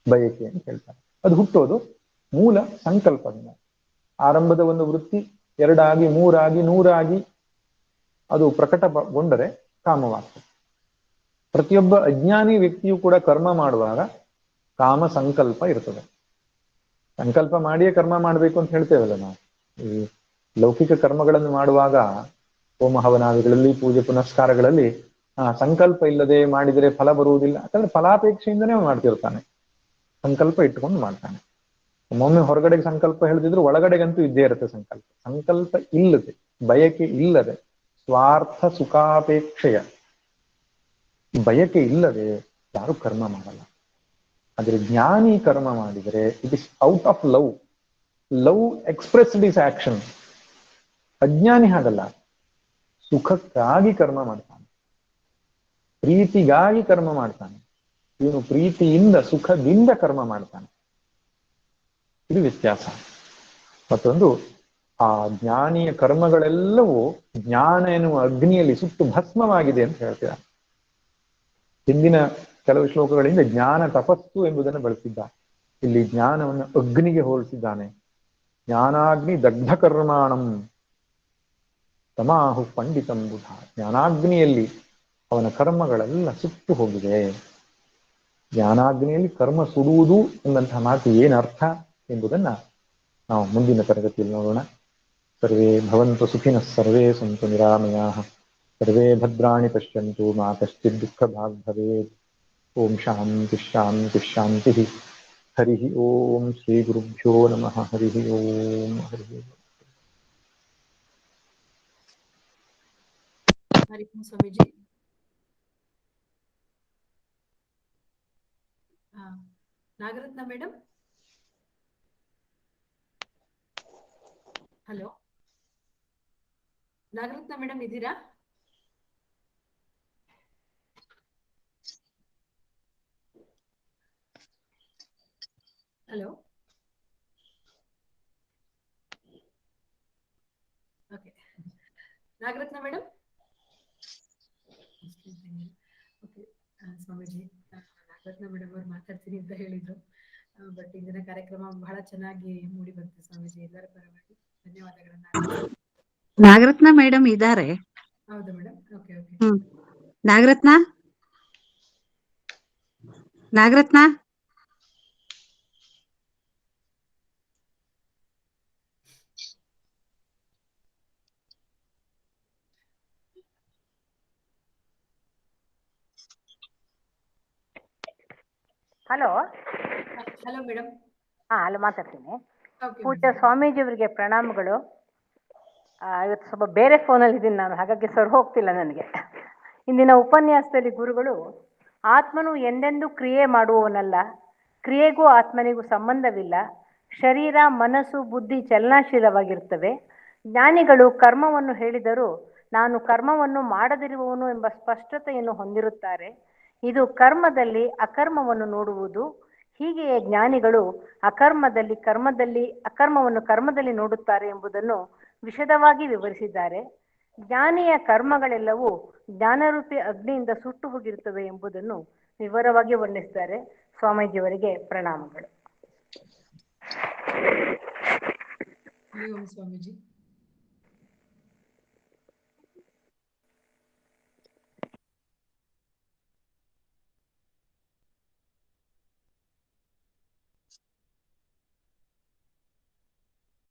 ಬಯಕೆ ಅಂತ ಹೇಳ್ತಾರೆ. ಅದು ಹುಟ್ಟೋದು ಮೂಲ ಸಂಕಲ್ಪದಿಂದ. ಆರಂಭದ ಒಂದು ವೃತ್ತಿ ಎರಡಾಗಿ, ಮೂರಾಗಿ, ನೂರಾಗಿ ಅದು ಪ್ರಕಟಗೊಂಡರೆ ಕಾಮವಾಗ್ತದೆ. ಪ್ರತಿಯೊಬ್ಬ ಅಜ್ಞಾನಿ ವ್ಯಕ್ತಿಯು ಕೂಡ ಕರ್ಮ ಮಾಡುವಾಗ ಕಾಮ ಸಂಕಲ್ಪ ಇರ್ತದೆ. ಸಂಕಲ್ಪ ಮಾಡಿಯೇ ಕರ್ಮ ಮಾಡಬೇಕು ಅಂತ ಹೇಳ್ತೇವಲ್ಲ ನಾವು. ಈ ಲೌಕಿಕ ಕರ್ಮಗಳನ್ನು ಮಾಡುವಾಗ ಹೋಮ ಹವನಾದಿಗಳಲ್ಲಿ, ಪೂಜೆ ಪುನಸ್ಕಾರಗಳಲ್ಲಿ ಸಂಕಲ್ಪ ಇಲ್ಲದೆ ಮಾಡಿದರೆ ಫಲ ಬರುವುದಿಲ್ಲ, ಯಾಕಂದ್ರೆ ಫಲಾಪೇಕ್ಷೆಯಿಂದನೇ ಮಾಡ್ತಿರ್ತಾನೆ, ಸಂಕಲ್ಪ ಇಟ್ಟುಕೊಂಡು ಮಾಡ್ತಾನೆ. ಒಮ್ಮೊಮ್ಮೆ ಹೊರಗಡೆಗೆ ಸಂಕಲ್ಪ ಹೇಳಿದ್ರು ಒಳಗಡೆಗಂತೂ ಇದ್ದೇ ಇರುತ್ತೆ ಸಂಕಲ್ಪ. ಸಂಕಲ್ಪ ಇಲ್ಲದೆ, ಬಯಕೆ ಇಲ್ಲದೆ, ಸ್ವಾರ್ಥ ಸುಖಾಪೇಕ್ಷೆಯ ಬಯಕೆ ಇಲ್ಲದೆ ಯಾರು ಕರ್ಮ ಮಾಡಲ್ಲ. ಆದ್ರೆ ಜ್ಞಾನಿ ಕರ್ಮ ಮಾಡಿದರೆ it is out of love. Love expressed is action. ಅಜ್ಞಾನಿ ಹಾಗಲ್ಲ, ಸುಖಕ್ಕಾಗಿ ಕರ್ಮ ಮಾಡ್ತಾನೆ, ಪ್ರೀತಿಗಾಗಿ ಕರ್ಮ ಮಾಡ್ತಾನೆ. ಇವನು ಪ್ರೀತಿಯಿಂದ ಸುಖದಿಂದ ಕರ್ಮ ಮಾಡ್ತಾನೆ. ಇದು ವ್ಯತ್ಯಾಸ. ಮತ್ತೊಂದು, ಆ ಜ್ಞಾನಿಯ ಕರ್ಮಗಳೆಲ್ಲವೂ ಜ್ಞಾನ ಎನ್ನುವ ಅಗ್ನಿಯಲ್ಲಿ ಸುಟ್ಟು ಭಸ್ಮವಾಗಿದೆ ಅಂತ ಹೇಳ್ತಿದ್ದಾರೆ. ಹಿಂದಿನ ಕೆಲವು ಶ್ಲೋಕಗಳಿಂದ ಜ್ಞಾನ ತಪಸ್ಸು ಎಂಬುದನ್ನು ಬಳಸಿದ್ದಾರೆ. ಇಲ್ಲಿ ಜ್ಞಾನವನ್ನು ಅಗ್ನಿಗೆ ಹೋಲಿಸಿದ್ದಾನೆ. ಜ್ಞಾನಾಗ್ನಿ ದಗ್ಧ ಕರ್ಮಾಣಂ ತಮಾಹು ಪಂಡಿತಂ ಬುಧ. ಜ್ಞಾನಾಗ್ನಿಯಲ್ಲಿ ಅವನ ಕರ್ಮಗಳೆಲ್ಲ ಸುಟ್ಟು ಹೋಗಿದೆ. ಜ್ಞಾನಾಗ್ನಿಯಲ್ಲಿ ಕರ್ಮ ಸುಡುವುದು ಎಂಬಂತಹ ಮಾತು ಏನರ್ಥ ಎಂಬುದನ್ನ ನಾವು ಮುಂದಿನ ತರಗತಿಯಲ್ಲಿ ನೋಡೋಣ. ಸರ್ವೇ ಭವಂತು ಸುಖಿನಃ, ಸರ್ವೇ ಸಂತು ನಿರಾಮಯಾಃ, ಸರ್ವೇ ಭದ್ರಾಣಿ ಪಶ್ಯಂತು ಮಾ ಕಶ್ಚಿತ್ ದುಃಖ ಭಾಗ್ ಭವೇತ್. ಓಂ ಶಾಂತಿ ಶಾಂತಿ ಶಾಂತಿ. ಹರಿ ಓಂ ಶ್ರೀ ಗುರುಭ್ಯೋ ನಮಃ. ಹರಿ ಓಂ. ಹರಿ ಓಂ Swamiji. Nagaratna madam, hello Nagaratna madam ಇದ್ದೀರಾ? Hello, okay. Nagaratna madam, okay. Swamiji, Nagaratna madam ಅವ್ರು ಮಾತಾಡ್ತೀನಿ ಅಂತ ಹೇಳಿದ್ರು, ಬಟ್ ಇಂದಿನ ಕಾರ್ಯಕ್ರಮ ಬಹಳ ಚೆನ್ನಾಗಿ ಮೂಡಿ ಬಂತು ಸ್ವಾಮೀಜಿ. ಎಲ್ಲರ ಪರವಾಗಿ ಧನ್ಯವಾದಗಳನ್ನ. ನಾಗರತ್ನ ಮೇಡಮ್ ಇದ್ದಾರೆ. ಹೌದಾ madam? Okay okay. Nagaratna, Nagaratna, hello hello madam. ಅಲ್ಲಿ ಮಾತಾಡ್ತೀನಿ. ಓಕೆ ಪೂಜ್ಯ ಸ್ವಾಮೀಜಿಯವರಿಗೆ ಪ್ರಣಾಮಗಳು. ಇವತ್ತು ಸ್ವಲ್ಪ ಬೇರೆ ಫೋನಲ್ಲಿ ಇದ್ದೀನಿ ನಾನು, ಹಾಗಾಗಿ ಸರ್ ಹೋಗ್ತಿಲ್ಲ ನನಗೆ. ಇಂದಿನ ಉಪನ್ಯಾಸದಲ್ಲಿ ಗುರುಗಳು ಆತ್ಮನು ಎಂದೆಂದೂ ಕ್ರಿಯೆ ಮಾಡುವವನಲ್ಲ, ಕ್ರಿಯೆಗೂ ಆತ್ಮನಿಗೂ ಸಂಬಂಧವಿಲ್ಲ, ಶರೀರ ಮನಸ್ಸು ಬುದ್ಧಿ ಚಲನಾಶೀಲವಾಗಿರ್ತವೆ. ಜ್ಞಾನಿಗಳು ಕರ್ಮವನ್ನು ಹೇಳಿದರೂ ನಾನು ಕರ್ಮವನ್ನು ಮಾಡದಿರುವವನು ಎಂಬ ಸ್ಪಷ್ಟತೆಯನ್ನು ಹೊಂದಿರುತ್ತಾರೆ. ಇದು ಕರ್ಮದಲ್ಲಿ ಅಕರ್ಮವನ್ನು ನೋಡುವುದು. ಹೀಗೆಯೇ ಜ್ಞಾನಿಗಳು ಅಕರ್ಮವನ್ನು ಕರ್ಮದಲ್ಲಿ ನೋಡುತ್ತಾರೆ ಎಂಬುದನ್ನು ವಿಶದವಾಗಿ ವಿವರಿಸಿದ್ದಾರೆ. ಜ್ಞಾನಿಯ ಕರ್ಮಗಳೆಲ್ಲವೂ ಜ್ಞಾನರೂಪಿ ಅಗ್ನಿಯಿಂದ ಸುಟ್ಟು ಹೋಗಿರುತ್ತವೆ ಎಂಬುದನ್ನು ವಿವರವಾಗಿ ವರ್ಣಿಸಿದ್ದಾರೆ. ಸ್ವಾಮೀಜಿಯವರಿಗೆ ಪ್ರಣಾಮಗಳು. ಹರಿ ಓಂ ಸ್ವಾಮೀಜಿ.